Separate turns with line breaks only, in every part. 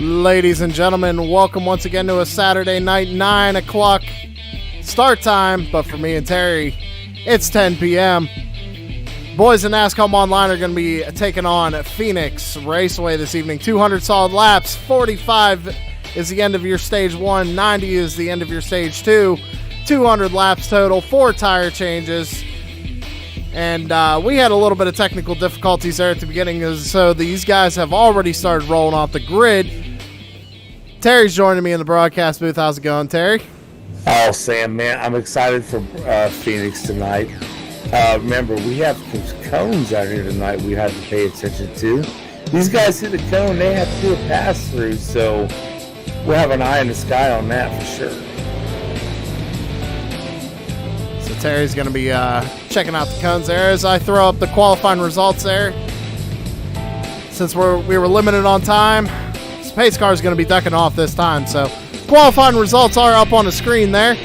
Ladies and gentlemen, welcome once again to a Saturday night, 9 o'clock start time. But for me and Terry, it's 10 p.m. Boys in NASCAR Online are going to be taking on Phoenix Raceway this evening. 200 solid laps, 45 is the end of your stage 1, 90 is the end of your stage 2, 200 laps total, 4 tire changes. And we had a little bit of technical difficulties there at the beginning, so these guys have already started rolling off the grid. Terry's joining me in the broadcast booth. How's it going, Terry?
Oh, Sam, man, I'm excited for Phoenix tonight. Remember, we have cones out here tonight we have to pay attention to. These guys hit a cone, they have to do a pass-through, so we'll have an eye in the sky on that for sure.
So Terry's going to be checking out the cones there as I throw up the qualifying results there. Since we were limited on time, this pace car is going to be ducking off this time, so qualifying results are up on the screen there.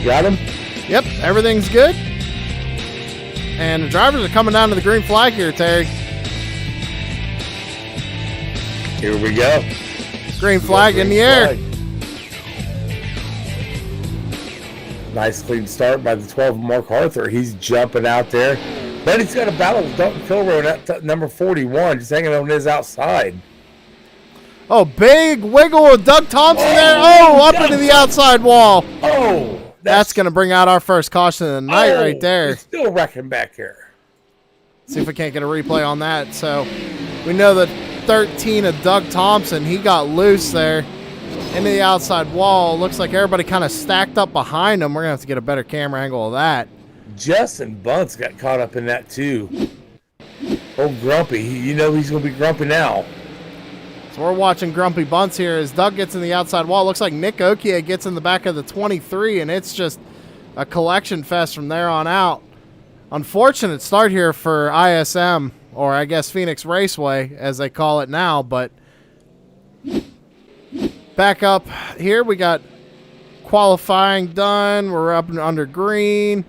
Got him?
Yep, everything's good. And the drivers are coming down to the green flag here, Terry.
Here we go.
Green flag in the air.
Nice clean start by the 12 Mark Arthur. He's jumping out there. But he's got a battle with Dalton Kilroy at number 41, just hanging on his outside.
Oh, big wiggle with Doug Thompson there. Oh, up into the outside wall.
Oh.
That's going to bring out our first caution of the night right there.
He's still wrecking back here.
See if we can't get a replay on that. So we know that 13 of Doug Thompson, he got loose there into the outside wall. Looks like everybody kind of stacked up behind him. We're going to have to get a better camera angle of that.
Justin Bunce got caught up in that too. Old Grumpy. You know he's going to be grumpy now.
So we're watching Grumpy Bunce here as Doug gets in the outside wall. Looks like Nick Okia gets in the back of the 23, and it's just a collection fest from there on out. Unfortunate start here for ISM, or I guess Phoenix Raceway, as they call it now. But back up here, we got qualifying done. We're up and under green.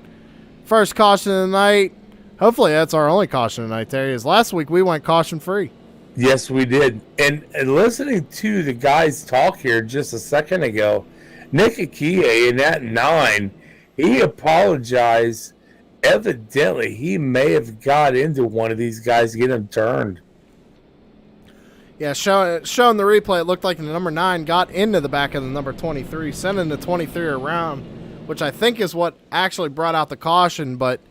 First caution of the night. Hopefully that's our only caution tonight, Terry. As last week we went caution-free.
Yes, we did. And listening to the guys talk here just a second ago, Nick Okia in that 9, he apologized. Evidently, he may have got into one of these guys to get him turned.
Yeah, showing the replay, it looked like the number 9 got into the back of the number 23, sending the 23 around, which I think is what actually brought out the caution. But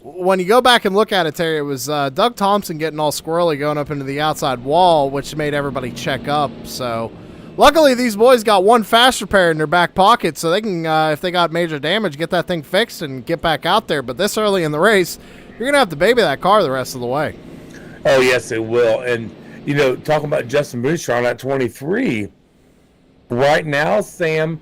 when you go back and look at it, Terry, it was Doug Thompson getting all squirrely going up into the outside wall, which made everybody check up. So luckily these boys got one fast repair in their back pocket, so they can, if they got major damage, get that thing fixed and get back out there. But this early in the race, you're going to have to baby that car the rest of the way.
Oh, yes, it will. And, you know, talking about Justin Boonstra on that 23, right now, Sam,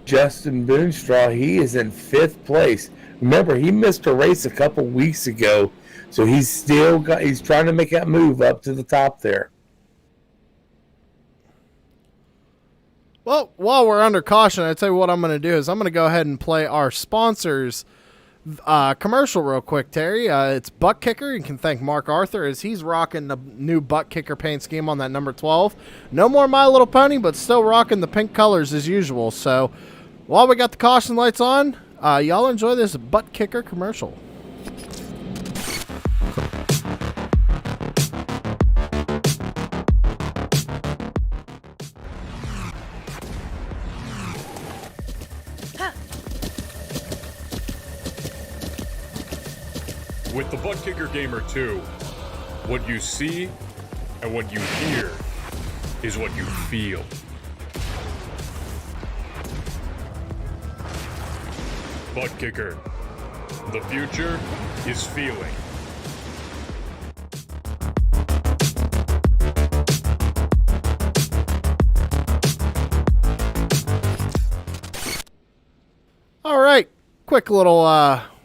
Justin Boonstra, he is in 5th place. Remember, he missed a race a couple weeks ago, so he's trying to make that move up to the top there.
Well, while we're under caution, I tell you what I'm going to do is I'm going to go ahead and play our sponsors commercial real quick, Terry. It's Butt Kicker. You can thank Mark Arthur as he's rocking the new Butt Kicker paint scheme on that number 12. No more My Little Pony, but still rocking the pink colors as usual. So while we got the caution lights on, y'all enjoy this Butt Kicker commercial.
With the Butt Kicker Gamer 2, what you see and what you hear is what you feel. Butt Kicker. The future is feeling.
All right. Quick little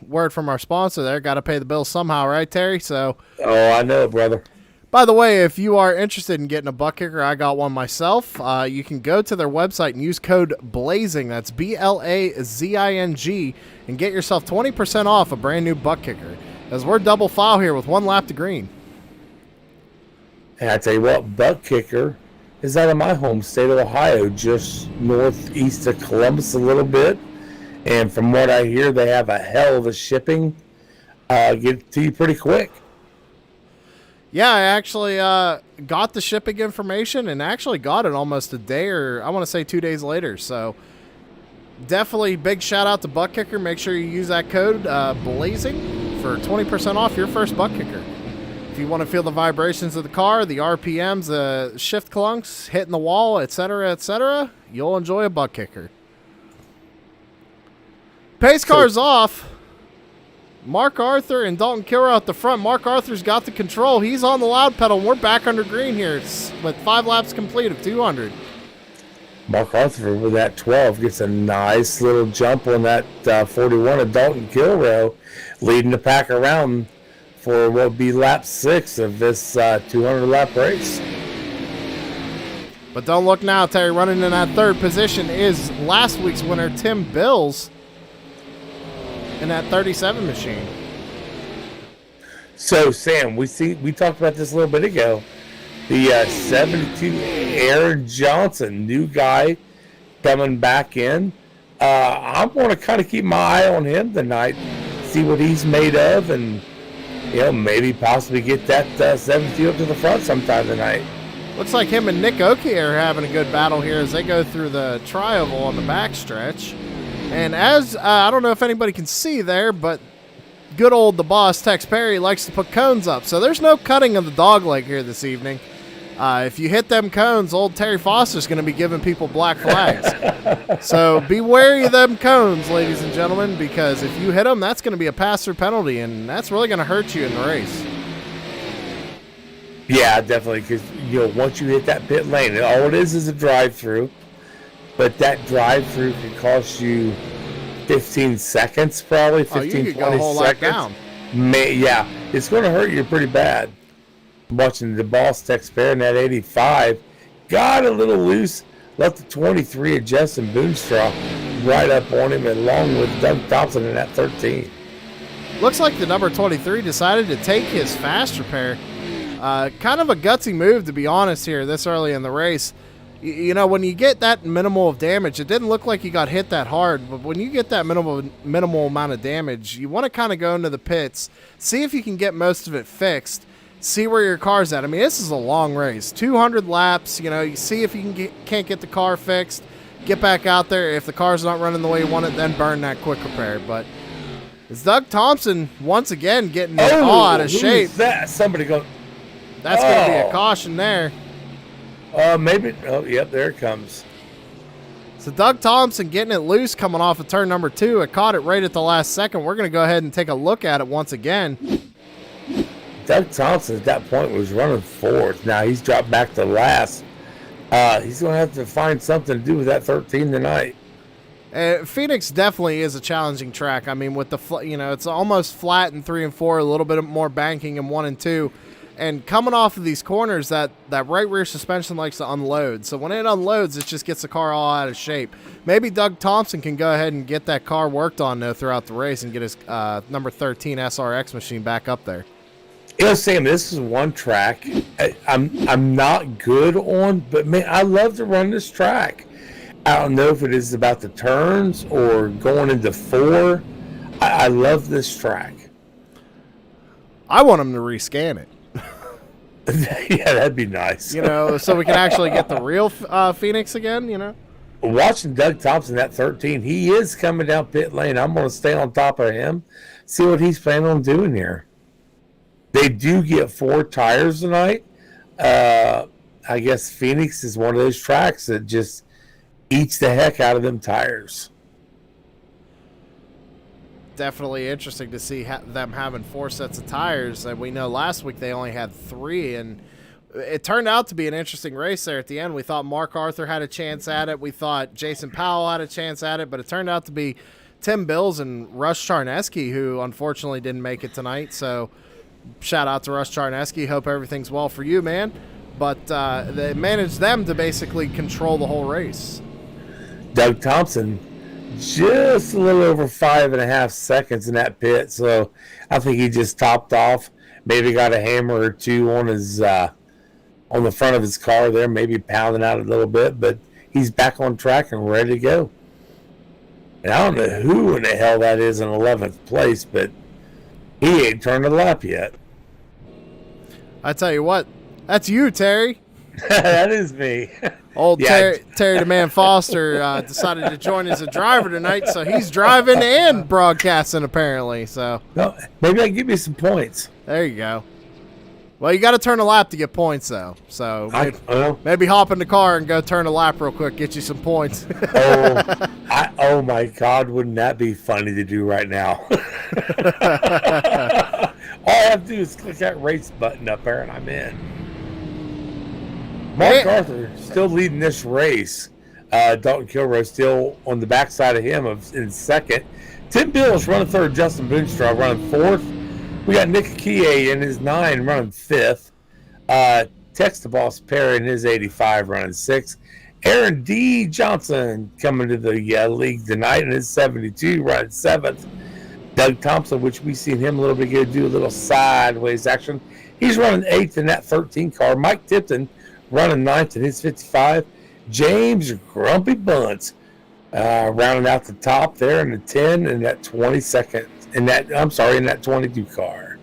word from our sponsor there. Got to pay the bills somehow, right, Terry? So.
Oh, I know, brother.
By the way, if you are interested in getting a butt kicker, I got one myself. You can go to their website and use code BLAZING, that's BLAZING, and get yourself 20% off a brand new butt kicker. as we're double file here with 1 lap to green.
And I tell you what, Butt Kicker is out of my home state of Ohio, just northeast of Columbus a little bit. And from what I hear, they have a hell of a shipping. Get to you pretty quick.
Yeah, I actually got the shipping information and actually got it almost a day, or I want to say 2 days later. So definitely big shout out to Butt Kicker. Make sure you use that code BLAZING for 20% off your first Butt Kicker. If you want to feel the vibrations of the car, the RPMs, the shift clunks, hitting the wall, etc., you'll enjoy a Butt Kicker. Pace car's off. Mark Arthur and Dalton Kilrow at the front. Mark Arthur's got the control. He's on the loud pedal. We're back under green here with 5 laps complete of 200.
Mark Arthur with that 12 gets a nice little jump on that 41 of Dalton Kilrow, leading the pack around for what will be lap 6 of this 200-lap race.
But don't look now, Terry. Running in that 3rd position is last week's winner, Tim Bills, in that 37 machine.
So, Sam, we talked about this a little bit ago. The 72 Aaron Johnson, new guy coming back in. I'm going to kind of keep my eye on him tonight, see what he's made of, and maybe possibly get that 72 up to the front sometime tonight.
Looks like him and Nick Oki are having a good battle here as they go through the tri-oval on the backstretch. And as, I don't know if anybody can see there, but good old the boss, Tex Perry, likes to put cones up. So there's no cutting of the dog leg here this evening. If you hit them cones, old Terry Foster's going to be giving people black flags. So be wary of them cones, ladies and gentlemen, because if you hit them, that's going to be a pass-through penalty, and that's really going to hurt you in the race.
Yeah, definitely, because once you hit that pit lane, all it is a drive-through. But that drive-through could cost you 15 seconds, probably 15,
you could
20
go a whole
seconds.
lot down.
Yeah, it's going to hurt you pretty bad. Watching the boss Tex Perry in that 85, got a little loose, left the 23 of Justin Boonstraw right up on him, along with Doug Thompson in that 13.
Looks like the number 23 decided to take his fast repair. Kind of a gutsy move, to be honest, here this early in the race. When you get that minimal of damage, it didn't look like you got hit that hard, but when you get that minimal amount of damage, you want to kind of go into the pits, see if you can get most of it fixed, see where your car's at. I mean, this is a long race, 200 laps. You see if you can't get the car fixed, get back out there. If the car's not running the way you want it, then burn that quick repair. But it's Doug Thompson once again getting it all out of shape.
That? Somebody go.
That's going to be a caution there.
Maybe. Oh, yep, there it comes.
So Doug Thompson getting it loose coming off of turn number 2. It caught it right at the last second. We're going to go ahead and take a look at it once again.
Doug Thompson at that point was running 4th. Now he's dropped back to last. He's going to have to find something to do with that 13 tonight.
Phoenix definitely is a challenging track. I mean, with the it's almost flat in 3 and 4, a little bit more banking in 1 and 2. And coming off of these corners, that right rear suspension likes to unload. So when it unloads, it just gets the car all out of shape. Maybe Doug Thompson can go ahead and get that car worked on, though, throughout the race and get his number 13 SRX machine back up there.
Sam, this is one track I'm not good on, but, man, I love to run this track. I don't know if it is about the turns or going into 4. I love this track.
I want them to rescan it.
Yeah, that'd be nice.
So we can actually get the real Phoenix again,
Watching Doug Thompson at 13, he is coming down pit lane. I'm going to stay on top of him, see what he's planning on doing here. They do get 4 tires tonight. I guess Phoenix is one of those tracks that just eats the heck out of them tires.
Definitely interesting to see them having 4 sets of tires. And we know last week they only had 3, and it turned out to be an interesting race there at the end. We thought Mark Arthur had a chance at it. We thought Jason Powell had a chance at it, but it turned out to be Tim Bills and Russ Charneski, who unfortunately didn't make it tonight. So shout out to Russ Charneski. Hope everything's well for you, man. But they managed them to basically control the whole race.
Doug Thompson just a little over 5.5 seconds in that pit. So I think he just topped off. Maybe got a hammer or two on his on the front of his car there, maybe pounding out a little bit, but he's back on track and ready to go. And I don't know who in the hell that is in 11th place, but he ain't turned a lap yet.
I tell you what, that's you, Terry.
That is me.
Old
Yeah.
Terry the Man Foster decided to join as a driver tonight, so he's driving and broadcasting apparently. So
No, maybe I can give you some points.
there you go. Well, you got to turn a lap to get points, though. So
Well,
maybe hop in the car and go turn a lap real quick, get you some points.
oh my God, wouldn't that be funny to do right now? All I have to do is click that race button up there and I'm in. Mark Arthur still leading this race. Dalton Kilroy still on the backside of him in second. Tim Bills running third. Justin Boonstraw running fourth. We got Nick Akie in his 9 running fifth. Tex the Boss Perry in his 85 running sixth. Aaron D. Johnson coming to the league tonight in his 72 running seventh. Doug Thompson, which we seen him a little bit ago do a little sideways action. He's running eighth in that 13 car. Mike Tipton running ninth in his 55. James Grumpy Bunts rounding out the top there in the 10 and that 22nd. In that 22 car.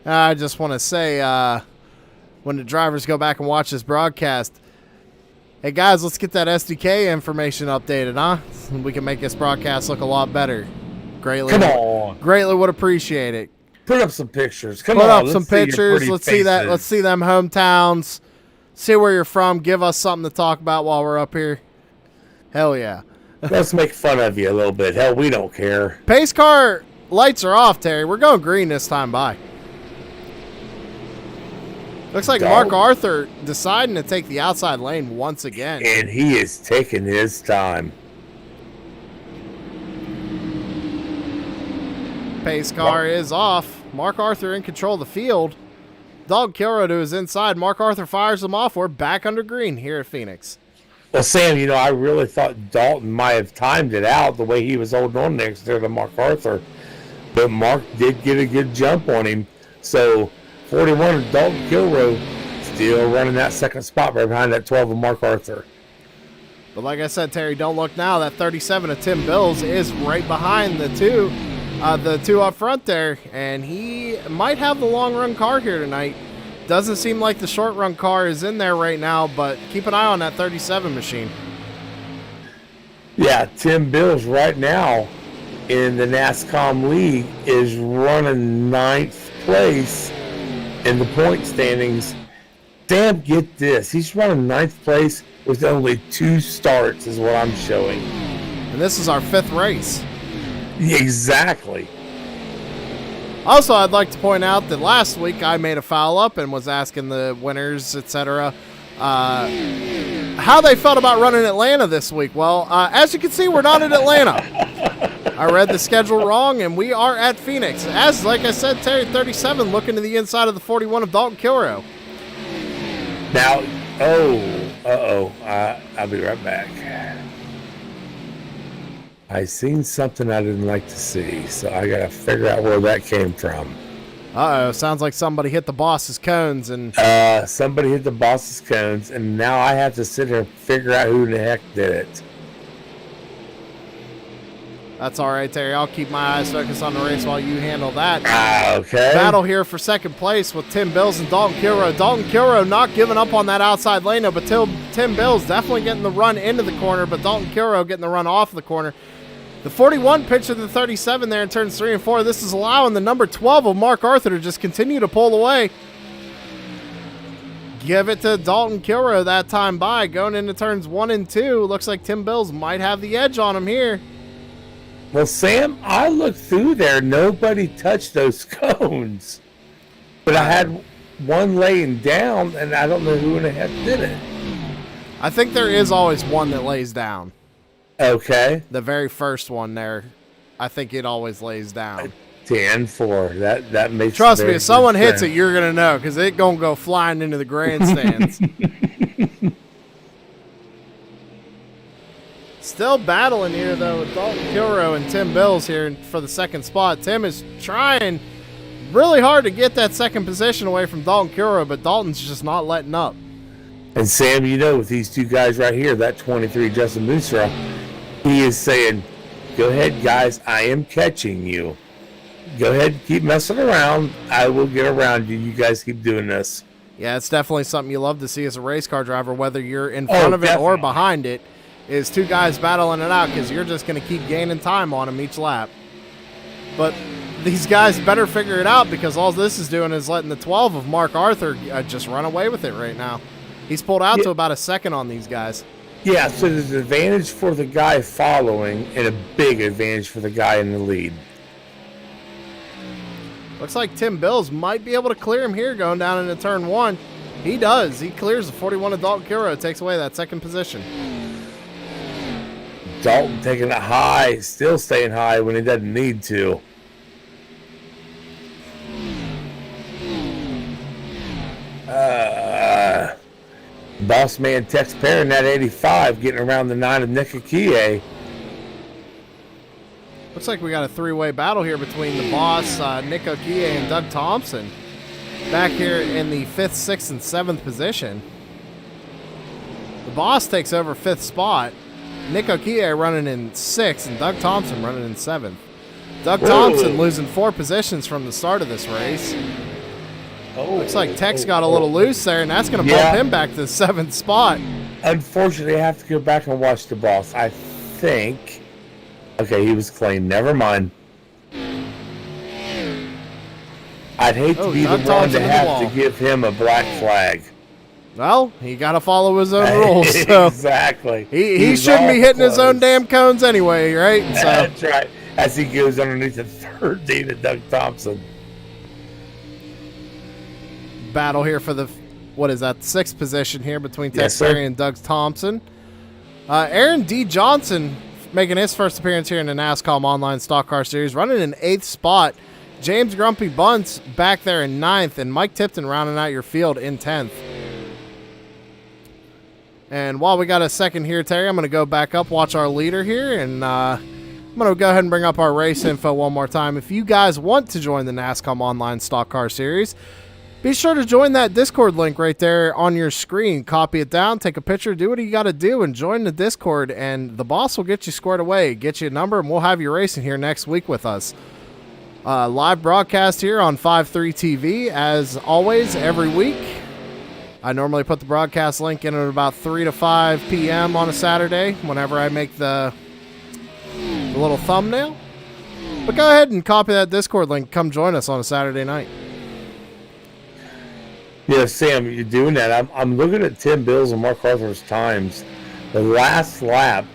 I just want to say, when the drivers go back and watch this broadcast, hey guys, let's get that SDK information updated, huh? We can make this broadcast look a lot better. Greatly would appreciate it.
Put up some pictures.
Put up some pictures. Let's see that. Let's see them hometowns. See where you're from. Give us something to talk about while we're up here. Hell yeah.
Let's make fun of you a little bit. Hell, we don't care.
Pace car lights are off, Terry. We're going green this time by. Looks like Mark Arthur deciding to take the outside lane once again.
And he is taking his time.
Pace car is off. Mark Arthur in control of the field. Dalton Kilroy to his inside. Mark Arthur fires them off. We're back under green here at Phoenix.
Well, Sam, I really thought Dalton might have timed it out the way he was holding on next there to Mark Arthur. But Mark did get a good jump on him. So, 41 of Dalton Kilroy still running that second spot right behind that 12 of Mark Arthur.
But like I said, Terry, don't look now. That 37 of Tim Bills is right behind the two up front there. And he might have the long-run car here tonight. Doesn't seem like the short-run car is in there right now, but keep an eye on that 37 machine.
Yeah, Tim Bills right now in the NASCAR League is running 9th place in the point standings. Damn, get this. He's running 9th place with only 2 starts is what I'm showing.
And this is our 5th race.
Exactly.
Also, I'd like to point out that last week I made a foul up and was asking the winners, etc., how they felt about running Atlanta this week. Well, as you can see, we're not in Atlanta. I read the schedule wrong, and we are at Phoenix. As, like I said, Terry 37 looking to the inside of the 41 of Dalton Kilroy.
Now, I'll be right back. I seen something I didn't like to see, so I gotta figure out where that came from.
Uh-oh, sounds like somebody hit the boss's cones and...
Somebody hit the boss's cones, and now I have to sit here and figure out who the heck did it.
That's all right, Terry. I'll keep my eyes focused on the race while you handle that.
Okay.
Battle here for second place with Tim Bills and Dalton Kilroy. Dalton Kilroy not giving up on that outside lane, but Tim Bills definitely getting the run into the corner, but Dalton Kilroy getting the run off the corner. The 41 pitch to the 37 there in turns 3 and 4. This is allowing the number 12 of Mark Arthur to just continue to pull away. Give it to Dalton Kilroy that time by. Going into turns 1 and 2. Looks like Tim Bills might have the edge on him here.
Well, Sam, I looked through there. Nobody touched those cones. But I had one laying down, and I don't know who in the heck did it.
I think there is always one that lays down.
Okay.
The very first one there, I think it always lays down.
10-4. That makes
Trust me, if someone hits it, you're going to know, because it's going to go flying into the grandstands. Still battling here, though, with Dalton Kilrow and Tim Bills here for the second spot. Tim is trying really hard to get that second position away from Dalton Kilrow, but Dalton's just not letting up.
And Sam, with these two guys right here, that 23 Justin Boonstra, he is saying, go ahead, guys, I am catching you. Go ahead, keep messing around. I will get around you. You guys keep doing this.
Yeah, it's definitely something you love to see as a race car driver, whether you're in front of it or behind it, is two guys battling it out because you're just going to keep gaining time on them each lap. But these guys better figure it out because all this is doing is letting the 12 of Mark Arthur just run away with it right now. He's pulled out to about a second on these guys.
Yeah, so there's an advantage for the guy following and a big advantage for the guy in the lead.
Looks like Tim Bills might be able to clear him here going down into turn 1. He does. He clears the 41 of Dalton Kilrow, takes away that second position.
Dalton taking it high, still staying high when he doesn't need to. Boss man Tex Perrin, that 85, getting around the 9 of Nick Akie.
Looks like we got a three-way battle here between the boss, Nick Akie, and Doug Thompson. Back here in the 5th, 6th, and 7th position. The boss takes over 5th spot. Nick Akie running in 6th, and Doug Thompson running in 7th. Doug Thompson losing 4 positions from the start of this race. Looks like Tex got a little loose there, and that's going to bump him back to the 7th spot.
Unfortunately, I have to go back and watch the boss. I think... Okay, he was clean. Never mind. I'd hate to be the one to have to give him a black flag.
Well, he got to follow his own rules. So
exactly.
He shouldn't be hitting his own damn cones anyway, right? So.
That's right. As he goes underneath the 13 of Doug Thompson.
Battle here for the, what is that, 6th position here between Tex Perry and Doug Thompson. Aaron D. Johnson making his first appearance here in the NASCAR Online Stock Car Series, running in 8th spot. James Grumpy Bunce back there in 9th, and Mike Tipton rounding out your field in 10th. And while we got a second here, Terry, I'm going to go back up, watch our leader here, and I'm going to go ahead and bring up our race info one more time. If you guys want to join the NASCAR Online Stock Car Series, be sure to join that Discord link right there on your screen. Copy it down, take a picture, do what you got to do, and join the Discord, and the boss will get you squared away, get you a number, and we'll have you racing here next week with us. Live broadcast here on 5-3 TV, as always, every week. I normally put the broadcast link in at about 3 to 5 p.m. on a Saturday, whenever I make the little thumbnail. But go ahead and copy that Discord link. Come join us on a Saturday night.
Yeah, Sam, you're doing that. I'm looking at Tim Bills and Mark Arthur's times. The last lap,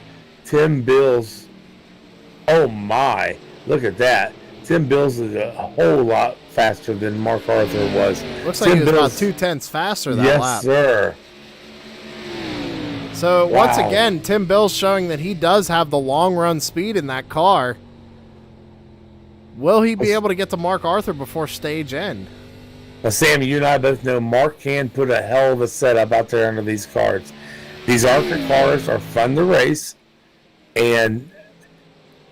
Tim Bills, oh my, look at that. Tim Bills is a whole lot faster than Mark Arthur was.
Looks like he was about 2/10 faster that lap.
Yes, sir.
So, once again, Tim Bills showing that he does have the long run speed in that car. Will he be able to get to Mark Arthur before stage end?
Now, Sam, you and I both know Mark can put a hell of a setup out there under these cars. These ARCA cars are fun to race, and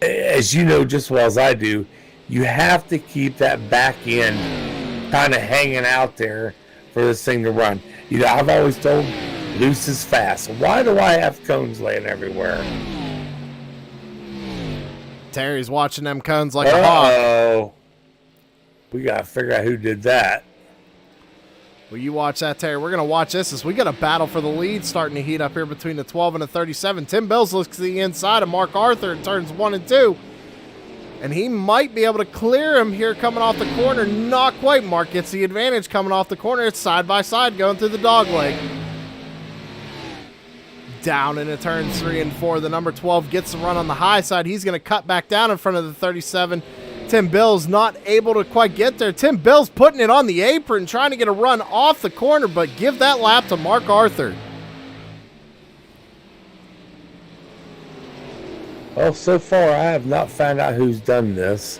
as you know just as well as I do, you have to keep that back end kind of hanging out there for this thing to run. You know, I've always told loose is fast. Why do I have cones laying everywhere?
Terry's watching them cones like a hawk.
Oh, we got to figure out who did that.
Well, you watch that, Terry. We're going to watch this as we got a battle for the lead starting to heat up here between the 12 and the 37. Tim Bills looks to the inside of Mark Arthur in turns 1 and 2. And he might be able to clear him here coming off the corner. Not quite. Mark gets the advantage coming off the corner. It's side by side going through the dog leg. Down into turns 3 and 4. The number 12 gets the run on the high side. He's going to cut back down in front of the 37. Tim Bills not able to quite get there. Tim Bills putting it on the apron, trying to get a run off the corner, but give that lap to Mark Arthur.
Well, so far I have not found out who's done this.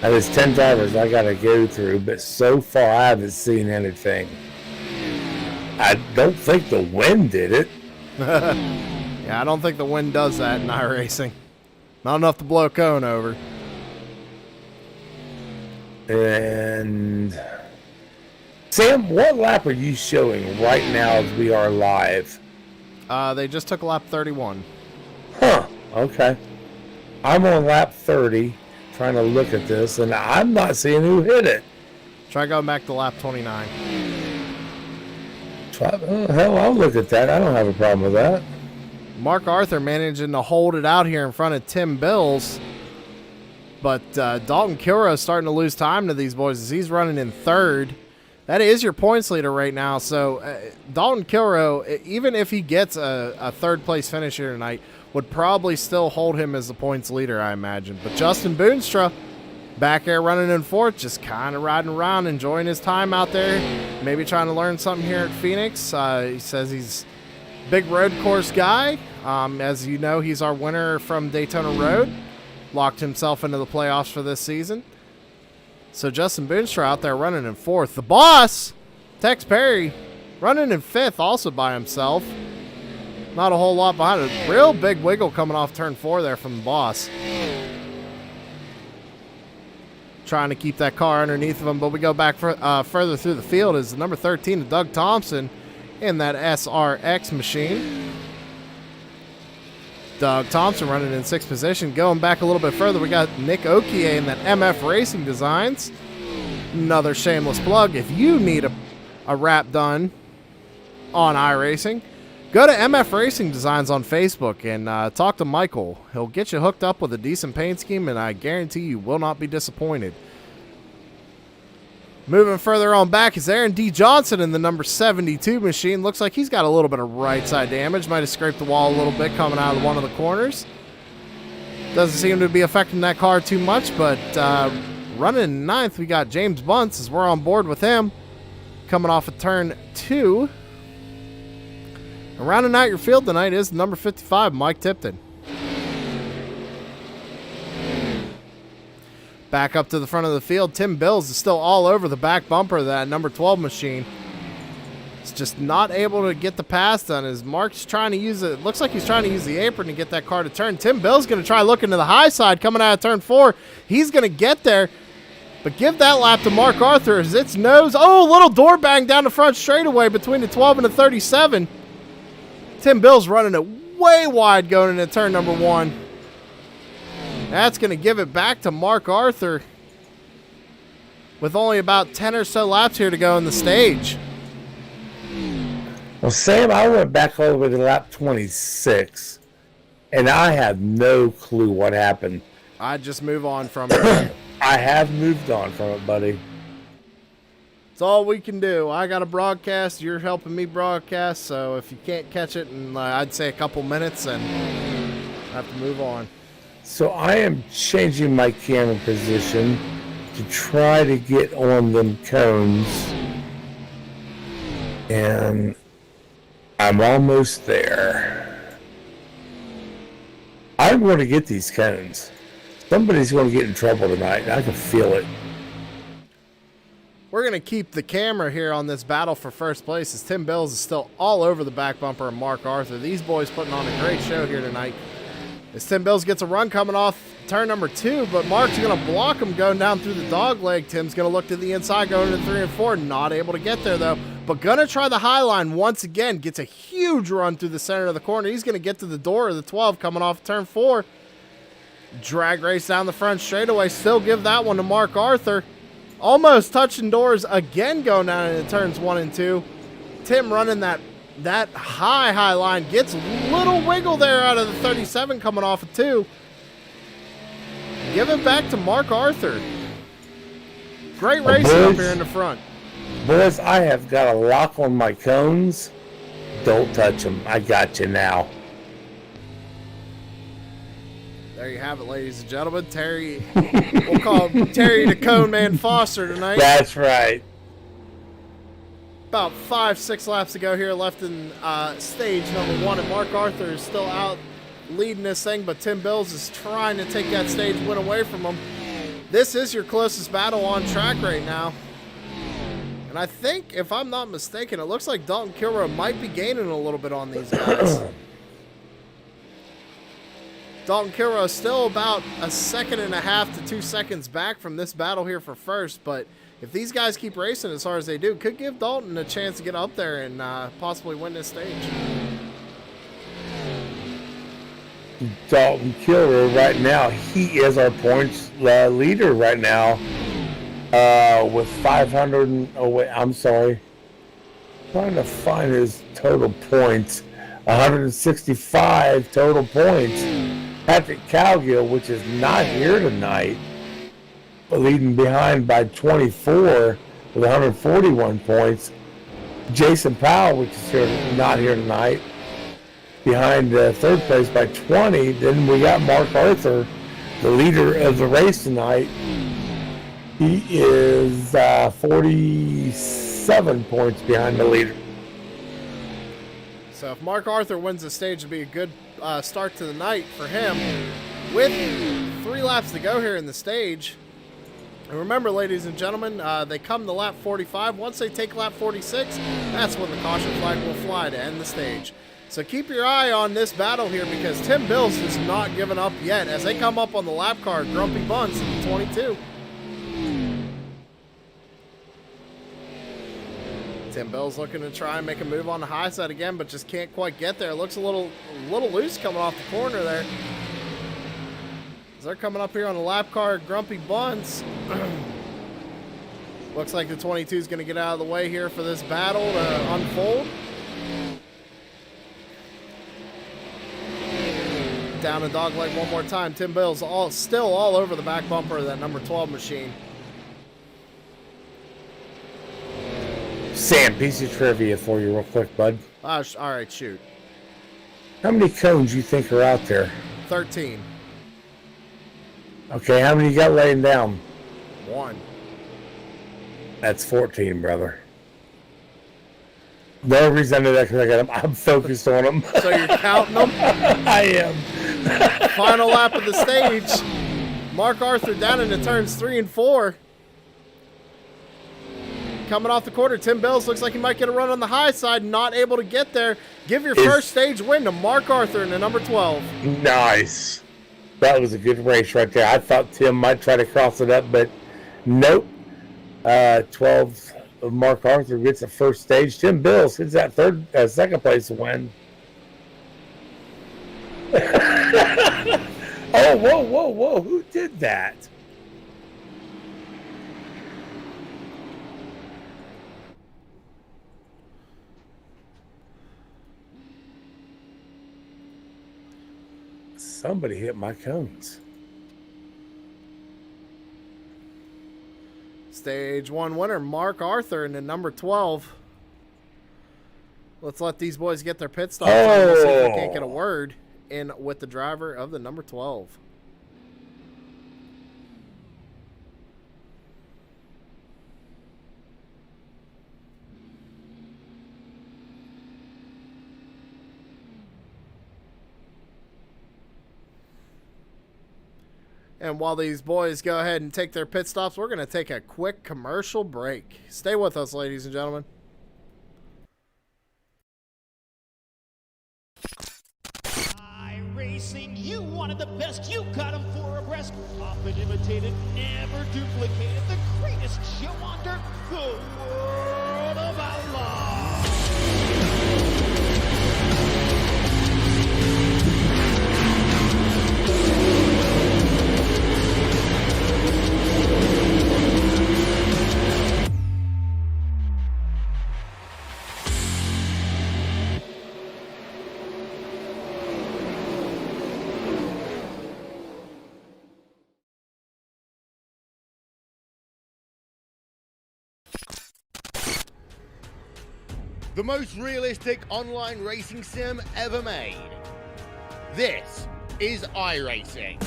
There's 10 drivers I got to go through, but so far I haven't seen anything. I don't think the wind did it.
Yeah, Yeah, I don't think the wind does that in iRacing. Not enough to blow a cone over.
And Sam, what lap are you showing right now as we are live?
They just took lap 31.
Huh. Okay. I'm on lap 30, trying to look at this, and I'm not seeing who hit it.
Try going back to lap 29.
Hell, I'll look at that. I don't have a problem with that.
Mark Arthur managing to hold it out here in front of Tim Bills. But Dalton Kilrow is starting to lose time to these boys as he's running in third. That is your points leader right now. So Dalton Kilrow, even if he gets a third place finish here tonight, would probably still hold him as the points leader, I imagine. But Justin Boonstra back there running in fourth, just kind of riding around, enjoying his time out there. Maybe trying to learn something here at Phoenix. He says he's a big road course guy. As you know, he's our winner from Daytona Road. Locked himself into the playoffs for this season. So Justin Boonstra out there running in fourth. The boss, Tex Perry, running in fifth also by himself. Not a whole lot behind it. Real big wiggle coming off turn 4 there from the boss. Trying to keep that car underneath of him, but we go back further through the field is the number 13, Doug Thompson, in that SRX machine. Doug Thompson running in 6th position. Going back a little bit further, we got Nick Okie in that MF Racing Designs. Another shameless plug. If you need a wrap done on iRacing, go to MF Racing Designs on Facebook and talk to Michael. He'll get you hooked up with a decent paint scheme, and I guarantee you will not be disappointed. Moving further on back is Aaron D. Johnson in the number 72 machine. Looks like he's got a little bit of right side damage. Might have scraped the wall a little bit coming out of one of the corners. Doesn't seem to be affecting that car too much, but running in 9th, we got James Bunce as we're on board with him. Coming off of turn 2. And rounding out your field tonight is number 55, Mike Tipton. Back up to the front of the field, Tim Bills is still all over the back bumper of that number 12 machine. It's just not able to get the pass done as Mark's trying to use it. Looks like he's trying to use the apron to get that car to turn. Tim Bills going to try looking to the high side coming out of turn 4. He's going to get there, but give that lap to Mark Arthur as it's nose. Oh, little door bang down the front straightaway between the 12 and the 37. Tim Bills running it way wide going into turn number 1. That's going to give it back to Mark Arthur with only about 10 or so laps here to go in the stage.
Well, Sam, I went back all the way to lap 26, and I have no clue what happened.
I'd just move on from it.
I have moved on from it, buddy.
It's all we can do. I got a broadcast. You're helping me broadcast, so if you can't catch it in, I'd say a couple minutes, and I have to move on.
So I am changing my camera position to try to get on them cones. And I'm almost there. I'm going to get these cones. Somebody's going to get in trouble tonight. I can feel it.
We're going to keep the camera here on this battle for first place as Tim Bills is still all over the back bumper of Mark Arthur. These boys putting on a great show here tonight. As Tim Bills gets a run coming off turn number 2, but Mark's going to block him going down through the dog leg. Tim's going to look to the inside going to 3 and 4. Not able to get there, though. But going to try the high line once again. Gets a huge run through the center of the corner. He's going to get to the door of the 12 coming off turn 4. Drag race down the front straightaway. Still give that one to Mark Arthur. Almost touching doors again going down into turns 1 and 2. Tim running that high line, gets a little wiggle there out of the 37 coming off of 2. Give it back to Mark Arthur. Great racing up here in the front.
Boys, I have got a lock on my cones. Don't touch them. I got you now.
There you have it, ladies and gentlemen. Terry, we'll call Terry the Cone Man Foster tonight.
That's right.
About 5-6 laps to go here left in stage number 1, and Mark Arthur is still out leading this thing, but Tim Bills is trying to take that stage win away from him. This is your closest battle on track right now. And I think, if I'm not mistaken, it looks like Dalton Kilrow might be gaining a little bit on these guys. Dalton Kilroy is still about a 1.5 to 2 seconds back from this battle here for first, but if these guys keep racing as hard as they do, could give Dalton a chance to get up there and possibly win this stage.
Dalton Kilroy right now, he is our points leader right now with 500. Oh wait, I'm sorry. Trying to find his total points. 165 total points. Patrick Calgill, which is not here tonight, leading behind by 24 with 141 points. Jason Powell, which is not here tonight, behind third place by 20. Then we got Mark Arthur, the leader of the race tonight. He is 47 points behind the leader.
So if Mark Arthur wins the stage, it'll be a good start to the night for him. With 3 laps to go here in the stage. And remember, ladies and gentlemen, they come to lap 45. Once they take lap 46, that's when the caution flag will fly to end the stage. So keep your eye on this battle here because Tim Bills has not given up yet as they come up on the lap car. Grumpy Bunce in the 22. Tim Bills looking to try and make a move on the high side again, but just can't quite get there. Looks a little loose coming off the corner there. As they're coming up here on the lap car, Grumpy Bunce. Looks like the 22 is going to get out of the way here for this battle to unfold. Down a dog leg one more time. Tim Bills still all over the back bumper of that number 12 machine.
Sam, piece of trivia for you real quick, bud.
All right, shoot.
How many cones you think are out there?
13.
Okay, how many you got laying down?
1.
That's 14, brother. The only reason I know that because I'm focused on them.
So you're counting them?
I am.
Final lap of the stage. Mark Arthur down into turns 3 and 4. Coming off the quarter, Tim Bills looks like he might get a run on the high side, not able to get there. Give your first stage win to Mark Arthur in the number 12.
Nice. That was a good race right there. I thought Tim might try to cross it up, but nope. 12 of Mark Arthur gets the first stage. Tim Bills gets that second place win. Oh, whoa. Who did that? Somebody hit my cones.
Stage 1 winner, Mark Arthur in the number 12. Let's let these boys get their pit stop. We'll see if we can't get a word in with the driver of the number 12. And while these boys go ahead and take their pit stops, we're going to take a quick commercial break. Stay with us, ladies and gentlemen.
iRacing, you wanted the best, you got them 4 abreast. Often imitated, never duplicated. The greatest show on dirt, the World of Outlaws. The most realistic online racing sim ever made. This is iRacing.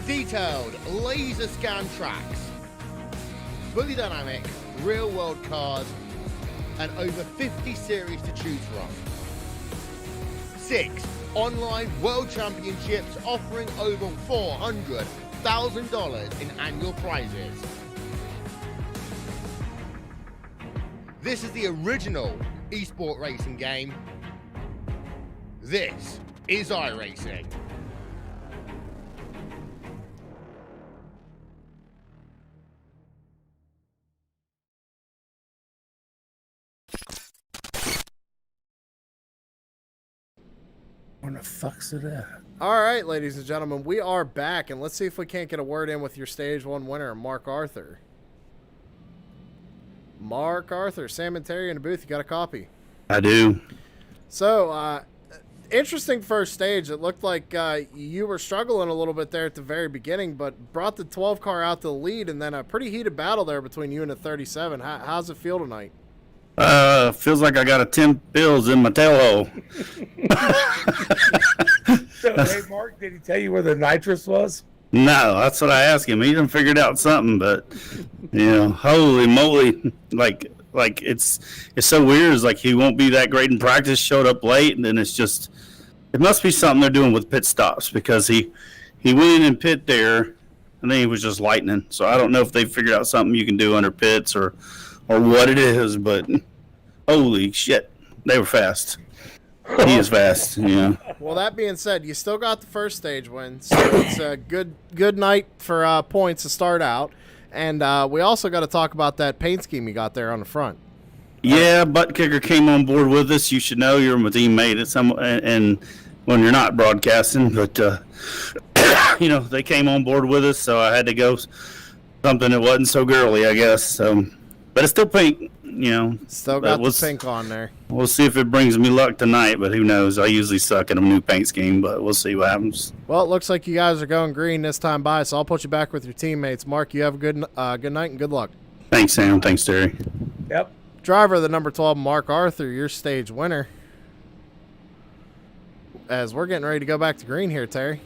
Detailed laser scan tracks, fully dynamic, real world cars, and over 50 series to choose from. 6 online world championships offering over $400,000 in annual prizes. This is the original esport racing game. This
is iRacing.
Where the fuck's it at?
All right, ladies and gentlemen, we are back, and let's see if we can't get a word in with your Stage 1 winner, Mark Arthur. Mark Arthur, Sam and Terry in the booth, you got a copy?
I do.
So, interesting first stage. It looked like you were struggling a little bit there at the very beginning, but brought the 12 car out to the lead, and then a pretty heated battle there between you and the 37. How's it feel tonight?
Feels like I got a 10 bills in my tail hole.
So, hey, Mark, did he tell you where the nitrous was?
No, that's what I asked him. He done figured out something, but holy moly, like it's so weird. It's like he won't be that great in practice. Showed up late, and then it's just it must be something they're doing with pit stops because he went in and pit there, and then he was just lightning. So I don't know if they figured out something you can do under pits or what it is, but holy shit, they were fast. He is fast, yeah.
Well, that being said, you still got the first stage win, so it's a good night for points to start out. And we also got to talk about that paint scheme you got there on the front.
Yeah, Butt Kicker came on board with us. You should know you're my teammate. And when you're not broadcasting, but they came on board with us, so I had to go something that wasn't so girly, I guess. But it's still pink,
Still got the pink on there.
We'll see if it brings me luck tonight, but who knows? I usually suck at a new paint scheme, but we'll see what happens.
Well, it looks like you guys are going green this time by, so I'll put you back with your teammates. Mark, you have a good night and good luck.
Thanks, Sam. Thanks, Terry.
Yep.
Driver of the number 12, Mark Arthur, your stage winner. As we're getting ready to go back to green here, Terry.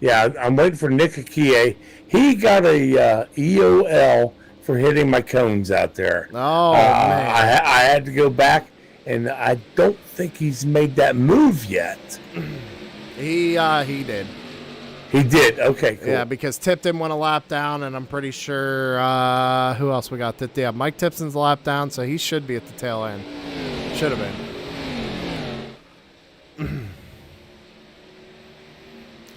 Yeah, I'm waiting for Nick Akie. He got a EOL for hitting my cones out there.
Oh, man.
I had to go back, and I don't think he's made that move yet.
He did.
He did. Okay, cool.
Yeah, because Tipton went a lap down, and I'm pretty sure who else we got? Yeah, Mike Tipson's a lap down, so he should be at the tail end. Should have been.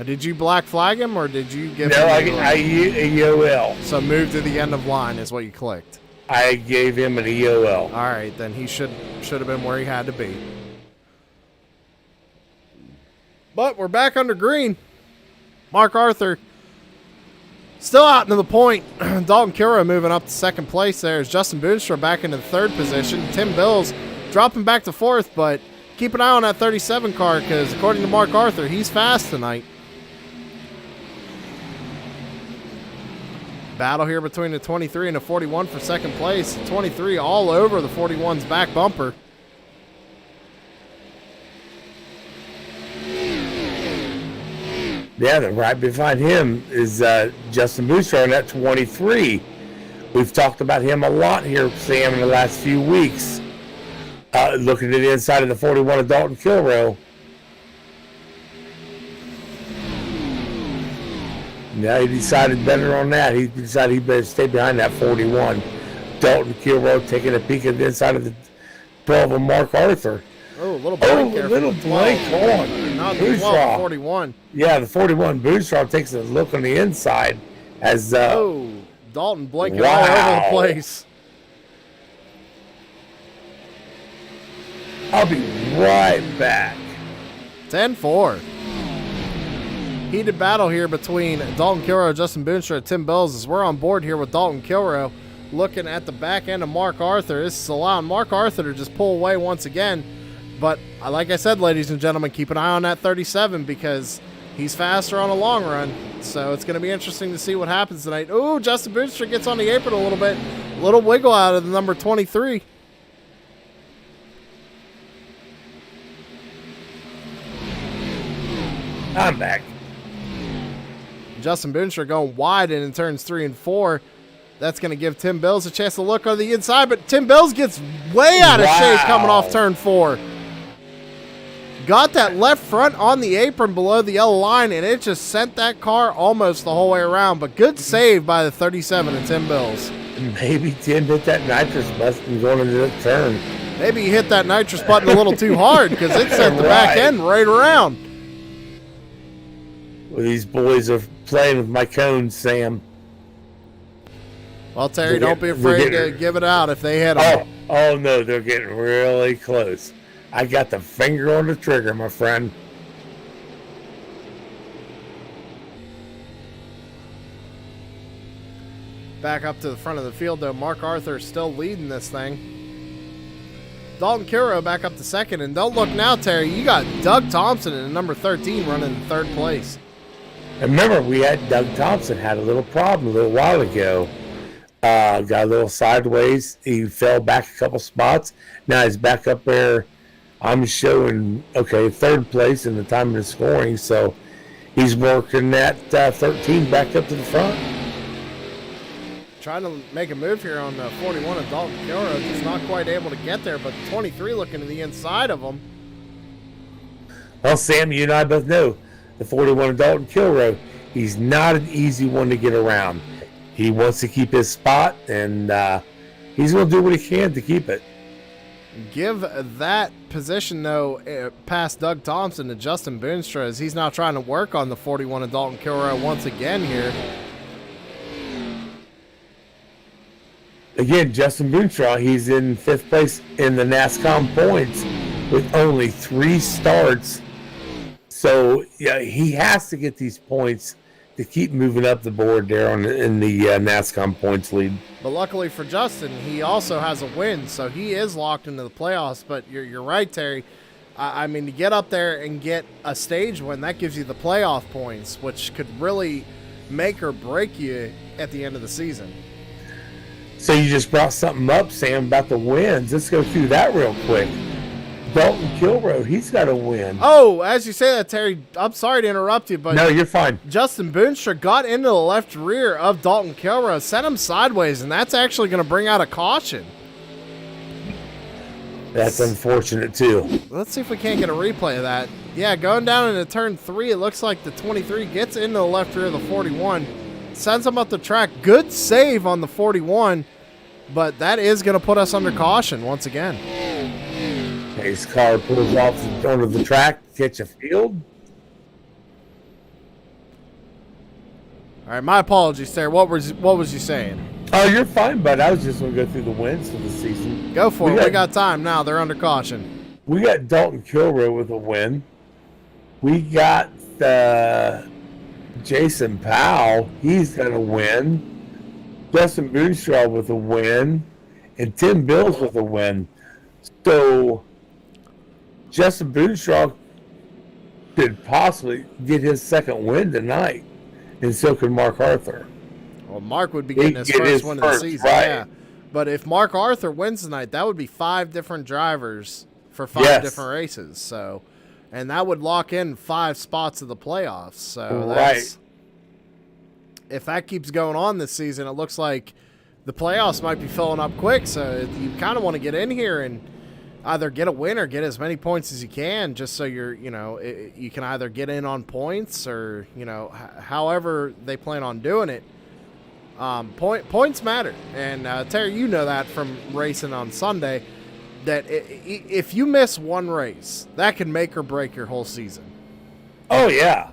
Did you black flag him, or did you give
No,
him
I EOL.
So move to the end of line is what you clicked.
I gave him an EOL.
All right, then he should have been where he had to be. But we're back under green. Mark Arthur still out into the point. Dalton Kilrow moving up to second place there. As Justin Boonstra back into the third position. Tim Bills dropping back to fourth, but keep an eye on that 37 car because according to Mark Arthur, he's fast tonight. Battle here between the 23 and the 41 for second place. 23 all over the 41's back bumper.
Yeah, right behind him is Justin Booster on that 23. We've talked about him a lot here, Sam, in the last few weeks. Looking at the inside of the 41 of Dalton Kilrow. Yeah, he decided better on that. He decided he better stay behind that 41. Dalton Kilrow taking a peek at the inside of the 12 of Mark Arthur.
Oh, a little blank there.
Little blank on.
Not the 12, the 41.
Yeah, the 41. Boostraw takes a look on the inside as
Dalton blanking all over the place.
I'll be right back.
10-4. Heated battle here between Dalton Kilrow, Justin Boonstra, and Tim Bills as we're on board here with Dalton Kilrow looking at the back end of Mark Arthur. This is allowing Mark Arthur to just pull away once again. But like I said, ladies and gentlemen, keep an eye on that 37 because he's faster on a long run. So it's going to be interesting to see what happens tonight. Ooh, Justin Boonstra gets on the apron a little bit. A little wiggle out of the number 23.
I'm back.
Justin Boonstra going wide in turns 3 and 4. That's going to give Tim Bills a chance to look on the inside, but Tim Bills gets way out of shape coming off turn 4. Got that left front on the apron below the yellow line, and it just sent that car almost the whole way around, but good save by the 37 and Tim Bills.
Maybe Tim hit that nitrous bust and going into the turn.
Maybe you hit that nitrous button a little too hard because it sent the back end right around.
Well, these boys are playing with my cones, Sam.
Well, Terry, don't be afraid to give it out if they hit them.
Oh, no, they're getting really close. I got the finger on the trigger, my friend.
Back up to the front of the field, though. Mark Arthur is still leading this thing. Dalton Kilrow back up to second. And don't look now, Terry. You got Doug Thompson in number 13 running in third place.
And remember, we had Doug Thompson had a little problem a little while ago. Got a little sideways. He fell back a couple spots. Now he's back up there. I'm showing, third place in the time of the scoring. So he's working that 13 back up to the front.
Trying to make a move here on the 41 of Dalton Kilrow. Just not quite able to get there, but the 23 looking to the inside of him.
Well, Sam, you and I both know the 41 of Dalton Kilrow, he's not an easy one to get around. He wants to keep his spot, and he's going to do what he can to keep it.
Give that position, though, past Doug Thompson to Justin Boonstra, as he's now trying to work on the 41 of Dalton Kilrow once again here.
Again, Justin Boonstra, he's in fifth place in the NASCAR points with only 3 starts. So, yeah, he has to get these points to keep moving up the board there in the NASCAR points lead.
But luckily for Justin, he also has a win, so he is locked into the playoffs. But you're right, Terry. I mean, to get up there and get a stage win, that gives you the playoff points, which could really make or break you at the end of the season.
So you just brought something up, Sam, about the wins. Let's go through that real quick. Dalton Kilrow, he's got a win.
Oh, as you say that, Terry, I'm sorry to interrupt you, but
no, you're fine.
Justin Boonstra got into the left rear of Dalton Kilrow, sent him sideways, and that's actually going to bring out a caution.
That's unfortunate, too.
Let's see if we can't get a replay of that. Yeah, going down into turn 3, it looks like the 23 gets into the left rear of the 41. Sends him up the track. Good save on the 41, but that is going to put us under caution once again.
His car pulls off onto the track to catch a field.
All right, my apologies, Terry. What was you saying?
Oh, you're fine, bud. I was just going to go through the wins for the season.
Go for it. We got time now. They're under caution.
We got Dalton Kilrow with a win. We got Jason Powell, he's got a win. Justin Boonstra with a win. And Tim Bills with a win. So, Justin Boonstra could possibly get his second win tonight. And so could Mark Arthur.
Well, Mark would be getting his first win of the season. Right. Yeah. But if Mark Arthur wins tonight, that would be 5 different drivers for 5 different races. So, and that would lock in 5 spots of the playoffs. So that's, if that keeps going on this season, it looks like the playoffs might be filling up quick. So you kind of want to get in here and either get a win or get as many points as you can, just so you can either get in on points or, however they plan on doing it. Points matter. And Terry, you know that from racing on Sunday, that if you miss one race, that can make or break your whole season.
Oh, yeah.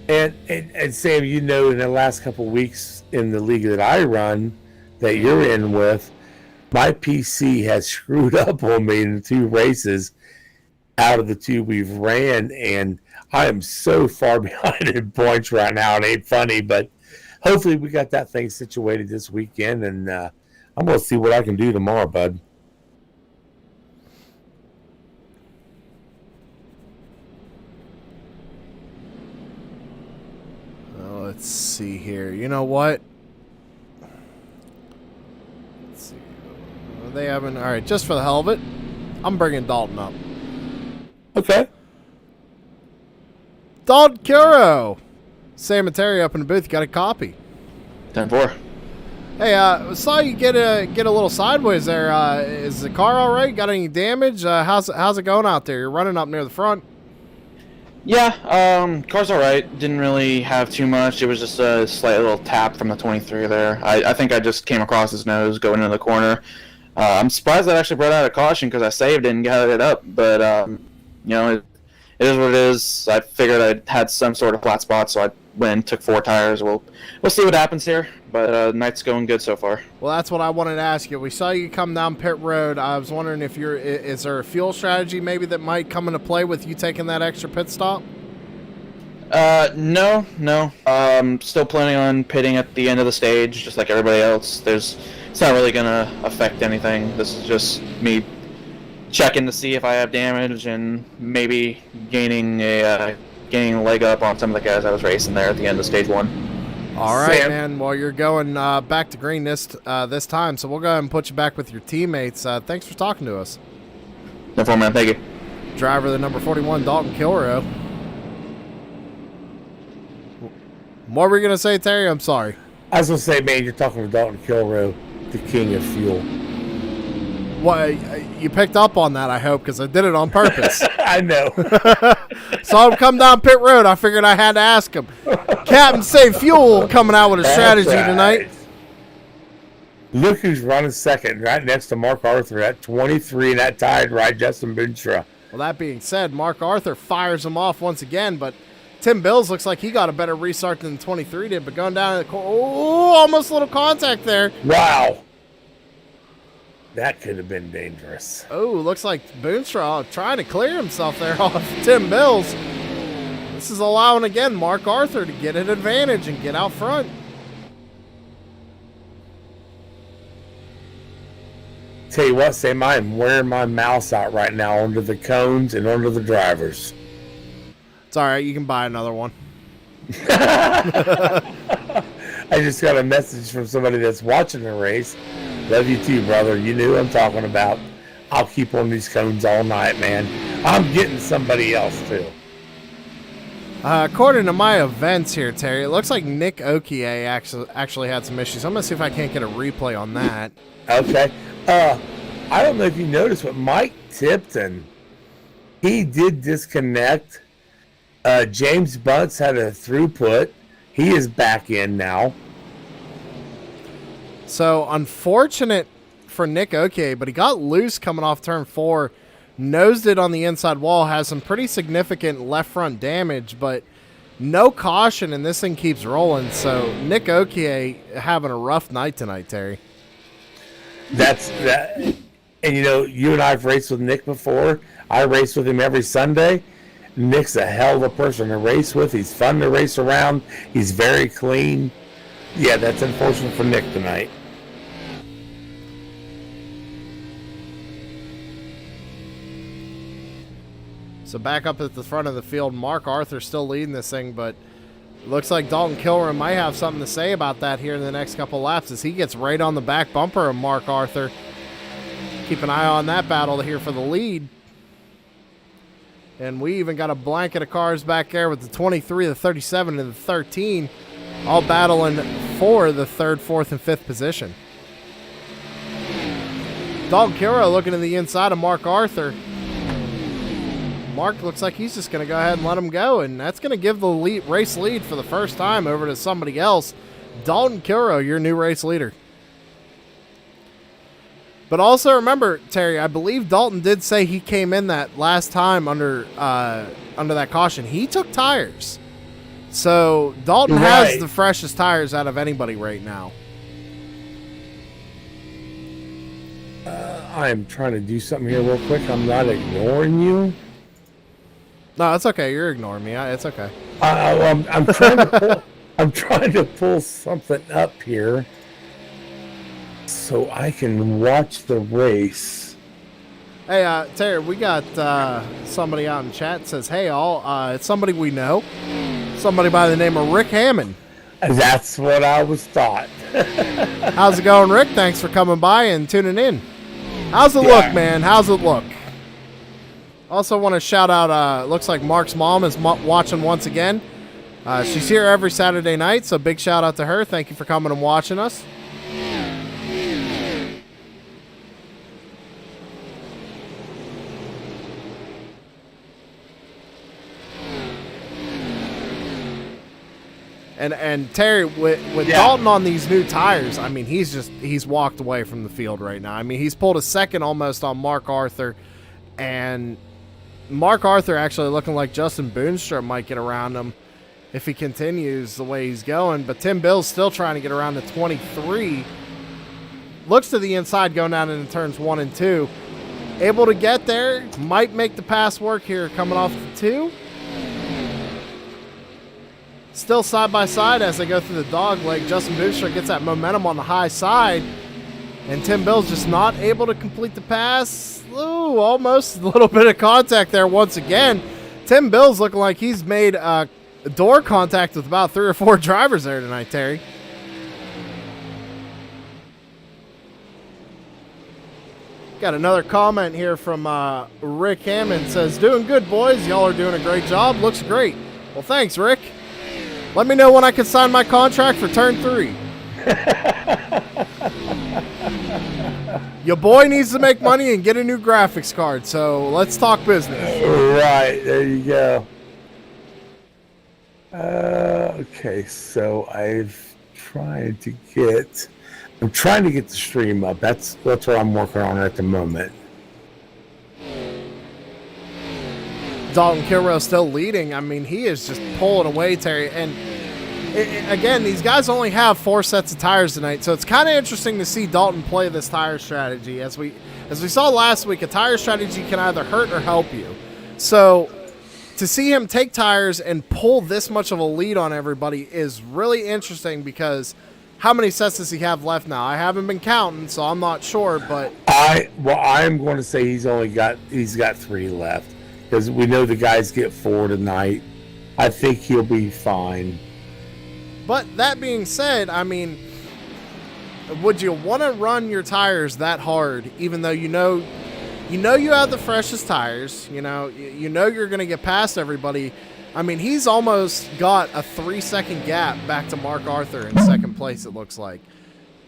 And Sam, in the last couple of weeks in the league that I run, that you're in with, my PC has screwed up on me in 2 races out of the 2 we've ran, and I am so far behind in points right now. It ain't funny, but hopefully we got that thing situated this weekend, and I'm going to see what I can do tomorrow, bud.
Let's see here. You know what? Let's see. They haven't. All right, just for the hell of it, I'm bringing Dalton up.
Okay.
Dalton Kilrow. Sam and Terry up in the booth. You got a copy.
10-4.
Hey, saw you get a little sideways there. Is the car all right? Got any damage? How's it going out there? You're running up near the front.
Yeah, car's alright. Didn't really have too much. It was just a slight little tap from the 23 there. I think I just came across his nose going into the corner. I'm surprised that I actually brought out a caution because I saved it and got it up. But, it is what it is. I figured I had some sort of flat spot, so I went and took 4 tires. We'll see what happens here. But night's going good so far.
Well, that's what I wanted to ask you. We saw you come down pit road. I was wondering if is there a fuel strategy maybe that might come into play with you taking that extra pit stop?
No. Still planning on pitting at the end of the stage, just like everybody else. It's not really gonna affect anything. This is just me checking to see if I have damage and maybe gaining a leg up on some of the guys I was racing there at the end of stage 1.
All right,
Sam.
man. Well, you're going back to green this time, so we'll go ahead and put you back with your teammates. Thanks for talking to us.
No problem, man. Thank you.
Driver, the number 41, Dalton Kilrow. What were you going to say, Terry? I'm sorry.
I was going to say, man, you're talking to Dalton Kilrow, the king of fuel.
Well, you picked up on that, I hope, because I did it on purpose.
I know.
Saw him come down pit road. I figured I had to ask him. Captain Save Fuel coming out with a strategy
That's right.
tonight.
Look who's running second, right next to Mark Arthur at 23, and that tied right Justin Boonstra.
Well, that being said, Mark Arthur fires him off once again, but Tim Bills looks like he got a better restart than the 23 did, but going down to the almost a little contact there.
Wow. That could have been dangerous.
Oh, looks like Boonstra trying to clear himself there off Tim Bills. This is allowing, again, Mark Arthur to get an advantage and get out front.
Tell you what, Sam, I am wearing my mouse out right now under the cones and under the drivers.
It's all right. You can buy another one.
I just got a message from somebody that's watching the race. Love you too, brother. You knew who I'm talking about. I'll keep on these cones all night, man. I'm getting somebody else too.
According to my events here, Terry, it looks like Nick Okie actually had some issues. I'm going to see if I can't get a replay on that.
Okay. I don't know if you noticed, but Mike Tipton, he did disconnect. James Bunce had a throughput. He is back in now.
So, unfortunate for Nick Okie, but he got loose coming off turn 4, nosed it on the inside wall, has some pretty significant left front damage, but no caution, and this thing keeps rolling. So, Nick Okie having a rough night tonight, Terry.
That's that. And you and I have raced with Nick before. I race with him every Sunday. Nick's a hell of a person to race with. He's fun to race around. He's very clean. Yeah, that's unfortunate for Nick tonight.
So back up at the front of the field, Mark Arthur still leading this thing, but looks like Dalton Kilrow might have something to say about that here in the next couple laps as he gets right on the back bumper of Mark Arthur. Keep an eye on that battle here for the lead. And we even got a blanket of cars back there with the 23, the 37, and the 13 all battling for the 3rd, 4th, and 5th position. Dalton Kilrow looking to the inside of Mark Arthur. Mark looks like he's just going to go ahead and let him go, and that's going to give the race lead for the first time over to somebody else. Dalton Kilrow, your new race leader. But also remember, Terry, I believe Dalton did say he came in that last time under that caution. He took tires. So Dalton has the freshest tires out of anybody right now.
I'm trying to do something here real quick. I'm not ignoring you.
No, it's okay. You're ignoring me. It's okay.
I'm trying to pull. I'm trying to pull something up here so I can watch the race.
Hey, Terry, we got somebody out in chat that says, hey, all, it's somebody we know. Somebody by the name of Rick Hammond.
That's what I was taught.
How's it going, Rick? Thanks for coming by and tuning in. How's it look, man? How's it look? Also want to shout out, looks like Mark's mom is watching once again. She's here every Saturday night, so big shout out to her. Thank you for coming and watching us. And Terry, with Dalton on these new tires, I mean, he's walked away from the field right now. I mean, he's pulled a second almost on Mark Arthur, and Mark Arthur actually looking like Justin Boonstra might get around him if he continues the way he's going. But Tim Bill's still trying to get around to 23. Looks to the inside going down into turns 1 and 2. Able to get there. Might make the pass work here coming off the 2. Still side by side as they go through the dog leg. Justin Boonstra gets that momentum on the high side. And Tim Bill's just not able to complete the pass. Ooh, almost a little bit of contact there once again. Tim Bill's looking like he's made door contact with about 3 or 4 drivers there tonight, Terry. Got another comment here from Rick Hammond. Says, doing good, boys. Y'all are doing a great job. Looks great. Well, thanks, Rick. Let me know when I can sign my contract for turn 3. Your boy needs to make money and get a new graphics card, so let's talk business.
Right, there you go. Okay, so I'm trying to get the stream up. That's what I'm working on at the moment.
Dalton Kilrow still leading. I mean, he is just pulling away, Terry. And again, these guys only have 4 sets of tires tonight, so it's kind of interesting to see Dalton play this tire strategy. As we saw last week, a tire strategy can either hurt or help you. So to see him take tires and pull this much of a lead on everybody is really interesting, because how many sets does he have left now? I haven't been counting, so I'm not sure, but
I'm going to say he's got 3 left, because we know the guys get 4 tonight. I think he'll be fine.
But that being said, I mean, would you want to run your tires that hard, even though you know you have the freshest tires, you know you're going to get past everybody? I mean, he's almost got a 3-second gap back to Mark Arthur in second place, it looks like.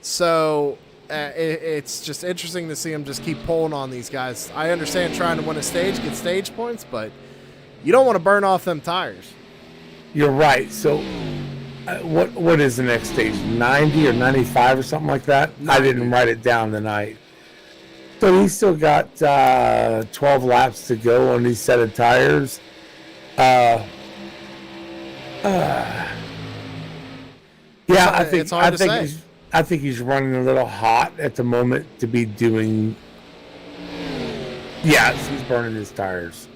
So it's just interesting to see him just keep pulling on these guys. I understand trying to win a stage, get stage points, but you don't want to burn off them tires.
You're right. So what is the next stage? 90 or 95 or something like that?
90.
I didn't write it down tonight. So he's still got 12 laps to go on these set of tires. Yeah, I think he's running a little hot at the moment to be doing. Yes, he's burning his tires.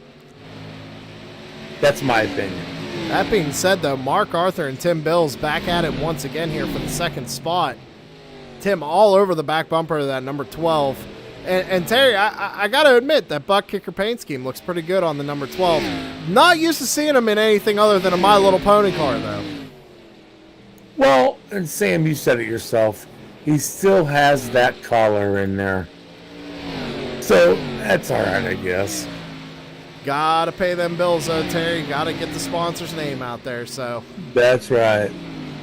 That's my opinion.
That being said, though, Mark Arthur and Tim Bill's back at it once again here for the second spot. Tim all over the back bumper of that number 12. And Terry, I got to admit that butt kicker paint scheme looks pretty good on the number 12. Not used to seeing him in anything other than a My Little Pony car, though.
Well, and Sam, you said it yourself. He still has that collar in there. So that's all right, I guess.
Gotta pay them bills, though, Terry. Gotta get the sponsor's name out there, so.
That's right.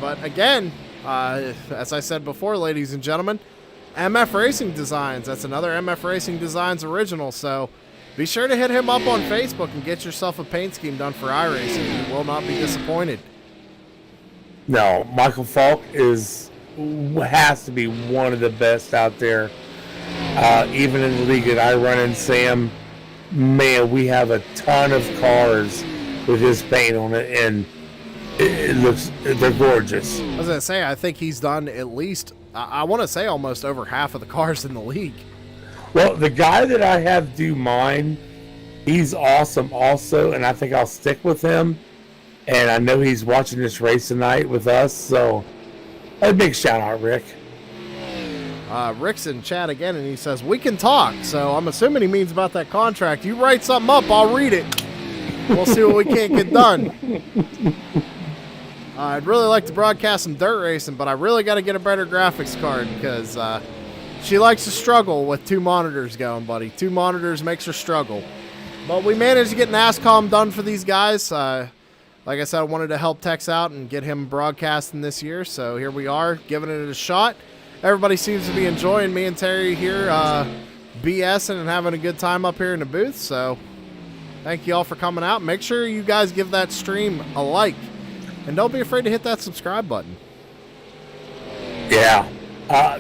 But again, as I said before, ladies and gentlemen, MF Racing Designs. That's another MF Racing Designs original, so be sure to hit him up on Facebook and get yourself a paint scheme done for iRacing. You will not be disappointed.
No, Michael Falk has to be one of the best out there. Even in the league that I run in, Sam, man, we have a ton of cars with his paint on it, and they're gorgeous.
I was going to say, I think he's done at least, I want to say almost over half of the cars in the league.
Well, the guy that I have do mine, he's awesome also, and I think I'll stick with him. And I know he's watching this race tonight with us, so a big shout out, Rick.
Rick's in chat again, and he says, we can talk. So I'm assuming he means about that contract. You write something up, I'll read it. We'll see what we can't get done. I'd really like to broadcast some dirt racing, but I really got to get a better graphics card, because she likes to struggle with 2 monitors going, buddy. 2 monitors makes her struggle. But we managed to get an ASCOM done for these guys. Like I said, I wanted to help Tex out and get him broadcasting this year, so here we are, giving it a shot. Everybody seems to be enjoying me and Terry here, BSing and having a good time up here in the booth, so thank you all for coming out. Make sure you guys give that stream a like. And don't be afraid to hit that subscribe button.
Yeah.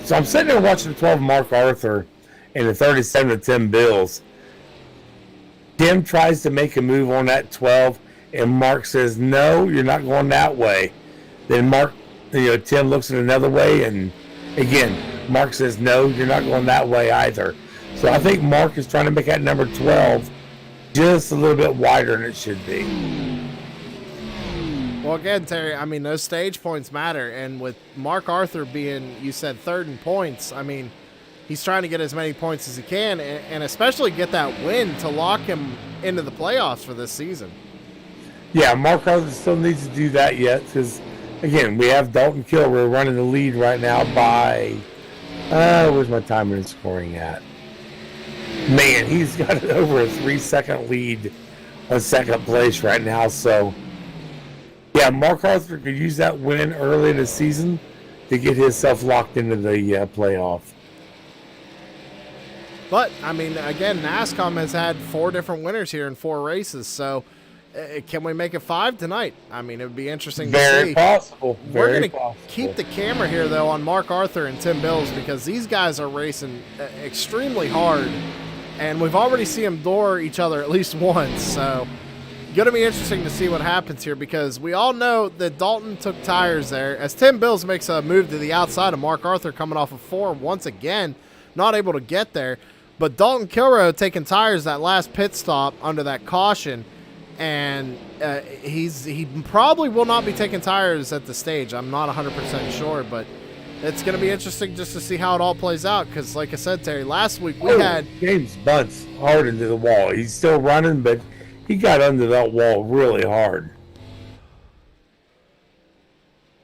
So I'm sitting there watching the 12 Mark Arthur and the 37 of Tim Bills. Tim tries to make a move on that 12, and Mark says, no, you're not going that way. Then Tim looks at another way, and again, Mark says, no, you're not going that way either. So I think Mark is trying to make that number 12 just a little bit wider than it should be.
Well, again, Terry, I mean, those stage points matter. And with Mark Arthur being, you said, third in points, I mean, he's trying to get as many points as he can and especially get that win to lock him into the playoffs for this season.
Yeah, Mark Arthur still needs to do that yet because, again, we have Dalton Kilroy running the lead right now by, where's my timer and scoring at? Man, he's got over a 3-second lead on second place right now. So, yeah, Mark Arthur could use that win early in the season to get himself locked into the playoff.
But, I mean, again, NASCAR has had 4 different winners here in 4 races. So, can we make it 5 tonight? I mean, it would be interesting to see.
Very possible.
We're going to keep the camera here, though, on Mark Arthur and Tim Bills because these guys are racing extremely hard. And we've already seen them door each other at least once. So, going to be interesting to see what happens here because we all know that Dalton took tires there. As Tim Bills makes a move to the outside of Mark Arthur coming off of 4 once again, not able to get there. But Dalton Kilroy taking tires that last pit stop under that caution. And he probably will not be taking tires at the stage. I'm not 100% sure, but it's going to be interesting just to see how it all plays out. Because, like I said, Terry, last week we had
James Bunt's hard into the wall. He's still running, but he got under that wall really hard.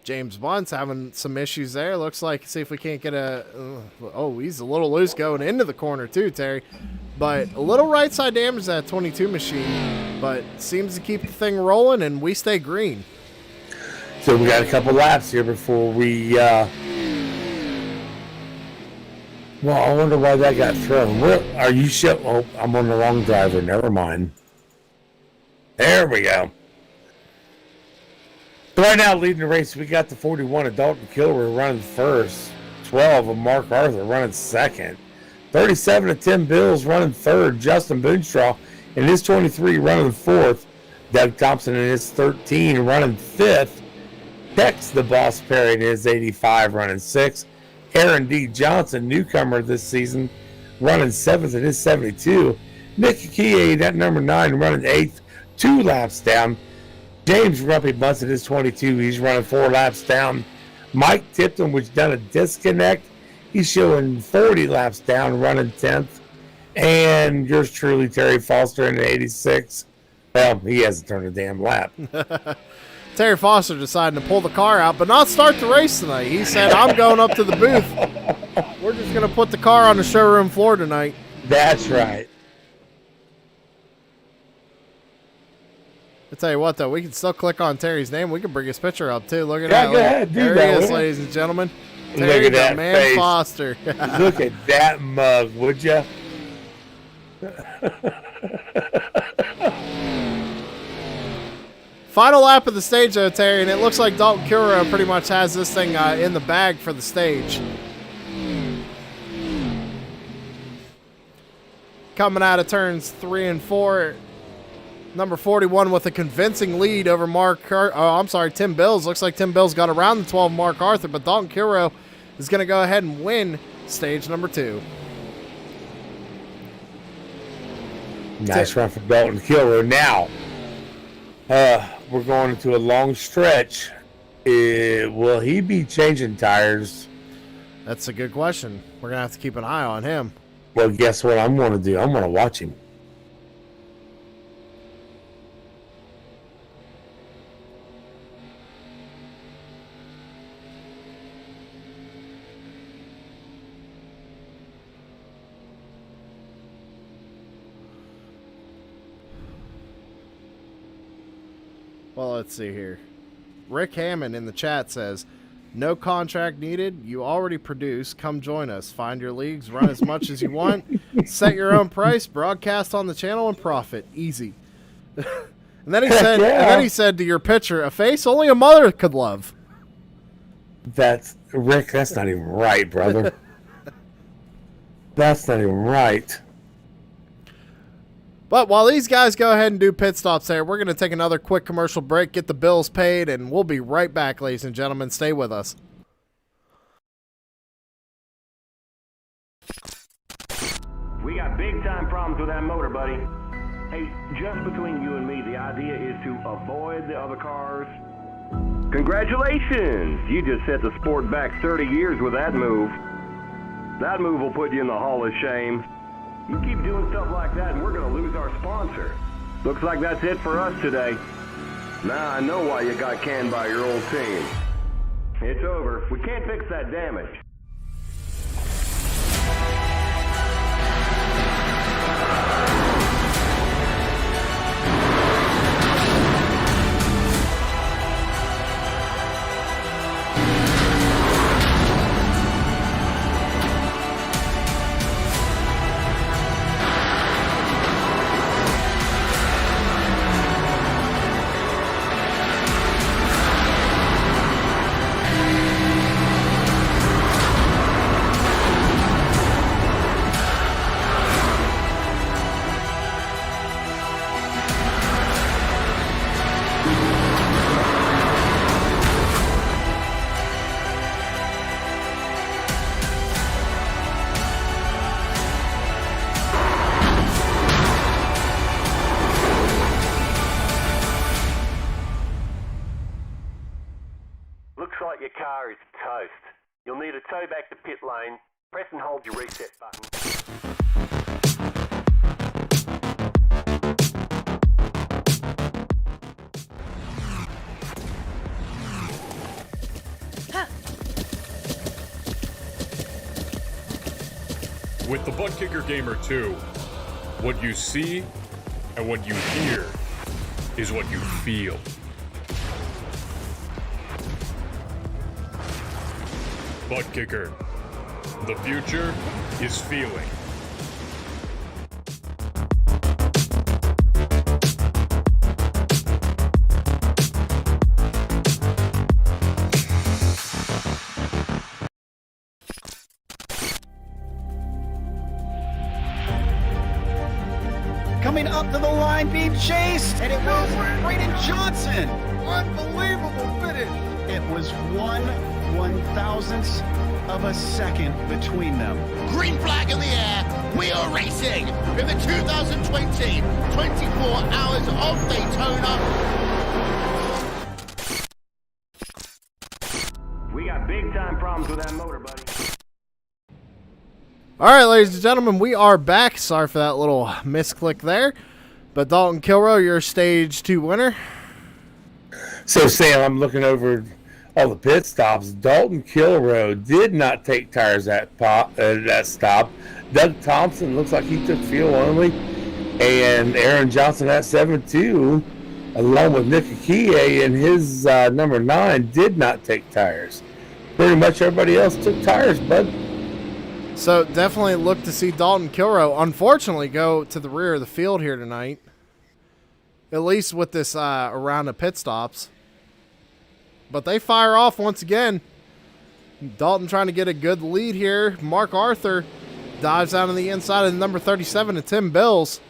James Bunt's having some issues there. Looks like, see if we can't get he's a little loose going into the corner too, Terry. But a little right side damage to that 22 machine, but seems to keep the thing rolling, and we stay green.
So we got a couple laps here before we. Well, I wonder why that got thrown. Are you sure? Oh, I'm on the wrong driver. Never mind. There we go. So right now, leading the race, we got the 41 of Dalton Kilroy running first, 12 of Mark Arthur running second, 37 of Tim Bills running third, Justin Boonstraw in his 23 running fourth, Doug Thompson in his 13 running fifth, Tex the Boss Perry in his 85 running sixth, Aaron D. Johnson, newcomer this season, running seventh in his 72, Nick Akie, that number 9, running eighth, 2 laps down. James Rumpy Bunce in his 22. He's running 4 laps down. Mike Tipton, which done a disconnect. He's showing 40 laps down, running 10th. And yours truly, Terry Foster in the 86. Well, he hasn't turned a damn lap.
Terry Foster deciding to pull the car out, but not start the race tonight. He said, I'm going up to the booth. We're just going to put the car on the showroom floor tonight.
That's right.
I'll tell you what, though, we can still click on Terry's name. We can bring his picture up, too. Look at
Yeah,
that.
go ahead, do
there
that,
he is,
will ya?
ladies and gentlemen.
Look
Terry
at that
the Man
face.
Foster.
Look at that mug, would ya?
Final lap of the stage, though, Terry, and it looks like Dalton Kilroy pretty much has this thing in the bag for the stage. Coming out of turns 3 and 4, number 41 with a convincing lead over Tim Bills. Looks like Tim Bills got around the 12 Mark Arthur, but Dalton Kilroy is going to go ahead and win stage number 2.
Nice run for Dalton Kilroy. Now, we're going into a long stretch. Will he be changing tires?
That's a good question. We're going to have to keep an eye on him.
Well, guess what I'm going to do? I'm going to watch him.
Well, let's see here. Rick Hammond in the chat says, no contract needed. You already produce. Come join us. Find your leagues. Run as much as you want. Set your own price. Broadcast on the channel and profit. Easy. And And then he said,
Yeah.
and then he said to your pitcher, a face only a mother could love.
That's Rick. That's not even right, brother. That's not even right.
But while these guys go ahead and do pit stops there, we're going to take another quick commercial break, get the bills paid, and we'll be right back, ladies and gentlemen. Stay with us.
We got big time problems with that motor, buddy. Hey, just between you and me, the idea is to avoid the other cars. Congratulations! You just set the sport back 30 years with that move. That move will put you in the Hall of Shame. You keep doing stuff like that and we're going to lose our sponsor. Looks like that's it for us today. Now I know why you got canned by your old team. It's over. We can't fix that damage. Looks like your car is toast. You'll need a tow back to pit lane. Press and hold your reset button.
With the Butt Kicker Gamer 2, what you see and what you hear is what you feel. Butt Kicker. The future is feeling.
Coming up to the line, being chased, and it was Braden Johnson. Unbelievable finish. It was 1/1000th of a second between them.
Green flag in the air. We are racing in the 2020 24 Hours of Daytona.
We got big time problems with that motor, buddy.
All right, ladies and gentlemen, we are back. Sorry for that little misclick there. But Dalton Kilrow, your stage 2 winner.
So, Sam, I'm looking over all the pit stops. Dalton Kilrow did not take tires at that stop. Doug Thompson looks like he took fuel only. And Aaron Johnson at 7-2, along with Nick Akie in his number 9, did not take tires. Pretty much everybody else took tires, bud.
So definitely look to see Dalton Kilrow, unfortunately, go to the rear of the field here tonight. At least with this round of pit stops. But they fire off once again. Dalton trying to get a good lead here. Mark Arthur dives out on the inside of the number 37 to Tim Bills.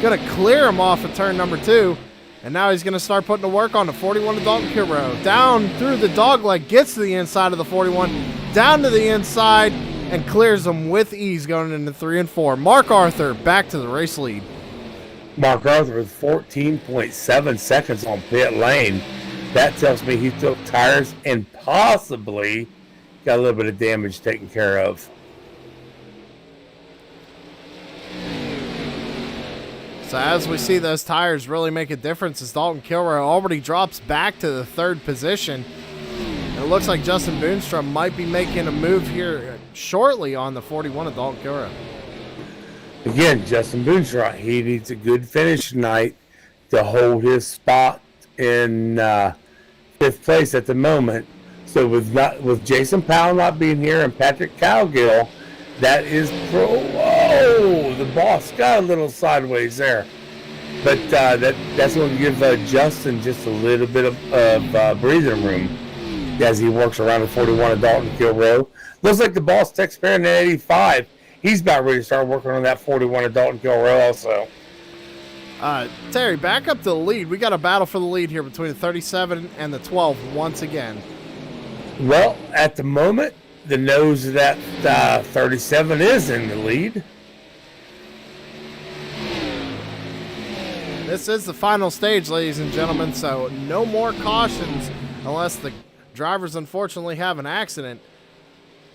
Going to clear him off of turn number 2. And now he's going to start putting to work on the 41 to Dalton Kilrow. Down through the dogleg, gets to the inside of the 41. Down to the inside and clears them with ease going into 3 and 4. Mark Arthur back to the race lead.
Mark Arthur with 14.7 seconds on pit lane. That tells me he took tires and possibly got a little bit of damage taken care of.
So as we see those tires really make a difference as Dalton Kilrow already drops back to the 3rd position. It looks like Justin Boonstrom might be making a move here shortly on the 41 of Dalton Kilrow.
Again, Justin Boonstrom, he needs a good finish tonight to hold his spot in 5th place at the moment. So with Jason Powell not being here and Patrick Cowgill, that is whoa, the boss got a little sideways there. But that's going to give Justin just a little bit of breathing room as he works around the 41 at Dalton Kill Row. Looks like the boss Tex Perrin at 85. He's about ready to start working on that 41 at Dalton Kill Row also.
Terry, back up to the lead. We got a battle for the lead here between the 37 and the 12 once again.
Well, at the moment, the nose of that 37 is in the lead.
This is the final stage, ladies and gentlemen, so no more cautions unless the drivers unfortunately have an accident.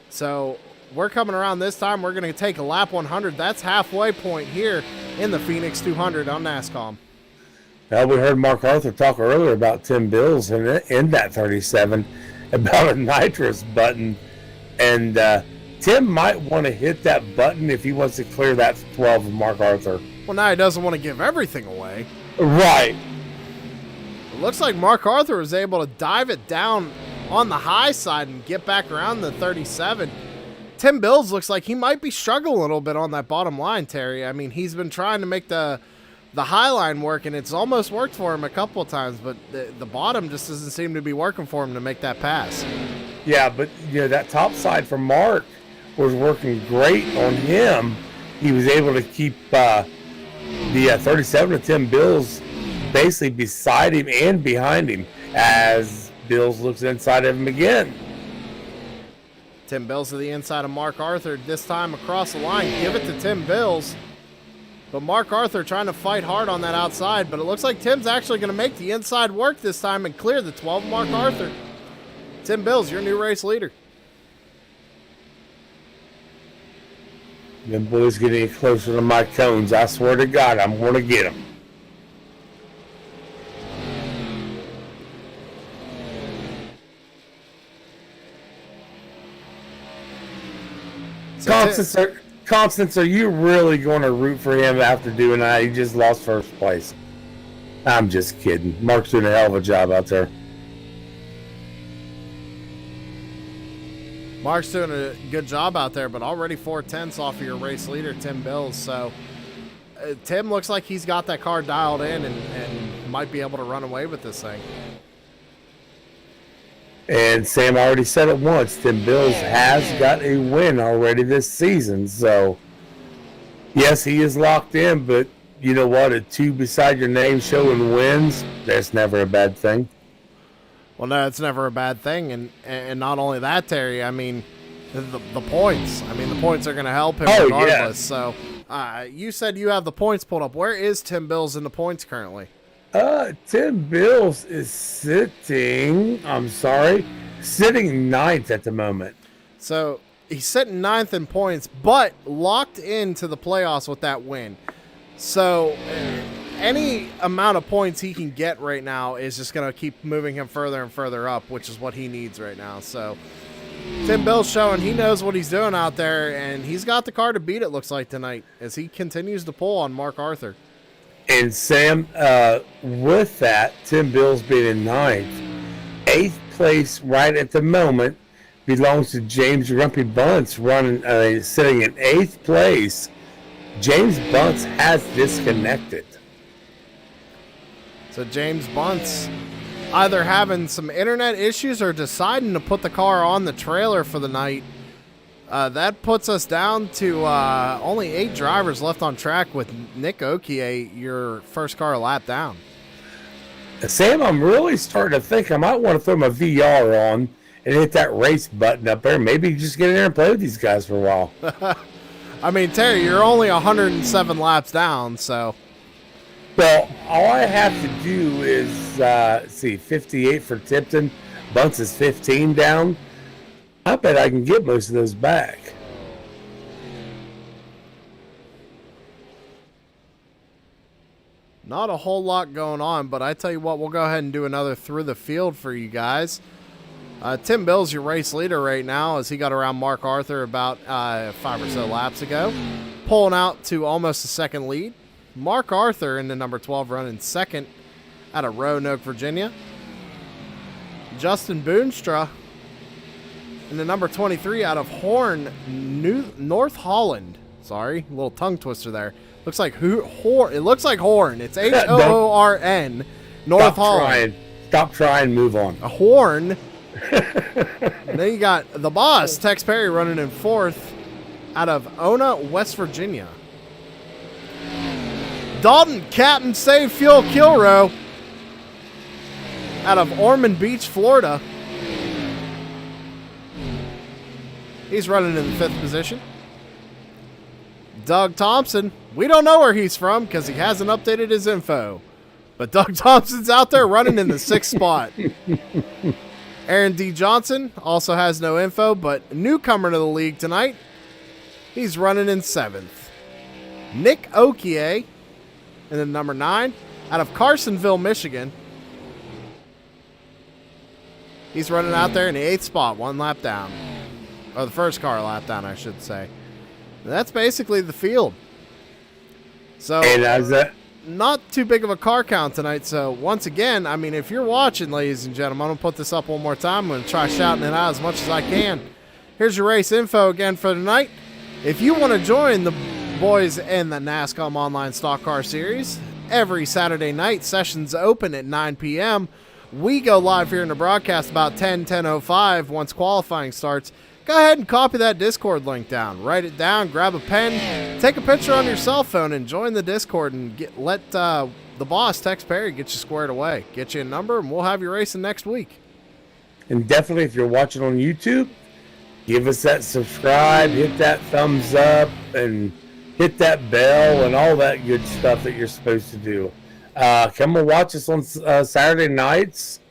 So we're coming around this time. We're going to take a lap 100. That's halfway point here in the Phoenix 200 on NASCAR.
Well, we heard Mark Arthur talk earlier about Tim Bills in that 37 about a nitrous button. And Tim might want to hit that button if he wants to clear that 12 of Mark Arthur.
Well, now he doesn't want to give everything away.
Right.
It looks like Mark Arthur was able to dive it down on the high side and get back around the 37. Tim Bills looks like he might be struggling a little bit on that bottom line, Terry. I mean, he's been trying to make the high line work, and it's almost worked for him a couple of times, but the bottom just doesn't seem to be working for him to make that pass.
Yeah, but that top side for Mark was working great on him. He was able to keep the 37 of Tim Bills basically beside him and behind him as Bills looks inside of him again.
Tim Bills to the inside of Mark Arthur, this time across the line. Give it to Tim Bills. But Mark Arthur trying to fight hard on that outside, but it looks like Tim's actually going to make the inside work this time and clear the 12 Mark Arthur. Tim Bills, your new race leader.
Them boys getting closer to my cones. I swear to God, I'm going to get them. Constance, are you really going to root for him after doing that? He just lost first place. I'm just kidding. Mark's doing a hell of a job out there.
Mark's doing a good job out there, but already 4/10 off of your race leader, Tim Bills. So Tim looks like he's got that car dialed in and might be able to run away with this thing.
And Sam already said it once, Tim Bills has got a win already this season. So, yes, he is locked in, but you know what? A 2 beside your name showing wins, that's never a bad thing.
Well, no, it's never a bad thing. And not only that, Terry, I mean, the points. I mean, the points are going to help him regardless. Yeah. So, you said you have the points pulled up. Where is Tim Bills in the points currently?
Tim Bills is sitting 9th at the moment.
So he's sitting 9th in points, but locked into the playoffs with that win. So any amount of points he can get right now is just going to keep moving him further and further up, which is what he needs right now. So Tim Bills showing he knows what he's doing out there, and he's got the car to beat, it looks like, tonight as he continues to pull on Mark Arthur.
And Sam, with that, Tim Bills being in 9th, 8th place right at the moment belongs to James Grumpy Bunce, sitting in 8th place. James Bunce has disconnected.
So James Bunce either having some internet issues or deciding to put the car on the trailer for the night. That puts us down to only 8 drivers left on track with Nick Okier, your first car lap down.
Sam, I'm really starting to think I might want to throw my VR on and hit that race button up there. Maybe just get in there and play with these guys for a while.
I mean, Terry, you're only 107 laps down, so.
Well, all I have to do is, 58 for Tipton. Bunce is 15 down. I bet I can get most of those back.
Not a whole lot going on, but I tell you what, we'll go ahead and do another through the field for you guys. Tim Bills, your race leader right now, as he got around Mark Arthur about 5 or so laps ago, pulling out to almost a second lead. Mark Arthur in the number 12 running second out of Roanoke, Virginia. Justin Boonstra in the number 23 out of Horn, North Holland. Sorry, a little tongue twister there. Looks like Horn. It looks like Horn. It's Hoorn. North Holland.
Stop trying. Move on.
A Horn. And then you got the boss, Tex Perry, running in 4th out of Ona, West Virginia. Dalton Captain Save Fuel Kilrow out of Ormond Beach, Florida. He's running in the 5th position. Doug Thompson, we don't know where he's from because he hasn't updated his info. But Doug Thompson's out there running in the 6th spot. Aaron D. Johnson also has no info, but newcomer to the league tonight. He's running in 7th. Nick Okie, and then number 9, out of Carsonville, Michigan. He's running out there in the 8th spot, 1 lap down. Or the first car lap down, I should say. And that's basically the field. So, not too big of a car count tonight. So, once again, I mean, if you're watching, ladies and gentlemen, I'm going to put this up one more time. I'm going to try shouting it out as much as I can. Here's your race info again for tonight. If you want to join the boys in the NASCAR Online Stock Car Series, every Saturday night, sessions open at 9 p.m. We go live here in the broadcast about 10:05 once qualifying starts. Go ahead and copy that Discord link down. Write it down, grab a pen, take a picture on your cell phone, and join the Discord and let the boss, Tex Perry, get you squared away. Get you a number, and we'll have you racing next week.
And definitely, if you're watching on YouTube, give us that subscribe, hit that thumbs up, and hit that bell and all that good stuff that you're supposed to do. Come and watch us on Saturday nights.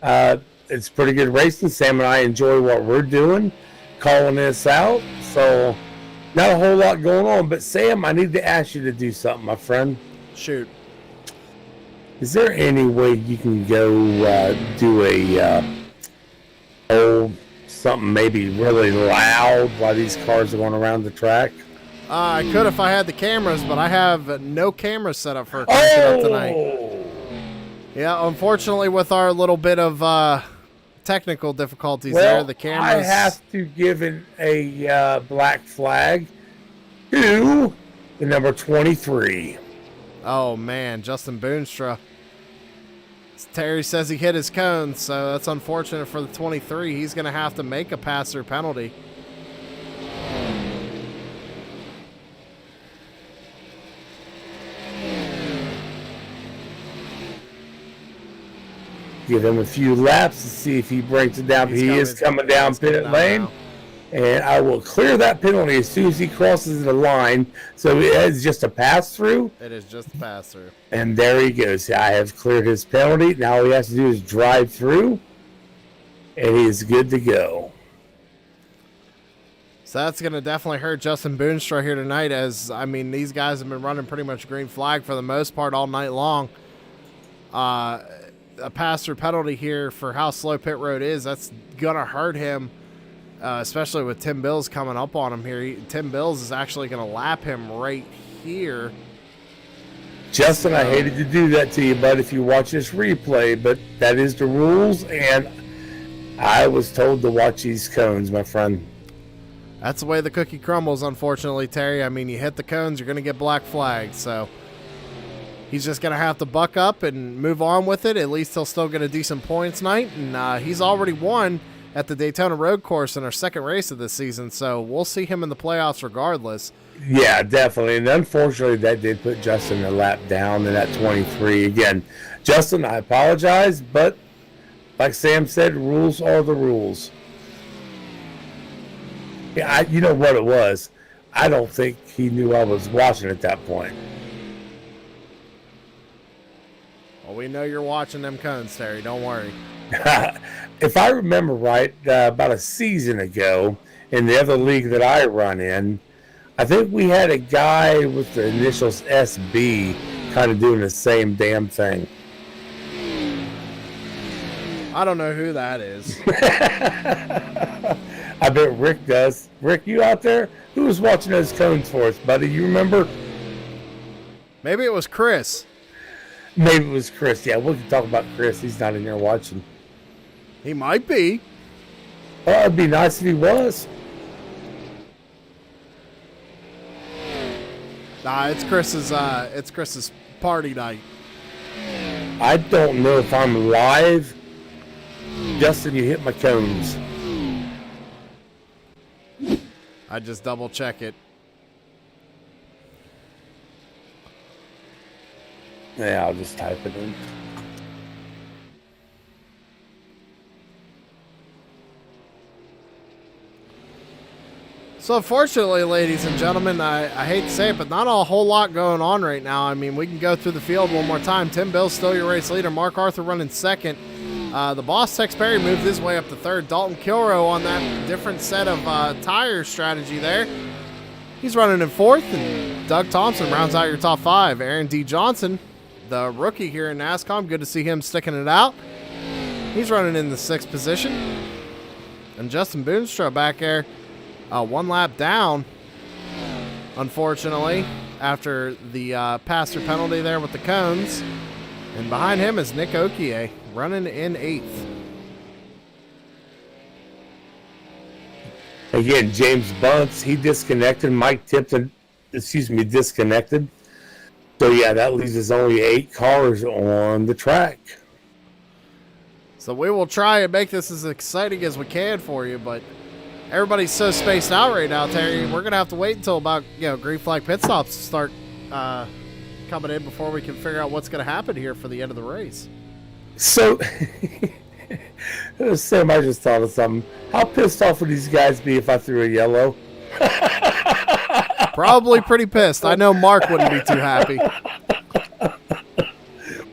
It's pretty good racing. Sam and I enjoy what we're doing, calling this out. So, not a whole lot going on. But, Sam, I need to ask you to do something, my friend.
Shoot.
Is there any way you can go do something maybe really loud while these cars are going around the track?
I could if I had the cameras, but I have no cameras set up for up tonight. Yeah, unfortunately, with our little bit of technical difficulties there, the cameras.
I have to give a black flag to the number 23.
Oh, man, Justin Boonstra. Terry says he hit his cone, so that's unfortunate for the 23. He's going to have to make a pass-through penalty.
Give him a few laps to see if he breaks it down. He is coming down pit lane. And I will clear that penalty as soon as he crosses the line. So it is just a pass-through.
It is just a pass-through.
And there he goes. I have cleared his penalty. Now all he has to do is drive through. And he is good to go.
So that's going to definitely hurt Justin Boonstra here tonight, as, I mean, these guys have been running pretty much green flag for the most part all night long. A pass-through penalty here for how slow pit road is, that's going to hurt him, especially with Tim Bills coming up on him here. Tim Bills is actually going to lap him right here.
Justin, I hated to do that to you, bud, if you watch this replay, but that is the rules, and I was told to watch these cones, my friend.
That's the way the cookie crumbles, unfortunately, Terry. I mean, you hit the cones, you're going to get black flags, so he's just going to have to buck up and move on with it. At least he'll still get a decent points night, and he's already won at the Daytona Road Course in our second race of this season, so we'll see him in the playoffs regardless.
Yeah, definitely, and unfortunately that did put Justin a lap down in that 23. Again, Justin, I apologize, but like Sam said, rules are the rules. Yeah, you know what it was? I don't think he knew I was watching at that point.
Well, we know you're watching them cones, Terry. Don't worry.
If I remember right, about a season ago, in the other league that I run in, I think we had a guy with the initials SB kind of doing the same damn thing.
I don't know who that is.
I bet Rick does. Rick, you out there? Who was watching those cones for us, buddy? You remember?
Maybe it was Chris.
Maybe it was Chris. Yeah, we can talk about Chris. He's not in there watching.
He might be.
Oh, it'd be nice if he was.
Nah, it's Chris's party night.
I don't know if I'm live. Justin, you hit my cones.
I just double check it.
Yeah, I'll just type it in.
So unfortunately, ladies and gentlemen, I hate to say it, but not a whole lot going on right now. I mean, we can go through the field one more time. Tim Bill's still your race leader. Mark Arthur running second. The boss, Tex Perry, moved his way up to third. Dalton Kilrow on that different set of tire strategy there. He's running in fourth, and Doug Thompson rounds out your top five. Aaron D. Johnson, the rookie here in NASCAR, good to see him sticking it out. He's running in the sixth position. And Justin Boonstra back there, one lap down, unfortunately, after the pass through penalty there with the cones. And behind him is Nick Okier, running in eighth.
Again, James Bunce, he disconnected. Mike Tipton, disconnected. So, yeah, that leaves us only 8 cars on the track.
So we will try and make this as exciting as we can for you, but everybody's so spaced out right now, Terry. We're going to have to wait until about, green flag pit stops to start coming in before we can figure out what's going to happen here for the end of the race.
So, Sam, I just thought of something. How pissed off would these guys be if I threw a yellow?
Probably pretty pissed. I know Mark wouldn't be too happy.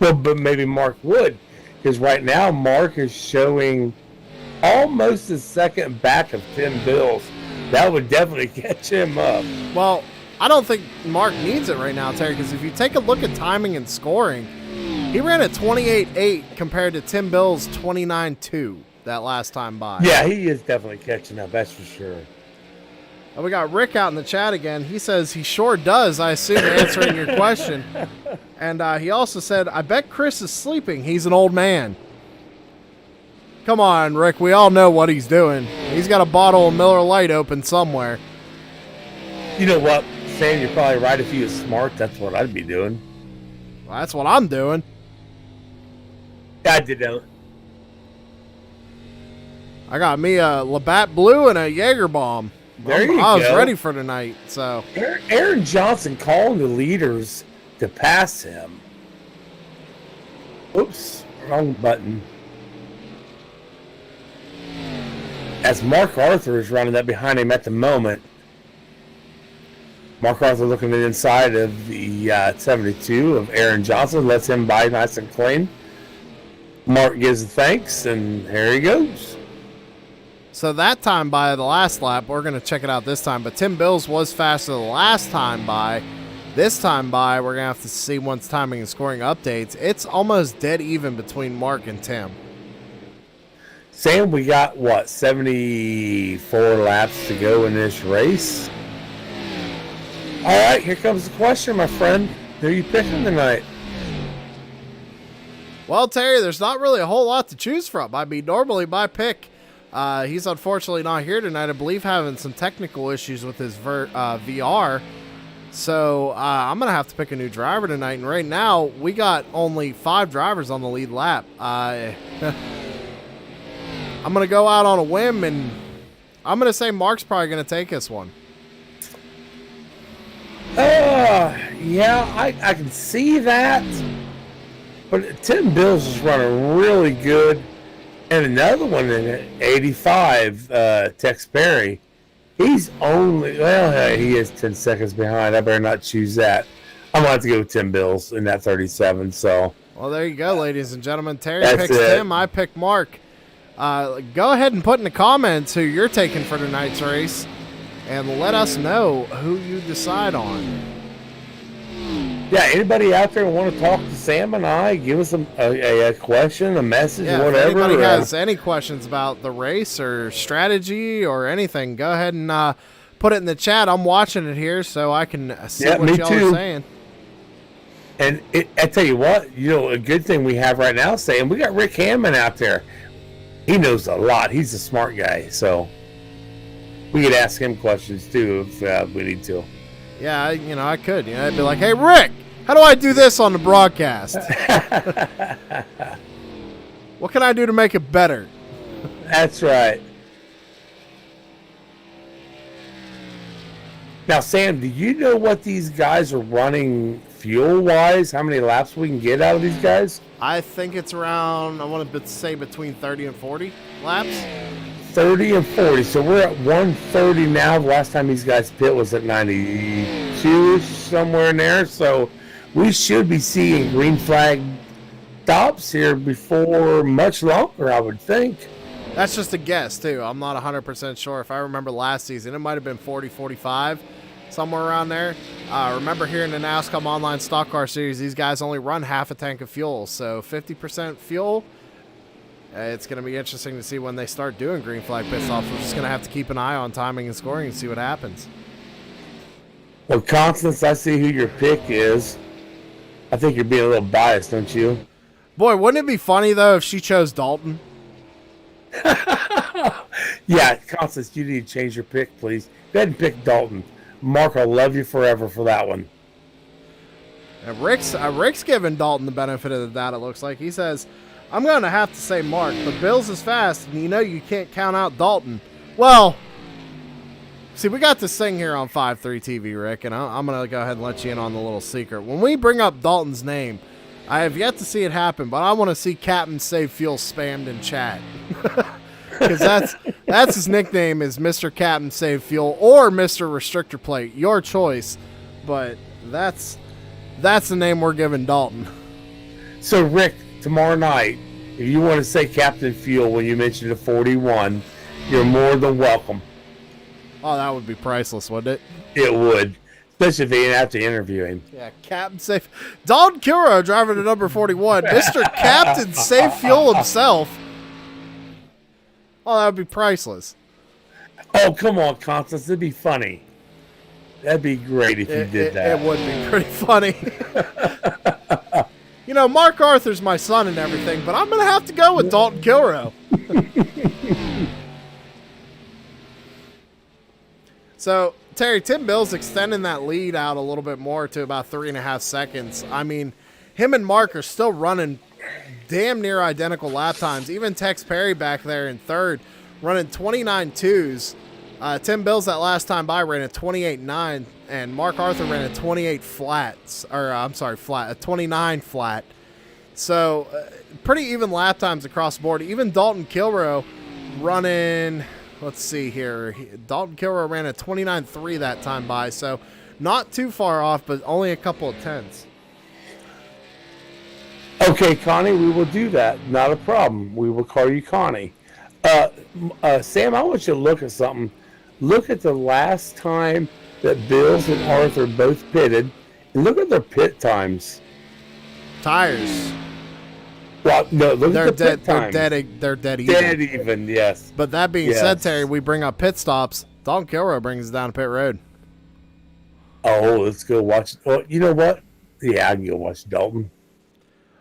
Well, but maybe Mark would, because right now Mark is showing almost a second back of Tim Bills. That would definitely catch him up.
Well, I don't think Mark needs it right now, Terry, because if you take a look at timing and scoring, he ran at 28.8 compared to Tim Bill's 29.2 that last time by.
Yeah, he is definitely catching up, that's for sure.
And we got Rick out in the chat again. He says he sure does, I assume, answering your question. And he also said, I bet Chris is sleeping. He's an old man. Come on, Rick. We all know what he's doing. He's got a bottle of Miller Lite open somewhere.
You know what, Sam, you're probably right. If he was smart, that's what I'd be doing.
Well, that's what I'm doing.
I did know.
I got me a Labatt Blue and a Jaeger Bomb.
There you
I was
go.
ready for tonight. So
Aaron Johnson calling the leaders to pass him. Oops, wrong button. As Mark Arthur is running up behind him at the moment. Mark Arthur looking at the inside of the 72 of Aaron Johnson, lets him by nice and clean. Mark gives the thanks, and there he goes.
So that time by the last lap, we're going to check it out this time. But Tim Bills was faster the last time by. This time by, we're going to have to see once timing and scoring updates. It's almost dead even between Mark and Tim.
Sam, we got, 74 laps to go in this race? All right, here comes the question, my friend. Who are you picking tonight?
Well, Terry, there's not really a whole lot to choose from. I mean, normally my pick, he's unfortunately not here tonight. I believe having some technical issues with his VR. So I'm going to have to pick a new driver tonight. And right now, we got only 5 drivers on the lead lap. I'm going to go out on a whim, and I'm going to say Mark's probably going to take this one.
Yeah, I can see that. But Tim Bills is running really good. And another one in 85, Tex Perry. He's only, he is 10 seconds behind. I better not choose that. I'm going to have to go with Tim Bills in that 37. So,
well, there you go, ladies and gentlemen. Terry
That's
picks
it.
Tim. I pick Mark. Go ahead and put in the comments who you're taking for tonight's race. And let us know who you decide on.
Yeah, anybody out there want to talk to Sam and I, give us a question, a message, whatever.
If anybody has any questions about the race or strategy or anything, go ahead and put it in the chat. I'm watching it here so I can see what y'all are saying.
And I tell you what, a good thing we have right now, Sam, we got Rick Hammond out there. He knows a lot. He's a smart guy, so we could ask him questions too if we need to.
Yeah, I could. I'd be like, hey, Rick, how do I do this on the broadcast? What can I do to make it better?
That's right. Now, Sam, do you know what these guys are running fuel-wise? How many laps we can get out of these guys?
I think it's around, I want to say between 30 and 40 laps.
30 and 40. So we're at 130 now. The last time these guys pit was at 92, somewhere in there. So we should be seeing green flag stops here before much longer, I would think.
That's just a guess, too. I'm not 100% sure. If I remember last season, it might have been 40, 45, somewhere around there. Remember here in the NASCAR Online Stock Car Series, these guys only run half a tank of fuel. So 50% fuel. It's going to be interesting to see when they start doing green flag pit stops. We're just going to have to keep an eye on timing and scoring and see what happens.
Well, Constance, I see who your pick is. I think you're being a little biased, don't you?
Boy, wouldn't it be funny, though, if she chose Dalton?
Yeah, Constance, you need to change your pick, please. Go ahead and pick Dalton. Mark, I'll love you forever for that one.
And Rick's giving Dalton the benefit of the doubt, it looks like. He says, I'm going to have to say Mark, but Bills is fast, and you can't count out Dalton. Well, see, we got this thing here on 5-3 TV, Rick, and I'm going to go ahead and let you in on the little secret. When we bring up Dalton's name, I have yet to see it happen, but I want to see Captain Save Fuel spammed in chat. Because that's his nickname is Mr. Captain Save Fuel or Mr. Restrictor Plate. Your choice. But that's the name we're giving Dalton.
So, Rick, tomorrow night, if you want to say Captain Fuel when you mention the 41, you're more than welcome.
Oh, that would be priceless, wouldn't it?
It would. Especially if you didn't have to interview him.
Yeah, Captain Safe. Dalton Kilrow driving to number 41. Mr. Captain Safe Fuel himself. Oh, that would be priceless.
Oh, come on, Constance. It'd be funny. That'd be great if you did that.
It would be pretty funny. Mark Arthur's my son and everything, but I'm going to have to go with Dalton Kilrow. So, Terry, Tim Bill's extending that lead out a little bit more to about 3.5 seconds. I mean, him and Mark are still running damn near identical lap times. Even Tex Perry back there in third running 29.2s. Tim Bill's that last time by ran a 28.9, and Mark Arthur ran a 28 flats, or I'm sorry, flat, a 29 flat. So pretty even lap times across the board. Even Dalton Kilrow running, let's see here, Dalton Kilrow ran a 29.3 that time by, so not too far off, but only a couple of tenths.
Okay, Connie, we will do that. Not a problem. We will call you Connie. Sam, I want you to look at something. Look at the last time that Bills and Arthur both pitted, and look at their pit times.
Tires.
Well, no, look at the pit times.
They're dead even.
Dead even, yes.
But that being said, Terry, we bring up pit stops. Dalton Kilrow brings us down to pit road.
Oh, let's go watch. Well, you know what? Yeah, I can go watch Dalton.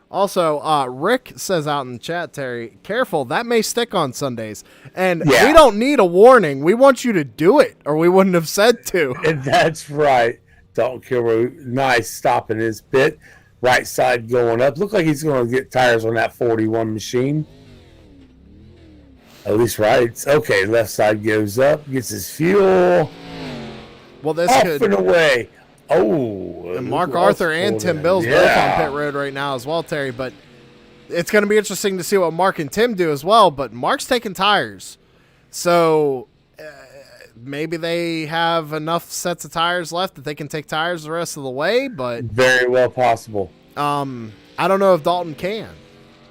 Also, Rick says out in the chat, Terry, careful, that may stick on Sundays. And we don't need a warning. We want you to do it, or we wouldn't have said to.
And that's right. Dalton Kilrow, nice stopping his pit. Right side going up. Look like he's going to get tires on that 41 machine. At least right. Okay, left side goes up, gets his fuel.
Well, this
off
could...
and away. Oh,
and Mark Arthur and Tim Bill's both on pit road right now as well, Terry. But it's going to be interesting to see what Mark and Tim do as well. But Mark's taking tires. So maybe they have enough sets of tires left that they can take tires the rest of the way. But
very well possible.
I don't know if Dalton can,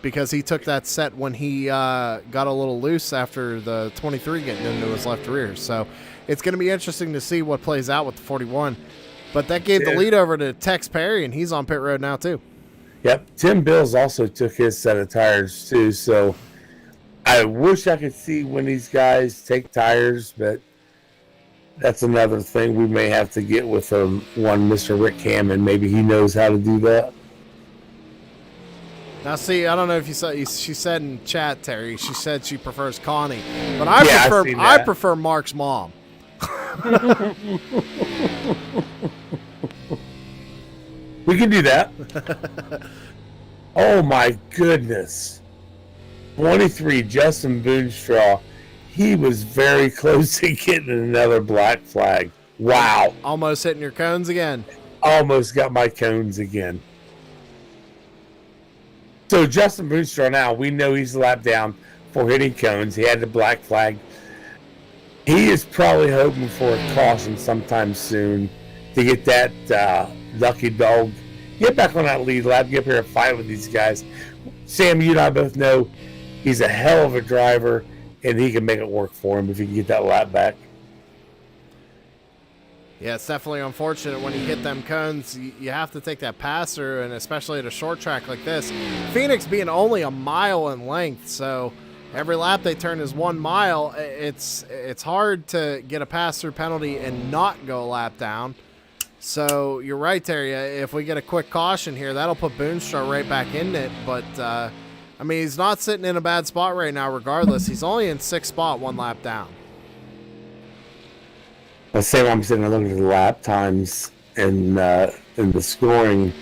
because he took that set when he got a little loose after the 23 getting into his left rear. So it's going to be interesting to see what plays out with the 41. But that gave the lead over to Tex Perry, and he's on pit road now, too.
Yep. Tim Bills also took his set of tires, too. So I wish I could see when these guys take tires, but that's another thing we may have to get with one Mr. Rick Hammond. Maybe he knows how to do that.
Now, see, I don't know if you saw. She said in chat, Terry, she said she prefers Connie. But I prefer Mark's mom.
We can do that. Oh my goodness. 23, Justin Boonstraw. He was very close to getting another black flag. Wow.
Almost hitting your cones again.
Almost got my cones again. So Justin Boonstraw now, we know he's a lap down for hitting cones. He had the black flag. He is probably hoping for a caution sometime soon to get that lucky dog. Get back on that lead lap. Get up here and fight with these guys. Sam, you and I both know he's a hell of a driver, and he can make it work for him if he can get that lap back.
Yeah, it's definitely unfortunate when you hit them cones. You have to take that pass through, and especially at a short track like this. Phoenix being only a mile in length, so every lap they turn is 1 mile. It's hard to get a pass-through penalty and not go a lap down. So you're right, Terry. If we get a quick caution here, that'll put Boonstraw right back in it. But, I mean, he's not sitting in a bad spot right now regardless. He's only in 6th spot, 1 lap down.
The same I'm sitting looking at the lap times and the scoring.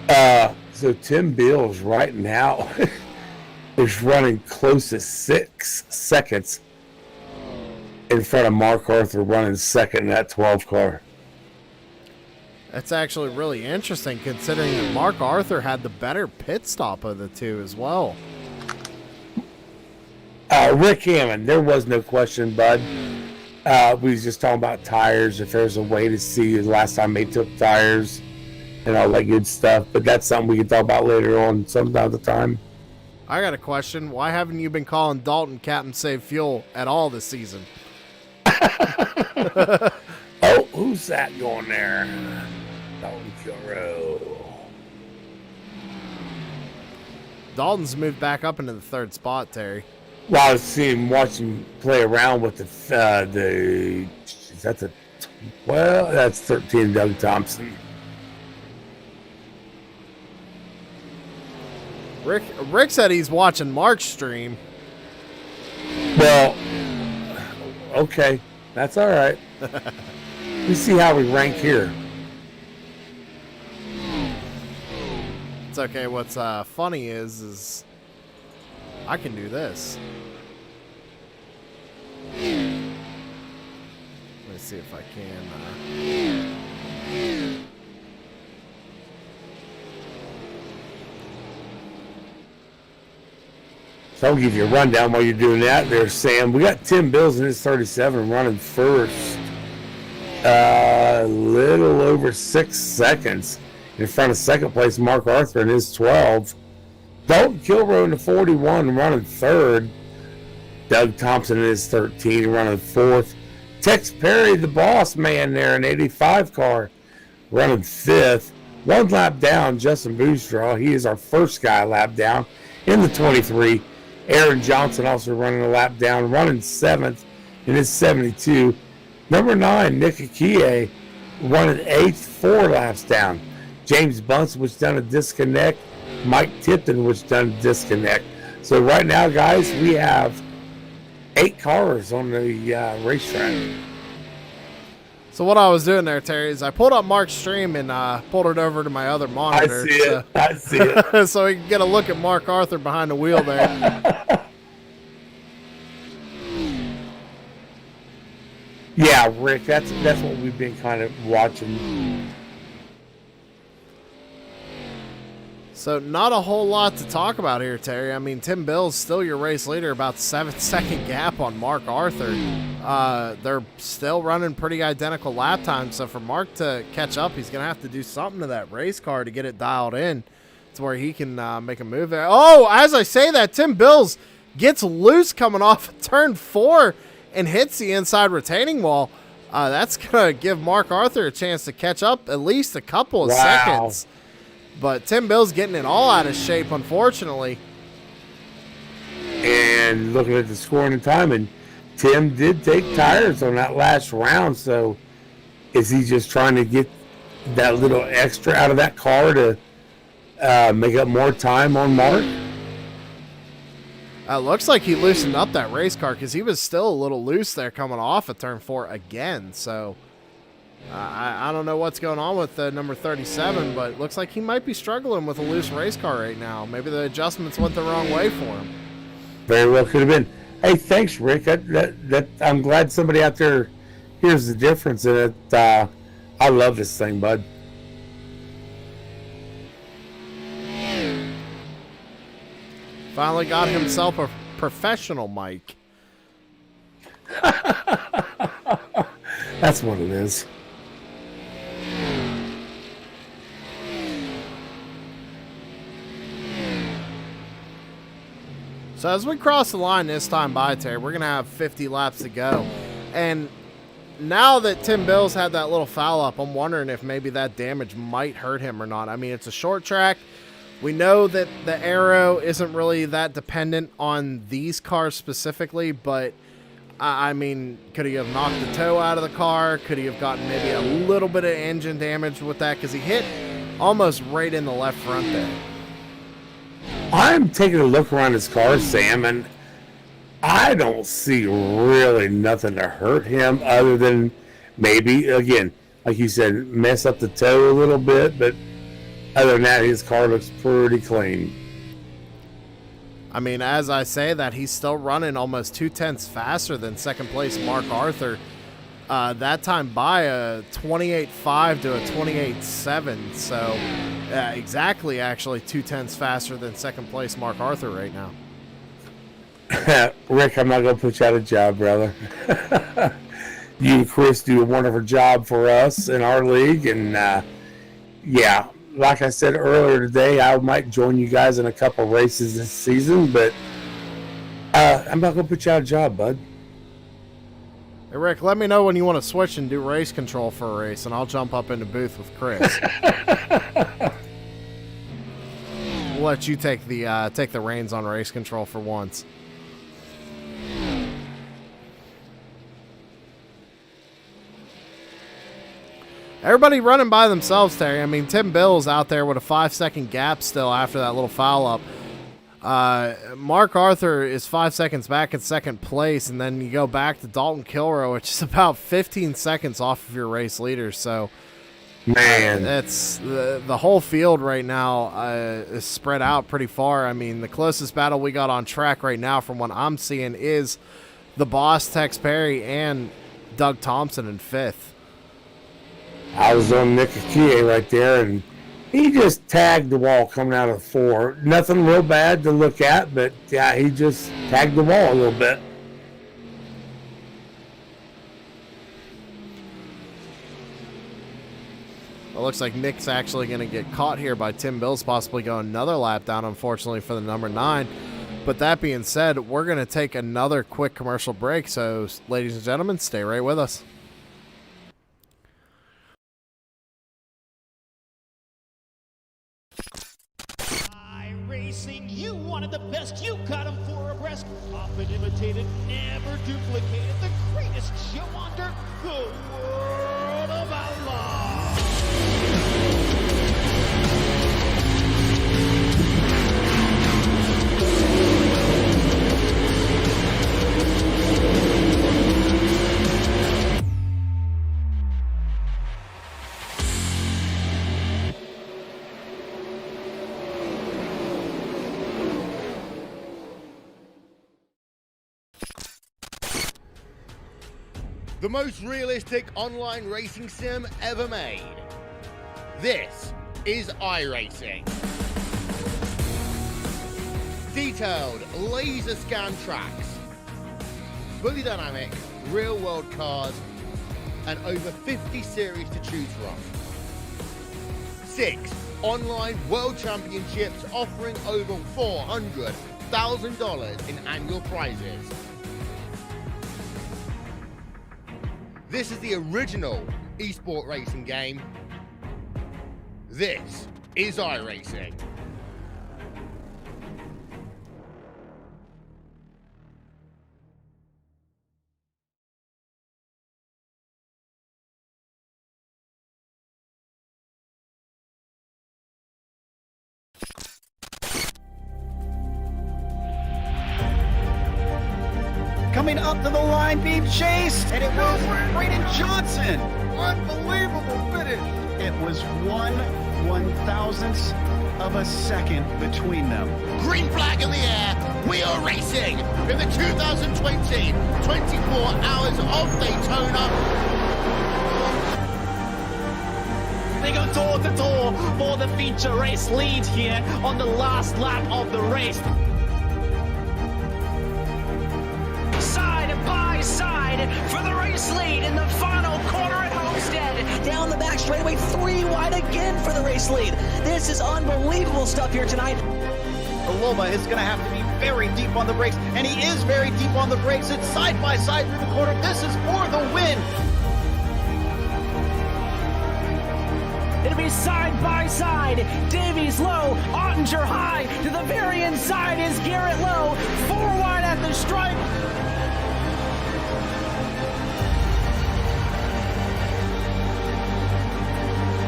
So Tim Bills right now is running close to 6 seconds in front of Mark Arthur running second in that 12 car.
That's actually really interesting considering that Mark Arthur had the better pit stop of the two as well.
Rick Hammond, there was no question, bud. We was just talking about tires, if there's a way to see the last time they took tires and all that good stuff. But that's something we can talk about later on some other time.
I got a question. Why haven't you been calling Dalton Captain Save Fuel at all this season?
Oh, who's that going there? Dalton Kilrow.
Dalton's moved back up into the 3rd spot, Terry.
Well, I was seeing, watching play around with is that the, well, that's 13 Doug Thompson.
Rick said he's watching Mark's stream.
Well, okay, that's all right. We see how we rank here.
It's okay. What's funny is I can do this. Let me see if I can.
So I'll give you a rundown while you're doing that there, Sam. We got Tim Bills in his 37 running first. A little over 6 seconds in front of second place Mark Arthur in his 12. Dalton Kilrow in the 41 running 3rd. Doug Thompson in his 13 running 4th. Tex Perry, the boss man there in 85 car, running 5th. 1 lap down, Justin Boonstraw. He is our first guy lap down in the 23. Aaron Johnson also running a lap down, running 7th in his 72. Number 9, Nick Akie, running 8th, 4 laps down. James Bunce was done a disconnect. Mike Tipton was done a disconnect. So right now, guys, we have 8 cars on the racetrack.
So what I was doing there, Terry, is I pulled up Mark's stream and pulled it over to my other monitor.
I see it.
So we can get a look at Mark Arthur behind the wheel there.
Yeah, Rick, that's what we've been kind of watching.
So not a whole lot to talk about here, Terry. I mean, Tim Bill's still your race leader, about 7-second gap on Mark Arthur. They're still running pretty identical lap times, so for Mark to catch up, he's going to have to do something to that race car to get it dialed in to where he can make a move there. Oh, as I say that, Tim Bills gets loose coming off of turn 4 and hits the inside retaining wall. That's going to give Mark Arthur a chance to catch up at least a couple of seconds. But Tim Bill's getting it all out of shape, unfortunately.
And looking at the scoring and timing, Tim did take tires on that last round. So is he just trying to get that little extra out of that car to make up more time on Mark?
Looks like he loosened up that race car because he was still a little loose there coming off of turn 4 again. So I don't know what's going on with number 37, but it looks like he might be struggling with a loose race car right now. Maybe the adjustments went the wrong way for him.
Very well could have been. Hey, thanks, Rick. I'm glad somebody out there hears the difference in it. I love this thing, bud.
Finally got himself a professional mic.
That's what it is.
So as we cross the line this time by, Terry, we're going to have 50 laps to go. And now that Tim Bills had that little foul up, I'm wondering if maybe that damage might hurt him or not. I mean, it's a short track. We know that the aero isn't really that dependent on these cars specifically, but I mean, could he have knocked the toe out of the car? Could he have gotten maybe a little bit of engine damage with that? Because he hit almost right in the left front there.
I'm taking a look around his car, Sam, and I don't see really nothing to hurt him other than maybe, again, like you said, mess up the toe a little bit, but other than that, his car looks pretty clean.
I mean, as I say that, he's still running almost 0.2 faster than second place Mark Arthur. That time by a 28.5 to a 28.7. So exactly, actually, 0.2 faster than second place Mark Arthur right now.
Rick, I'm not going to put you out of job, brother. You and Chris do a wonderful job for us in our league. And, yeah, like I said earlier today, I might join you guys in a couple races this season. But I'm not going to put you out of job, bud.
Hey, Rick, let me know when you want to switch and do race control for a race, and I'll jump up in the booth with Chris. We'll let you take the reins on race control for once. Everybody running by themselves, Terry. I mean, Tim Bill's out there with a 5-second gap still after that little foul up. Mark Arthur is 5 seconds back in second place, and then you go back to Dalton Kilrow, which is about 15 seconds off of your race leader. So,
man,
it's the whole field right now is spread out pretty far. I mean, the closest battle we got on track right now, from what I'm seeing, is the boss Tex Perry and Doug Thompson in fifth.
I was on Nick Akie right there, and he just tagged the wall coming out of 4. Nothing real bad to look at, but yeah, he just tagged the wall a little bit.
It looks like Nick's actually going to get caught here by Tim Bills, possibly going another lap down, unfortunately, for the number 9. But that being said, we're going to take another quick commercial break. So, ladies and gentlemen, stay right with us.
Racing, you wanted the best, you got them 4 abreast, often imitated, never duplicated, the greatest show on dirt, the World of Outlaws.
The most realistic online racing sim ever made. This is iRacing. Detailed laser scan tracks, fully dynamic, real world cars, and over 50 series to choose from. 6 online world championships offering over $400,000 in annual prizes. This is the original esport racing game. This is iRacing.
Coming up to the line, being chased, and it was Braden Johnson. Unbelievable It was 1/1000th of a second between them.
Green flag in the air. We are racing in the 2020 24 Hours of Daytona.
They go door to door for the feature race lead here on the last lap of the race. Side by side for the race lead in the final corner at Homestead.
Down the back straightaway, 3 wide again for the race lead. This is unbelievable stuff here tonight.
Loma is going to have to be very deep on the brakes, and he is very deep on the brakes. It's side by side through the corner. This is for the win.
It'll be side by side. Davies low, Ottinger high. To the very inside is Garrett Lowe. 4 wide at the stripe.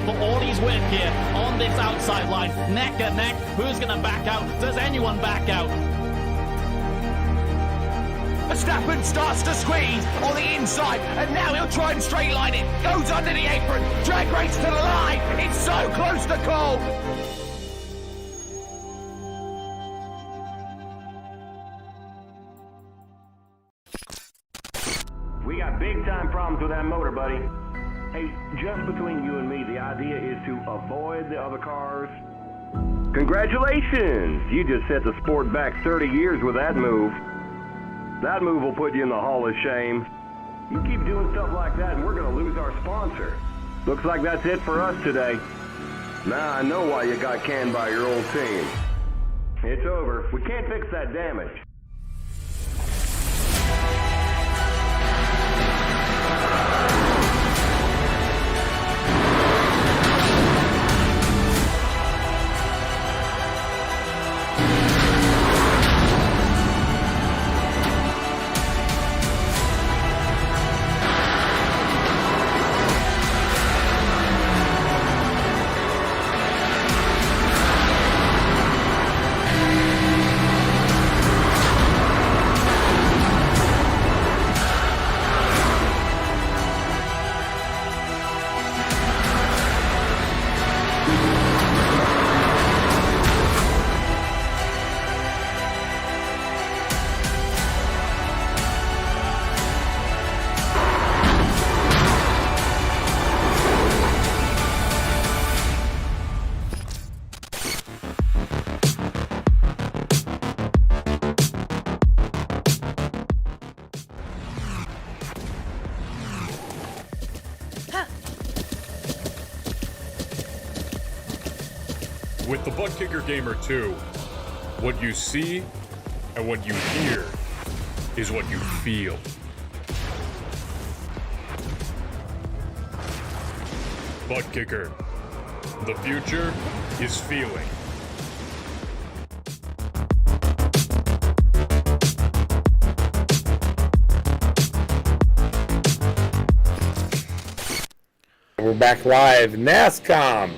For Audie's win here on this outside line. Neck and neck. Who's going to back out? Does anyone back out? Verstappen starts to squeeze on the inside, and now he'll try and straight line it. Goes under the apron. Drag race to the line. It's so close to call.
We got big time problems with that motor, buddy. Hey, just between you and me, the idea is to avoid the other cars. Congratulations! You just set the sport back 30 years with that move. That move will put you in the Hall of Shame. You keep doing stuff like that and we're going to lose our sponsor. Looks like that's it for us today. Now I know why you got canned by your old team. It's over. We can't fix that damage.
With the Butt Kicker Gamer 2, what you see and what you hear is what you feel. Butt Kicker. The future is feeling.
We're back live. NASCOM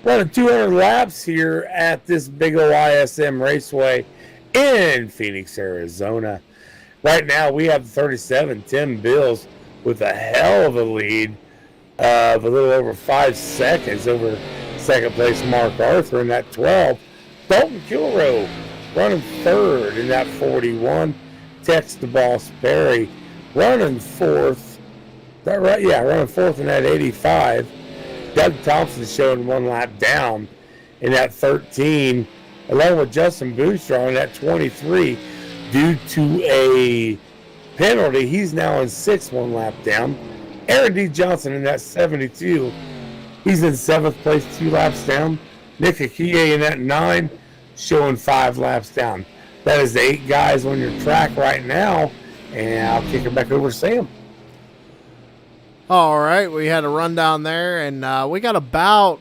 running 200 laps here at this big OISM Raceway in Phoenix, Arizona. Right now we have 37, Tim Bills with a hell of a lead of a little over 5 seconds over second place Mark Arthur in that 12. Dalton Kilroe running third in that 41. Tex DeBoss Perry running fourth. Is that right? Yeah, running fourth in that 85. Doug Thompson showing 1 lap down in that 13, along with Justin Boonstrong in that 23. Due to a penalty, he's now in 6th, 1 lap down. Aaron D. Johnson in that 72. He's in 7th place, 2 laps down. Nick Akiye in that 9, showing 5 laps down. That is the 8 guys on your track right now, and I'll kick it back over to Sam.
All right, we had a rundown there, and we got about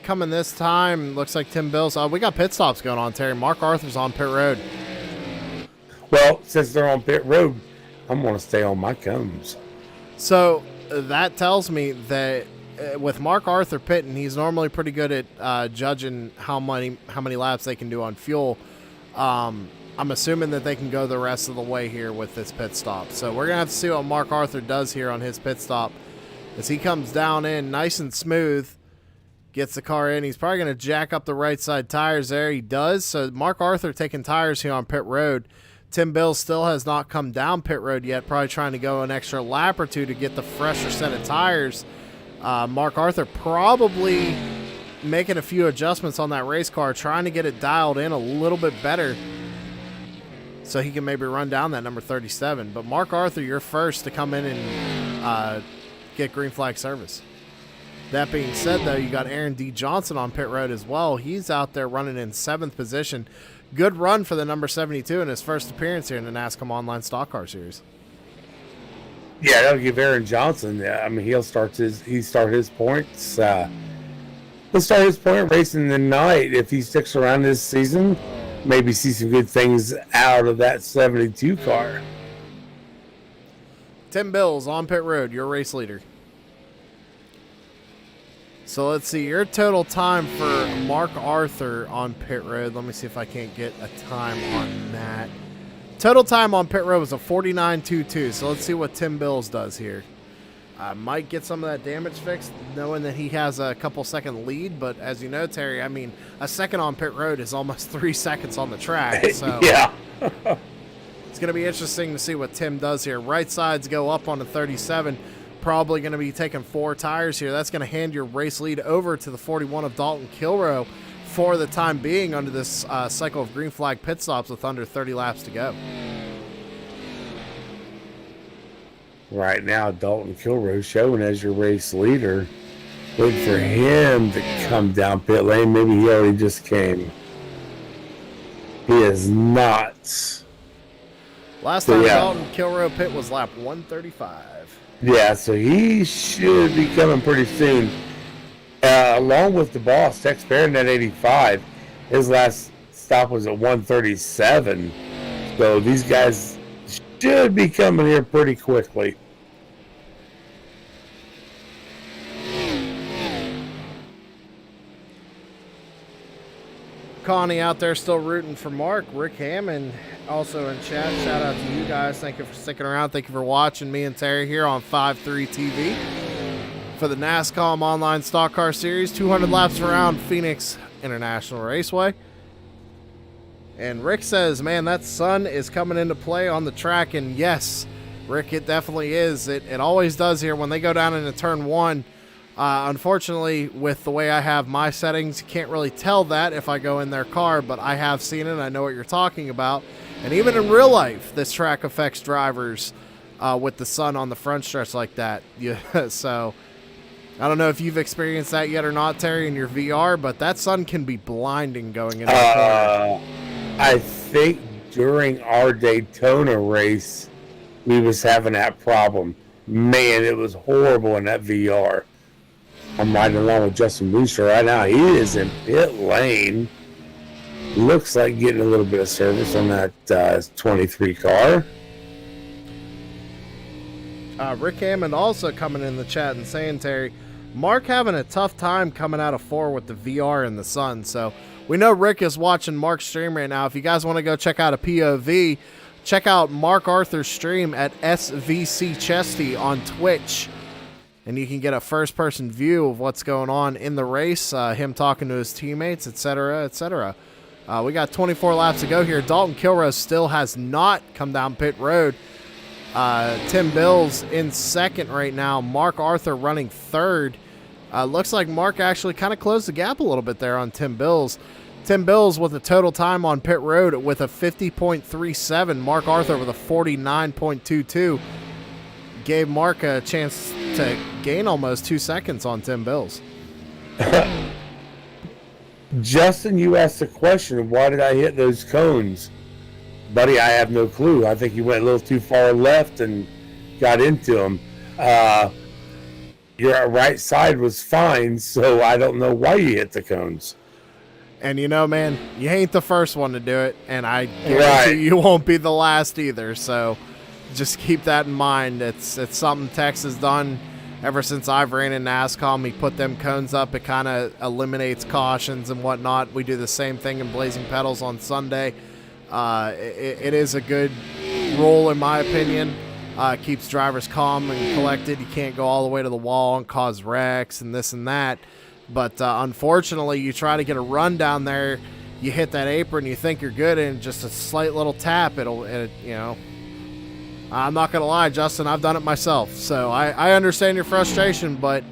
coming this time. Looks like Tim Bills. We got pit stops going on, Terry. Mark Arthur's on pit road.
Well, since they're on pit road, I'm going to stay on my cones.
So that tells me that with Mark Arthur pitting, he's normally pretty good at judging how many laps they can do on fuel. I'm assuming that they can go the rest of the way here with this pit stop. So we're going to have to see what Mark Arthur does here on his pit stop as he comes down in nice and smooth. Gets the car in. He's probably going to jack up the right side tires there. He does. So Mark Arthur taking tires here on pit road. Tim Bills still has not come down pit road yet, probably trying to go an extra lap or two to get the fresher set of tires. Mark Arthur probably making a few adjustments on that race car, trying to get it dialed in a little bit better so he can maybe run down that number 37. But Mark Arthur, you're first to come in and get green flag service. That being said, though, you got Aaron D. Johnson on pit road as well. He's out there running in 7th position. Good run for the number 72 in his first appearance here in the NASCAR Online Stock Car Series.
Yeah, that'll give Aaron Johnson. I mean, he'll start his points. He'll start his point racing tonight if he sticks around this season. Maybe see some good things out of that 72 car.
Tim Bills on pit road, your race leader. So let's see, your total time for Mark Arthur on pit road. Let me see if I can't get a time on that. Total time on pit road was a 49.22. So let's see what Tim Bills does here. Might get some of that damage fixed, knowing that he has a couple second lead. But as you know, Terry, I mean, a second on pit road is almost 3 seconds on the track. So
yeah.
It's going to be interesting to see what Tim does here. Right sides go up on the 37. Probably going to be taking 4 tires here. That's going to hand your race lead over to the 41 of Dalton Kilrow for the time being under this cycle of green flag pit stops with under 30 laps to go.
Right now, Dalton Kilrow showing as your race leader. Wait for him to come down pit lane. Maybe he already just came. He is not.
Last time Dalton Kilrow pit was lap 135.
Yeah, so he should be coming pretty soon. Along with the boss, Tex Barron at 85. His last stop was at 137. So these guys should be coming here pretty quickly.
Connie out there still rooting for Mark. Rick Hammond also in chat. Shout out to you guys. Thank you for sticking around. Thank you for watching me and Terry here on 5-3 TV for the NASCAR Online Stock Car Series. 200 laps around Phoenix International Raceway. And Rick says, man, that sun is coming into play on the track. And yes, Rick, it definitely is. It always does here when they go down into turn 1. Unfortunately, with the way I have my settings, you can't really tell that if I go in their car, but I have seen it. I know what you're talking about. And even in real life, this track affects drivers with the sun on the front stretch like that. Yeah, so I don't know if you've experienced that yet or not, Terry, in your VR, but that sun can be blinding going into the car.
I think during our Daytona race, we was having that problem. Man, it was horrible in that VR. I'm riding along with Justin Booster right now. He is in pit lane. Looks like getting a little bit of service on that 23 car.
Rick Hammond also coming in the chat and saying, Terry, Mark having a tough time coming out of 4 with the VR in the sun. So we know Rick is watching Mark's stream right now. If you guys want to go check out a POV, check out Mark Arthur's stream at SVC Chesty on Twitch. And you can get a first-person view of what's going on in the race, him talking to his teammates, etc., etc. We got 24 laps to go here. Dalton Kilrow still has not come down pit road. Tim Bills in second right now. Mark Arthur running third. Looks like Mark actually kind of closed the gap a little bit there on Tim Bills. Tim Bills with a total time on pit road with a 50.37. Mark Arthur with a 49.22. Gave Mark a chance to gain almost 2 seconds on Tim Bills.
Justin, you asked the question, why did I hit those cones? Buddy, I have no clue. I think you went a little too far left and got into them. Your right side was fine, so I don't know why you hit the cones.
And you know, man, you ain't the first one to do it, and I guarantee you won't be the last either, so just keep that in mind. It's something Tex has done ever since I've ran in NASCAR. We put them cones up. It kind of eliminates cautions and whatnot. We do the same thing in Blazing Pedals on Sunday. It is a good rule, in my opinion. Keeps drivers calm and collected. You can't go all the way to the wall and cause wrecks and this and that. But unfortunately, you try to get a run down there, you hit that apron, you think you're good, and just a slight little tap, I'm not going to lie, Justin, I've done it myself. So I understand your frustration, but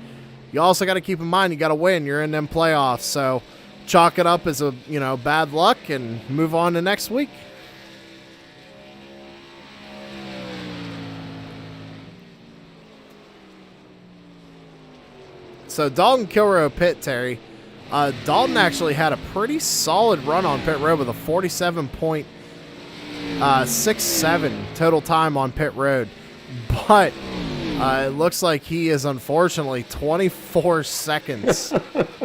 you also got to keep in mind you got to win. You're in them playoffs. So chalk it up as a, bad luck and move on to next week. So Dalton Kilrow pit, Terry. Dalton actually had a pretty solid run on pit road with a 47.67 total time on pit road. But it looks like he is unfortunately 24 seconds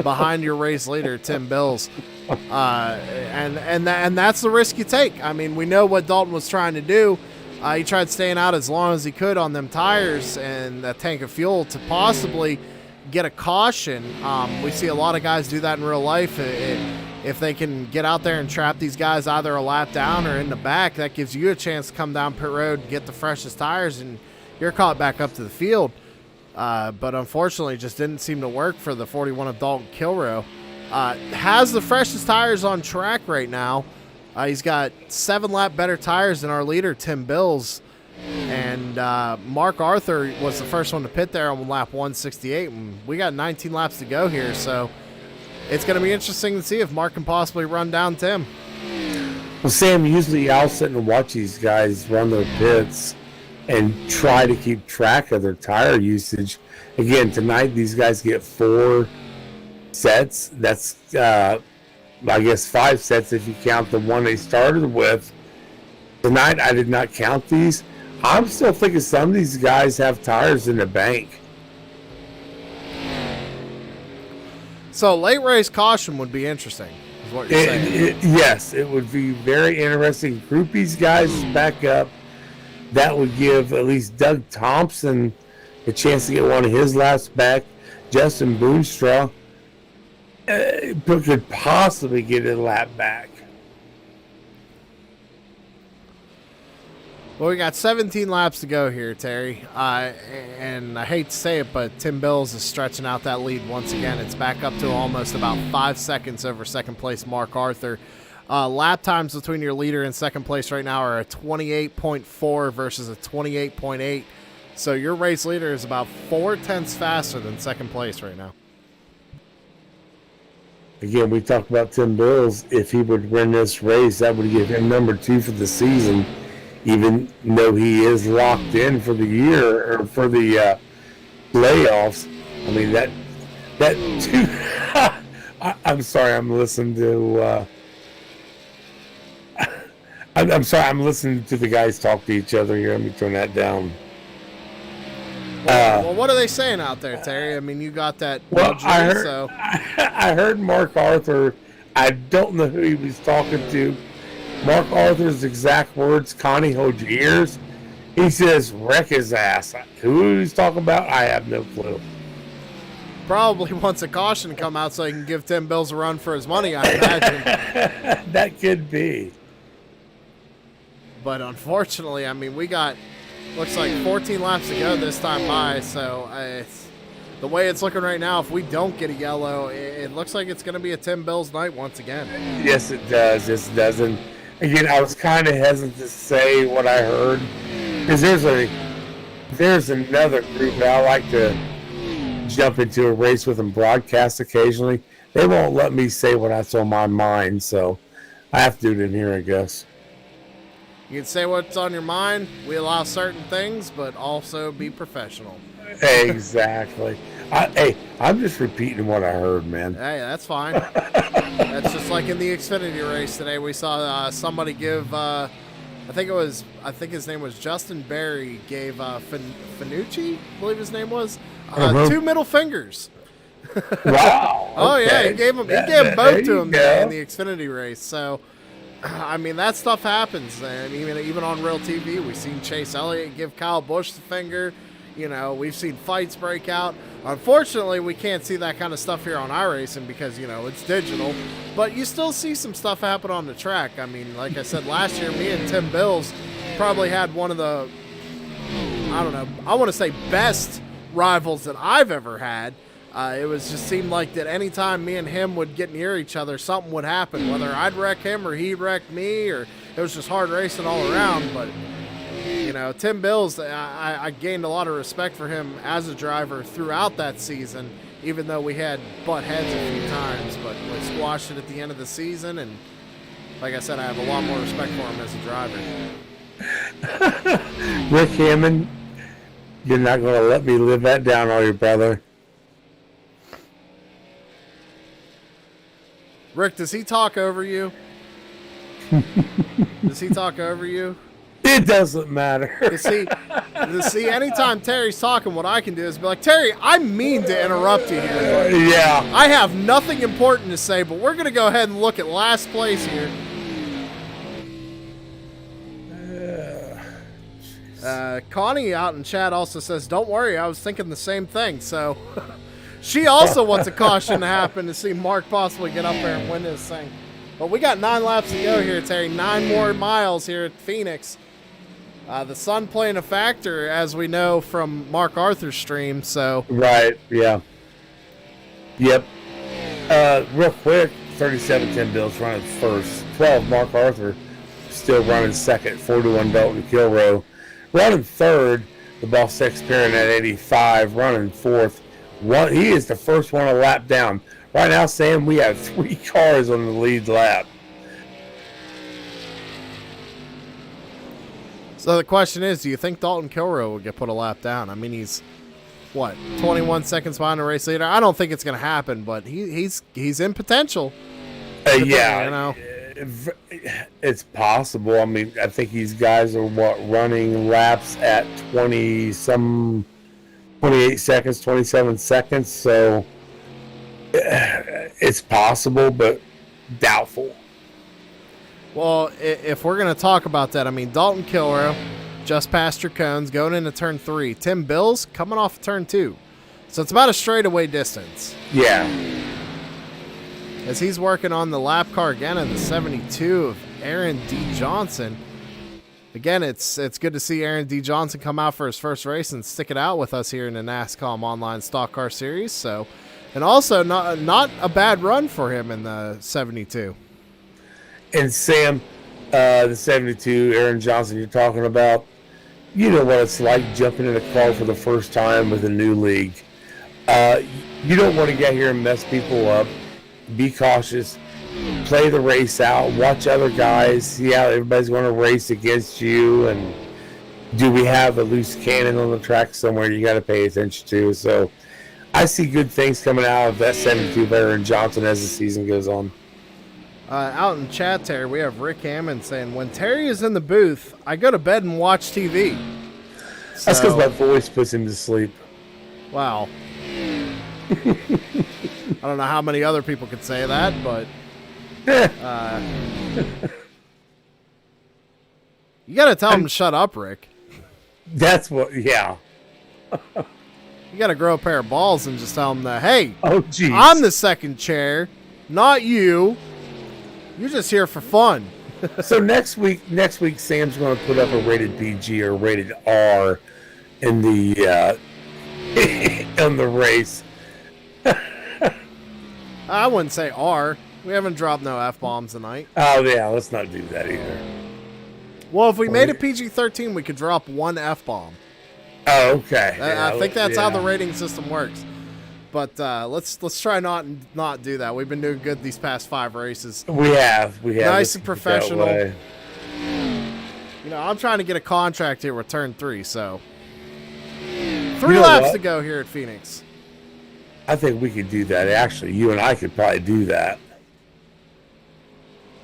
behind your race leader, Tim Bills. And that's the risk you take. I mean, we know what Dalton was trying to do. He tried staying out as long as he could on them tires and a tank of fuel to possibly get a caution. We see a lot of guys do that in real life. If they can get out there and trap these guys either a lap down or in the back, that gives you a chance to come down pit road, get the freshest tires, and you're caught back up to the field. But unfortunately, it just didn't seem to work for the 41 of Dalton Kilrow. Has the freshest tires on track right now. He's got 7 lap better tires than our leader, Tim Bills. And Mark Arthur was the first one to pit there on lap 168. And we got 19 laps to go here, so it's going to be interesting to see if Mark can possibly run down Tim.
Well, Sam, usually I'll sit and watch these guys run their pits and try to keep track of their tire usage. Again, tonight these guys get 4 sets. That's, I guess, 5 sets if you count the one they started with. Tonight I did not count these. I'm still thinking some of these guys have tires in the bank.
So late race caution would be interesting, is what you're saying.
Yes, it would be very interesting. Group these guys back up. That would give at least Doug Thompson a chance to get one of his laps back. Justin Boonstra could possibly get a lap back.
Well, we got 17 laps to go here, Terry. And I hate to say it, but Tim Bills is stretching out that lead once again. It's back up to almost about 5 seconds over second place Mark Arthur. Lap times between your leader and second place right now are a 28.4 versus a 28.8. So your race leader is about 4 tenths faster than second place right now.
Again, we talked about Tim Bills. If he would win this race, that would give him number 2 for the season, even though he is locked in for the year or for the playoffs. I mean, that too. I'm sorry, I'm listening to. I'm sorry, I'm listening to the guys talk to each other here. Let me turn that down.
Well, what are they saying out there, Terry? I mean, you got that.
Well,
so.
I heard Mark Arthur. I don't know who he was talking to. Mark Arthur's exact words, Connie, hold your ears. He says, wreck his ass. Who he's talking about, I have no clue.
Probably wants a caution to come out so he can give Tim Bills a run for his money, I imagine.
That could be.
But unfortunately, I mean, we got, looks like 14 laps to go this time by, so the way it's looking right now, if we don't get a yellow, it looks like it's going to be a Tim Bills night once again.
Yes, it does. Yes, it does. And again, I was kind of hesitant to say what I heard, because there's another group that I like to jump into a race with and broadcast occasionally. They won't let me say what's on my mind, so I have to do it in here, I guess.
You can say what's on your mind. We allow certain things, but also be professional.
Exactly. I'm just repeating what I heard, man.
Hey, that's fine. That's just like in the Xfinity race today. We saw somebody give, I think his name was Justin Berry, gave Finucci, I believe his name was, 2 middle fingers.
Wow.
Oh
okay.
yeah, he gave them both to him today in the Xfinity race. So, I mean, that stuff happens, and even on real TV, we've seen Chase Elliott give Kyle Busch the finger. You know, we've seen fights break out. Unfortunately, we can't see that kind of stuff here on iRacing because, it's digital. But you still see some stuff happen on the track. I mean, like I said, last year, me and Tim Bills probably had one of the, I want to say best rivals that I've ever had. It was just seemed like that anytime me and him would get near each other, something would happen, whether I'd wreck him or he'd wreck me, or it was just hard racing all around. But, you know, Tim Bills, I gained a lot of respect for him as a driver throughout that season, even though we had butt heads a few times, but we squashed it at the end of the season. And like I said, I have a lot more respect for him as a driver.
Rick Hammond, you're not going to let me live that down, are you, brother?
Rick, does he talk over you? Does he talk over you?
It doesn't matter.
See, anytime Terry's talking, what I can do is be like, Terry, I mean to interrupt you here.
Yeah.
I have nothing important to say, but we're going to go ahead and look at last place here. Connie out in chat also says, don't worry, I was thinking the same thing. So she also wants a caution to happen to see Mark possibly get up there and win this thing. But we got 9 laps to go here, Terry. 9 more miles here at Phoenix. The sun playing a factor, as we know from Mark Arthur's stream. So
right, yeah. Yep. Real quick, 37-10 Bills running first. 12, Mark Arthur still running second. 41, Dalton Kilrow. Running third, the Boss X Perrin at 85. Running fourth. He is the first one a lap down. Right now, Sam, we have 3 cars on the lead lap.
So the question is, do you think Dalton Kilrow will get put a lap down? I mean, he's, 21 seconds behind the race leader? I don't think it's going to happen, but he's in potential.
Yeah,
you know.
It's possible. I mean, I think these guys are, running laps at 28 seconds, 27 seconds, so it's possible, but doubtful.
Well, if we're going to talk about that, I mean, Dalton Kilrow just past your cones, going into turn 3. Tim Bills coming off turn 2. So it's about a straightaway distance.
Yeah.
As he's working on the lap car again in the 72 of Aaron D. Johnson. Again, it's good to see Aaron D. Johnson come out for his first race and stick it out with us here in the NASCAR Online Stock Car Series. So, and also not a bad run for him in the 72.
And Sam, the 72, Aaron Johnson you're talking about, you know what it's like jumping in a car for the first time with a new league. You don't want to get here and mess people up. Be cautious. Play the race out. Watch other guys. See how everybody's going to race against you. And do we have a loose cannon on the track somewhere you got to pay attention to? So I see good things coming out of that 72 of Aaron Johnson as the season goes on.
Out in chat, Terry, we have Rick Hammond saying, when Terry is in the booth, I go to bed and watch TV.
That's because my voice puts him to sleep.
Wow. I don't know how many other people could say that, but you got to tell him to shut up, Rick.
That's what, yeah.
You got to grow a pair of balls and just tell him that, hey,
geez.
I'm the second chair, not you. You're just here for fun.
So next week, Sam's going to put up a rated PG or rated R in the in the race.
I wouldn't say R. We haven't dropped no F-bombs tonight.
Oh, yeah, let's not do that either.
Well, if we made it PG-13, we could drop 1 F-bomb.
Oh, okay.
I think that's how the rating system works. But let's try not do that. We've been doing good these past 5 races.
We have.
Nice and professional. You know, I'm trying to get a contract here with turn 3, so 3 laps to go here at Phoenix.
I think we could do that. Actually, you and I could probably do that.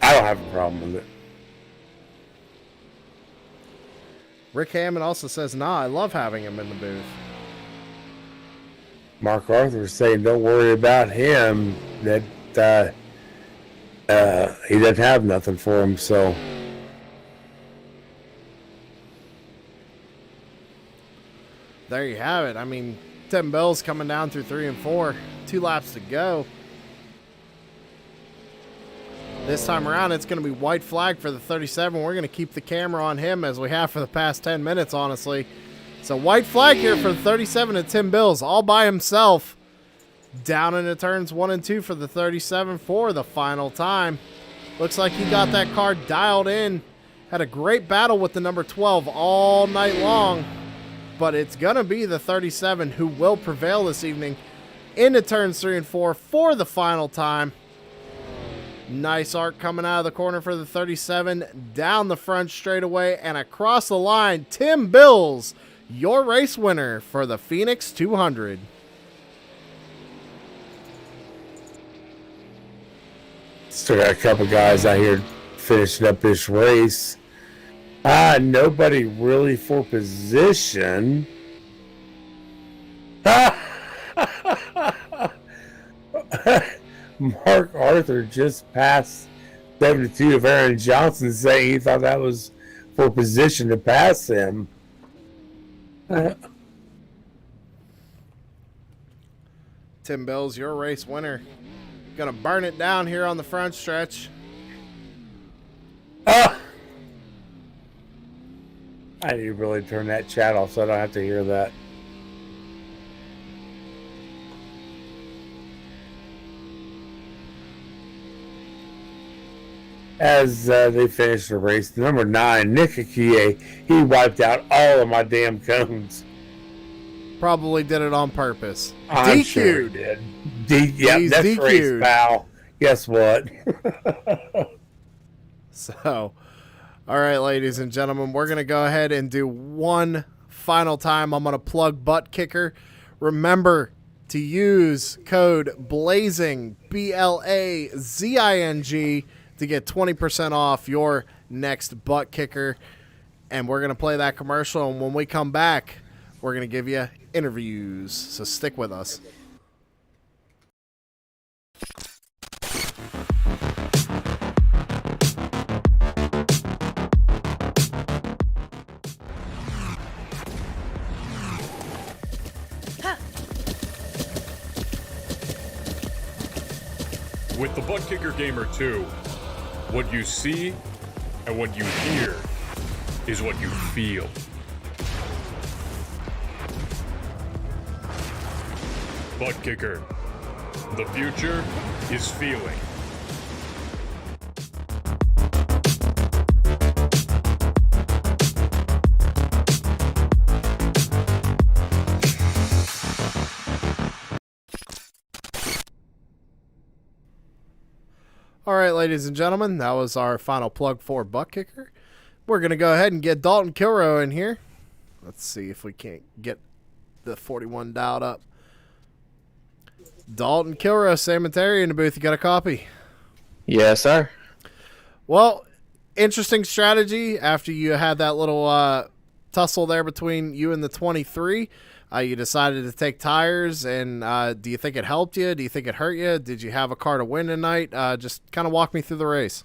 I don't have a problem with it.
Rick Hammond also says, nah, I love having him in the booth.
Mark Arthur is saying, don't worry about him. That he doesn't have nothing for him, so.
There you have it. I mean, Tim Bills coming down through 3 and 4. 2 laps to go. This time around, it's going to be white flag for the 37. We're going to keep the camera on him as we have for the past 10 minutes, honestly. So white flag here for the 37 and Tim Bills all by himself. Down into turns 1 and 2 for the 37 for the final time. Looks like he got that car dialed in. Had a great battle with the number 12 all night long. But it's going to be the 37 who will prevail this evening into turns 3 and 4 for the final time. Nice arc coming out of the corner for the 37. Down the front straightaway and across the line. Tim Bills, your race winner for the Phoenix 200.
Still got a couple guys out here finishing up this race. Nobody really for position. Mark Arthur just passed 72 of Aaron Johnson, saying he thought that was for position to pass him.
Tim Bills, your race winner. Gonna burn it down here on the front stretch.
I need to really turn that chat off so I don't have to hear that. As they finish the race, number 9, Nick Akie, he wiped out all of my damn cones.
Probably did it on purpose.
I'm
DQ'd.
sure he did. Yep,
He's
that's
DQ'd.
race foul. Guess what?
So, all right, ladies and gentlemen, we're going to go ahead and do one final time. I'm going to plug Butt Kicker. Remember to use code BLAZING, BLAZING, to get 20% off your next Butt Kicker. And we're going to play that commercial, and when we come back, we're going to give you interviews. So stick with us.
With the Butt Kicker Gamer 2, what you see and what you hear is what you feel. Butt Kicker. The future is feeling.
All right, ladies and gentlemen, that was our final plug for Butt Kicker. We're going to go ahead and get Dalton Kilrow in here. Let's see if we can't get the 41 dialed up. Dalton Kilrow, Sam and Terry in the booth. You got a copy?
Yes, sir.
Well, interesting strategy after you had that little tussle there between you and the 23. You decided to take tires, and do you think it helped you? Do you think it hurt you? Did you have a car to win tonight? Just kind of walk me through the race.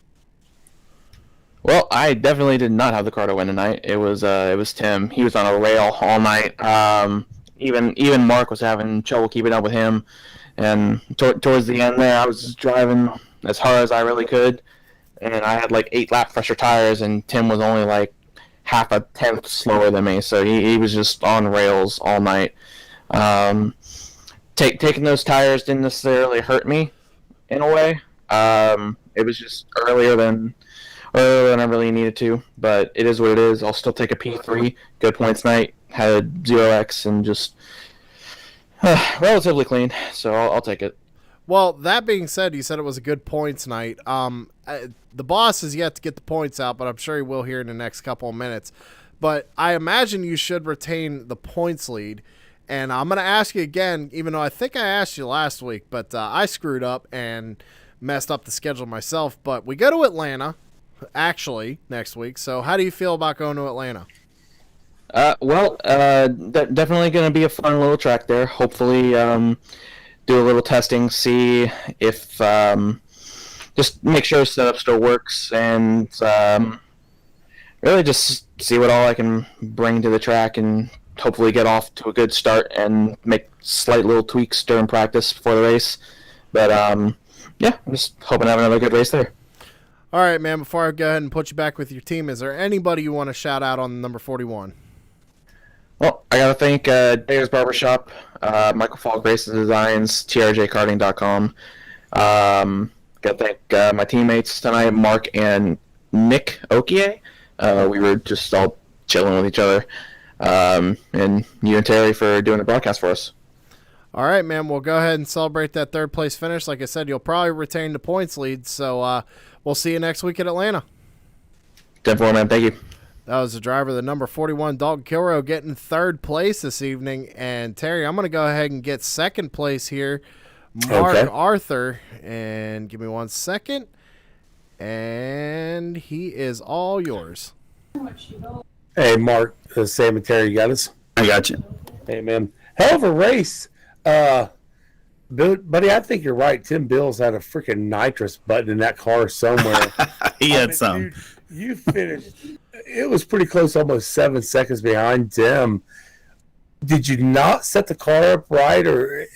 Well, I definitely did not have the car to win tonight. It was Tim. He was on a rail all night. Even Mark was having trouble keeping up with him. And towards the end there, I was driving as hard as I really could, and I had like 8 lap pressure tires, and Tim was only like half a tenth slower than me, so he was just on rails all night. Taking those tires didn't necessarily hurt me in a way. It was just earlier than I really needed to, but it is what it is. I'll still take a P3. Good points night. Had 0x and just relatively clean, so I'll take it.
Well, that being said, you said it was a good points night. The boss has yet to get the points out, but I'm sure he will here in the next couple of minutes. But I imagine you should retain the points lead. And I'm going to ask you again, even though I think I asked you last week, but I screwed up and messed up the schedule myself. But we go to Atlanta, actually, next week. So how do you feel about going to Atlanta?
Definitely going to be a fun little track there. Hopefully, do a little testing, see if just make sure setup still works, and really just see what all I can bring to the track, and hopefully get off to a good start and make slight little tweaks during practice before the race. But yeah, I'm just hoping to have another good race there.
All right, man. Before I go ahead and put you back with your team, is there anybody you want to shout out on number 41?
Well, I gotta thank Dave's Barbershop, Michael Falk Racing Designs, trjkarting.com. Gotta thank my teammates tonight, Mark and Nick Okie. We were just all chilling with each other. And you and Terry for doing the broadcast for us.
All right, man. We'll go ahead and celebrate that third place finish. Like I said, you'll probably retain the points lead. So we'll see you next week at Atlanta.
10-4, man. Thank you.
That was the driver, the number 41, Dalton Kilrow, getting third place this evening. And Terry, I'm going to go ahead and get second place here. Mark Arthur. And give me 1 second. And he is all yours.
Hey, Mark, Sam and Terry, you got us?
I got you.
Hey, man. Hell of a race. Buddy, I think you're right. Tim Bills had a freaking nitrous button in that car somewhere.
He had some.
Dude, you finished. It was pretty close, almost 7 seconds behind Tim. Did you not set the car up right, or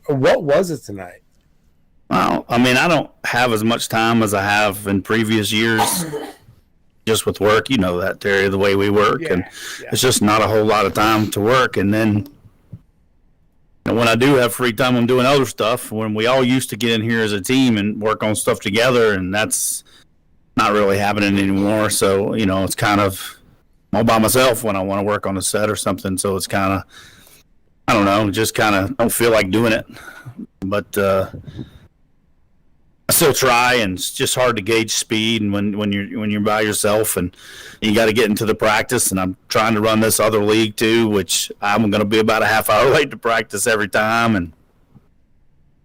what was it tonight?
Well, I mean, I don't have as much time as I have in previous years, just with work. You know that, Terry, the way we work, and it's just not a whole lot of time to work. And then when I do have free time, I'm doing other stuff. When we all used to get in here as a team and work on stuff together, and that's not really happening anymore. So, you know, it's kind of all by myself when I want to work on a set or something. So it's kind of, I don't know, just kind of don't feel like doing it. But I still try, and it's just hard to gauge speed. And when you're by yourself, and you got to get into the practice. And I'm trying to run this other league too, which I'm going to be about a half hour late to practice every time, and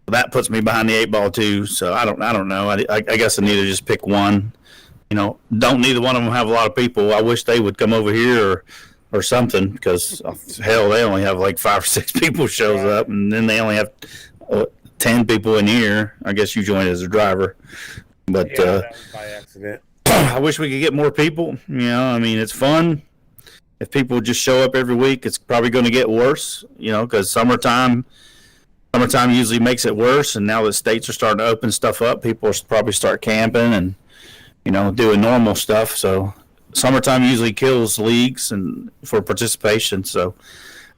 that puts me behind the 8 ball too. So I don't know. I guess I need to just pick one. You know, don't neither one of them have a lot of people. I wish they would come over here or something, because hell, they only have like 5 or 6 people shows up, and then they only have 10 people in here. I guess you joined as a driver, but
that was by accident.
I wish we could get more people. You know, I mean, it's fun. If people just show up every week, it's probably going to get worse. You know, because summertime usually makes it worse, and now that states are starting to open stuff up, people will probably start camping and, you know, doing normal stuff. So summertime usually kills leagues and for participation. So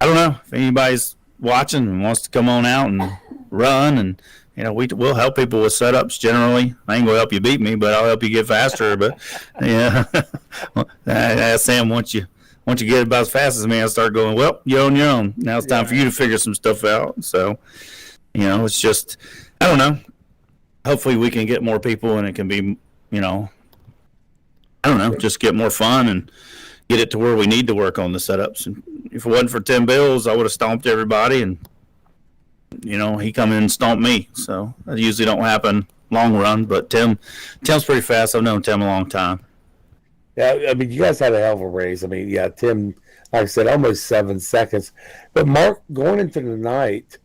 I don't know if anybody's watching and wants to come on out and run, and you know, we'll help people with setups generally. I ain't gonna help you beat me, but I'll help you get faster. But yeah, I asked Sam, once you get about as fast as me, I start going, well, you're on your own. Now it's time for you to figure some stuff out. So, you know, it's just, I don't know. Hopefully we can get more people, and it can be, you know, I don't know, just get more fun and get it to where we need to work on the setups. And if it wasn't for Tim Bills, I would have stomped everybody, and, you know, he come in and stomped me. So that usually don't happen long run, but Tim's pretty fast. I've known Tim a long time.
Yeah, I mean, you guys had a hell of a race. I mean, yeah, Tim, like I said, almost 7 seconds. But Mark, going into the night,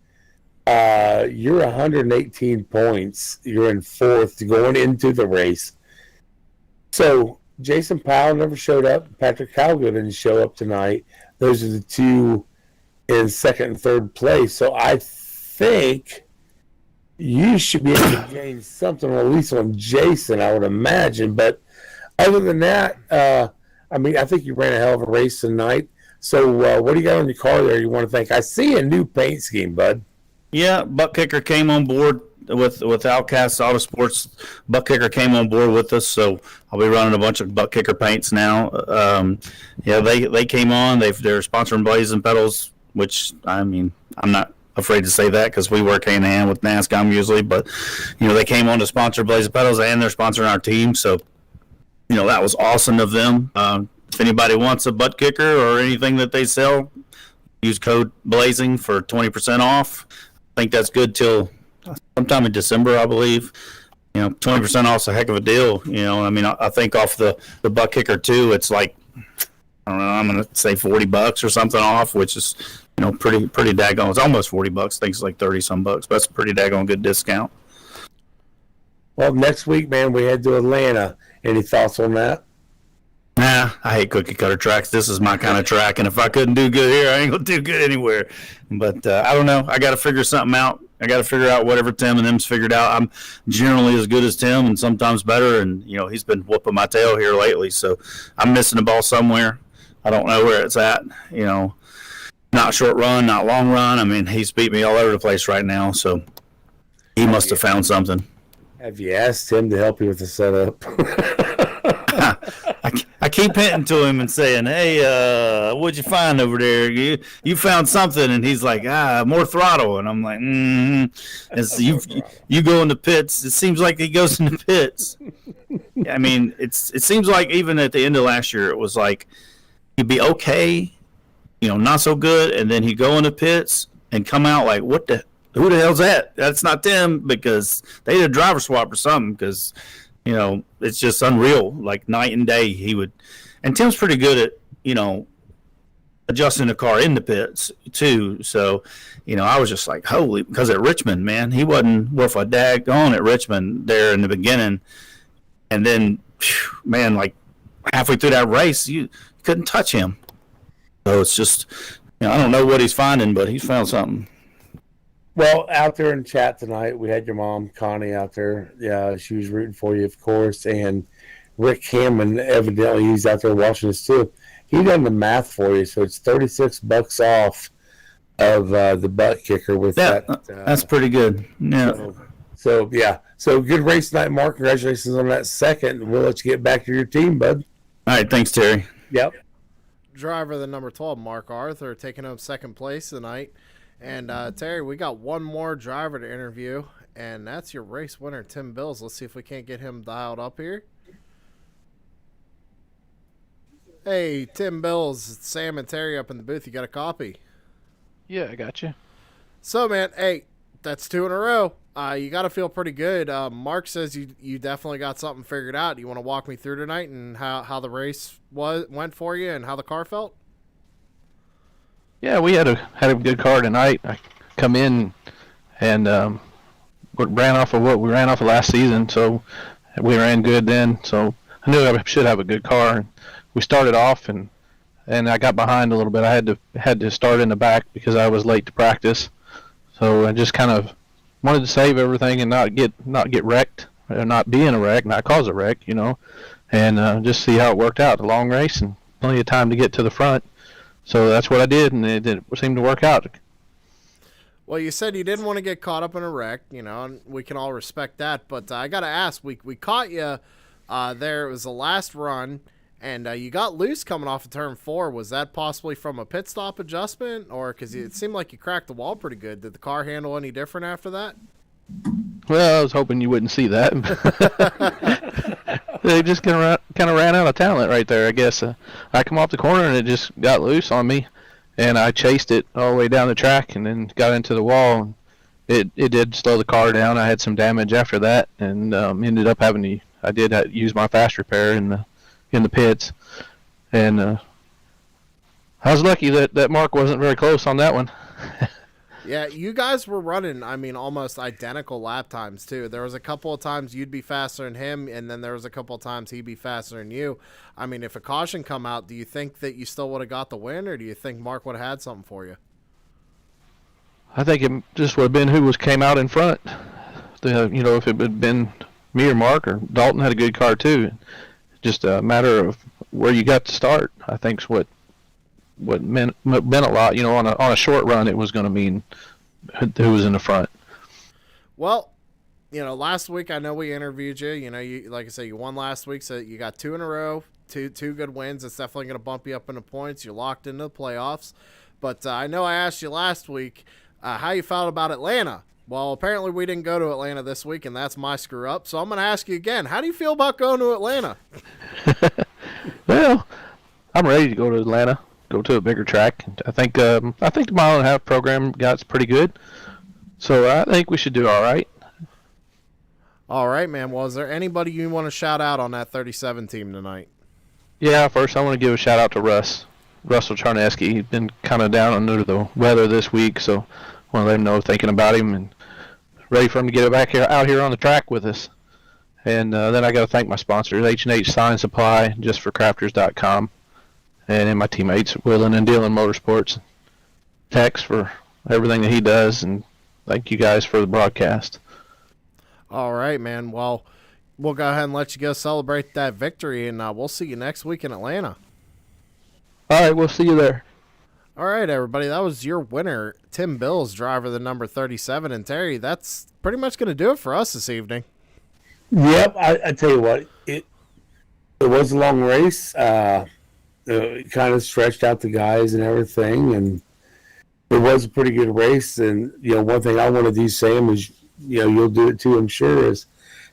you're 118 points. You're in 4th going into the race. So Jason Powell never showed up. Patrick Calgo didn't show up tonight. Those are the two in 2nd and 3rd place. So I think you should be able to gain something, at least on Jason, I would imagine. But other than that, I mean, I think you ran a hell of a race tonight. So what do you got on your car there you want to thank? I see a new paint scheme, bud.
Yeah, Buck Kicker came on board with Outcast Autosports. Buck Kicker came on board with us, so I'll be running a bunch of Buck Kicker paints now. Yeah, they came on. They're sponsoring Blazing Pedals, which, I mean, I'm not afraid to say that because we work hand in hand with NASCAR usually. But, you know, they came on to sponsor Blazing Pedals, and they're sponsoring our team. So, you know, that was awesome of them. If anybody wants a butt kicker or anything that they sell, use code BLAZING for 20% off. I think that's good till sometime in December, I believe. You know, 20% off is a heck of a deal. You know, I mean, I think off the butt kicker too, it's like, I don't know, I'm going to say $40 or something off, which is, you know, pretty daggone. It's almost $40. I think it's like 30 some bucks, but that's a pretty daggone good discount.
Well, next week, man, we head to Atlanta. Any thoughts on that?
Nah, I hate cookie cutter tracks. This is my kind of track, and if I couldn't do good here, I ain't gonna do good anywhere. But I don't know. I got to figure something out. I got to figure out whatever Tim and them's figured out. I'm generally as good as Tim, and sometimes better. And you know, he's been whooping my tail here lately, so I'm missing the ball somewhere. I don't know where it's at. Not short run, not long run. I mean, he's beat me all over the place right now, so he must have found something.
Have you asked him to help you with the setup?
I keep hinting to him and saying, "Hey, what'd you find over there? You found something?" And he's like, more throttle." And I'm like, you go in the pits. It seems like he goes in the pits. I mean, it seems like even at the end of last year, it was like he'd be okay, not so good, and then he'd go in the pits and come out like, who the hell's that? That's not them, because they did a driver swap or something, because it's just unreal, like night and day. And Tim's pretty good at, adjusting the car in the pits too. So, I was just like, holy, because at Richmond, man, he wasn't worth a daggone at Richmond there in the beginning. And then, man, like halfway through that race, you couldn't touch him. So it's just, I don't know what he's finding, but he's found something.
Well, out there in chat tonight, we had your mom, Connie, out there. Yeah, she was rooting for you, of course. And Rick Hammond, evidently, he's out there watching us too. He done the math for you, so it's $36 off of the butt kicker with that.
That's pretty good. Yeah.
So good race tonight, Mark. Congratulations on that second. We'll let you get back to your team, bud.
All right, thanks, Terry.
Yep.
Driver the number 12, Mark Arthur, taking home second place tonight. And Terry, we got one more driver to interview, and that's your race winner, Tim Bills. Let's see if we can't get him dialed up here. Hey, Tim Bills, it's Sam and Terry up in the booth. You got a copy?
Yeah, I got you.
So, man, hey, that's 2 in a row. You got to feel pretty good. Mark says you definitely got something figured out. You want to walk me through tonight and how the race went for you and how the car felt?
Yeah, we had a good car tonight. I come in and ran off of what we ran off of last season, so we ran good then. So I knew I should have a good car. We started off and I got behind a little bit. I had to start in the back because I was late to practice. So I just kind of wanted to save everything and not get wrecked, or not be in a wreck, not cause a wreck, and just see how it worked out. The long race and plenty of time to get to the front. So that's what I did, and it seemed to work out.
Well, you said you didn't want to get caught up in a wreck, and we can all respect that. But I got to ask, we caught you there. It was the last run, and you got loose coming off of turn 4. Was that possibly from a pit stop adjustment, or because it seemed like you cracked the wall pretty good? Did the car handle any different after that?
Well, I was hoping you wouldn't see that. They just kind of ran out of talent right there, I guess. I come off the corner and it just got loose on me, and I chased it all the way down the track and then got into the wall. It did slow the car down. I had some damage after that, and ended up having to. I did use my fast repair in the pits, and I was lucky that Mark wasn't very close on that one.
Yeah, you guys were running, almost identical lap times, too. There was a couple of times you'd be faster than him, and then there was a couple of times he'd be faster than you. If a caution come out, do you think that you still would have got the win, or do you think Mark would have had something for you?
I think it just would have been who came out in front. If it had been me or Mark, or Dalton had a good car, too. Just a matter of where you got to start, I think, is what meant a lot. On a short run, it was going to mean who was in the front.
Well, last week I know we interviewed you. You like I say, you won last week, so you got 2 in a row, two good wins. It's definitely going to bump you up in the points. You're locked into the playoffs. But I know I asked you last week how you felt about Atlanta. Well, apparently we didn't go to Atlanta this week, and that's my screw up. So I'm going to ask you again. How do you feel about going to Atlanta?
Well, I'm ready to go to Atlanta. Go to a bigger track. I think the 1.5 mile program got pretty good, so I think we should do all right.
All right, man. Well, is there anybody you want to shout out on that 37 team tonight?
Yeah, first I want to give a shout out to Russell Charneski. He's been kind of down under the weather this week, so I want to let him know thinking about him and ready for him to get back out here on the track with us. And then I got to thank my sponsors, H&H Sign Supply, JustForCrafters.com. And then my teammates, Willen and Dillon Motorsports, Tex for everything that he does, and thank you guys for the broadcast.
All right, man. Well, we'll go ahead and let you go celebrate that victory, and we'll see you next week in Atlanta.
All right, we'll see you there.
All right, everybody. That was your winner, Tim Bills, driver the number 37. And Terry, that's pretty much going to do it for us this evening.
Yep, I tell you what, it was a long race. It kind of stretched out the guys and everything, and it was a pretty good race. And one thing I want to do, Sam, is you'll do it too, I'm sure, is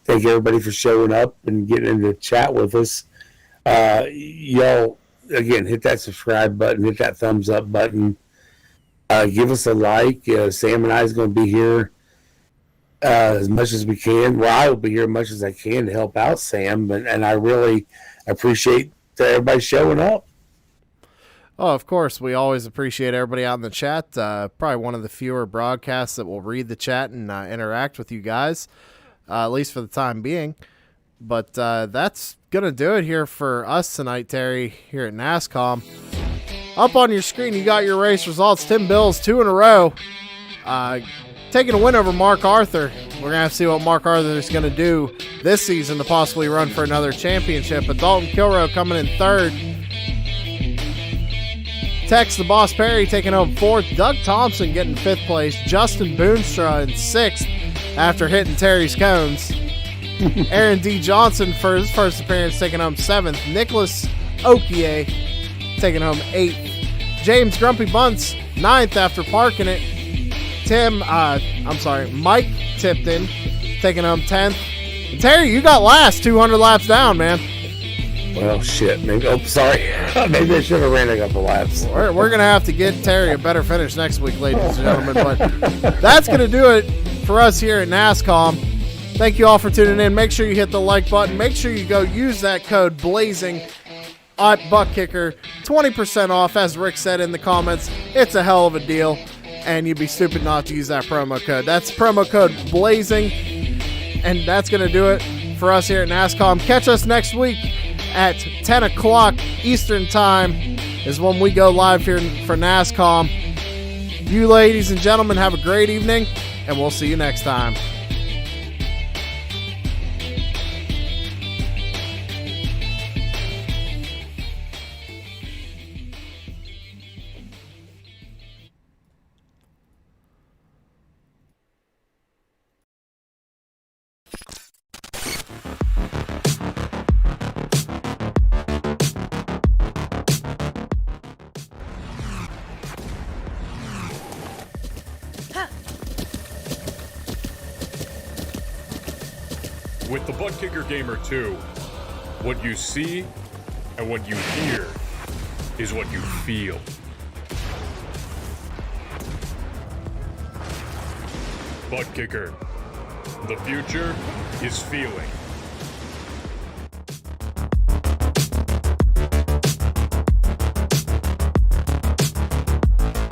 thank everybody for showing up and getting into chat with us. Y'all, again, hit that subscribe button, hit that thumbs up button, give us a like. Sam and I is going to be here as much as we can. Well, I will be here as much as I can to help out Sam, and I really appreciate everybody showing up.
Oh, of course. We always appreciate everybody out in the chat. Probably one of the fewer broadcasts that will read the chat and interact with you guys, at least for the time being. But that's going to do it here for us tonight, Terry, here at NASCOM. Up on your screen, you got your race results. Tim Bills, 2 in a row. Taking a win over Mark Arthur. We're going to have to see what Mark Arthur is going to do this season to possibly run for another championship. But Dalton Kilroe coming in 3rd. Tex the Boss Perry taking home 4th. Doug Thompson getting 5th place. Justin Boonstra in 6th after hitting Terry's cones. Aaron D. Johnson for his first appearance taking home 7th. Nicholas Okie taking home 8th. James Grumpy Bunce 9th after parking it. Mike Tipton taking home 10th. And Terry, you got last 200 laps down, man.
Well, shit. Maybe. Oh, sorry. Maybe I should have ran a couple laps.
We're going to have to get Terry a better finish next week, ladies and gentlemen. But that's going to do it for us here at NASCOM. Thank you all for tuning in. Make sure you hit the like button. Make sure you go use that code BLAZING at ButtKicker. 20% off, as Rick said in the comments. It's a hell of a deal, and you'd be stupid not to use that promo code. That's promo code BLAZING, and that's going to do it for us here at NASCOM. Catch us next week at 10 o'clock Eastern Time is when we go live here for NASCOM. You ladies and gentlemen, have a great evening, and we'll see you next time.
With the Buttkicker Gamer 2, what you see and what you hear is what you feel. Buttkicker, the future is feeling.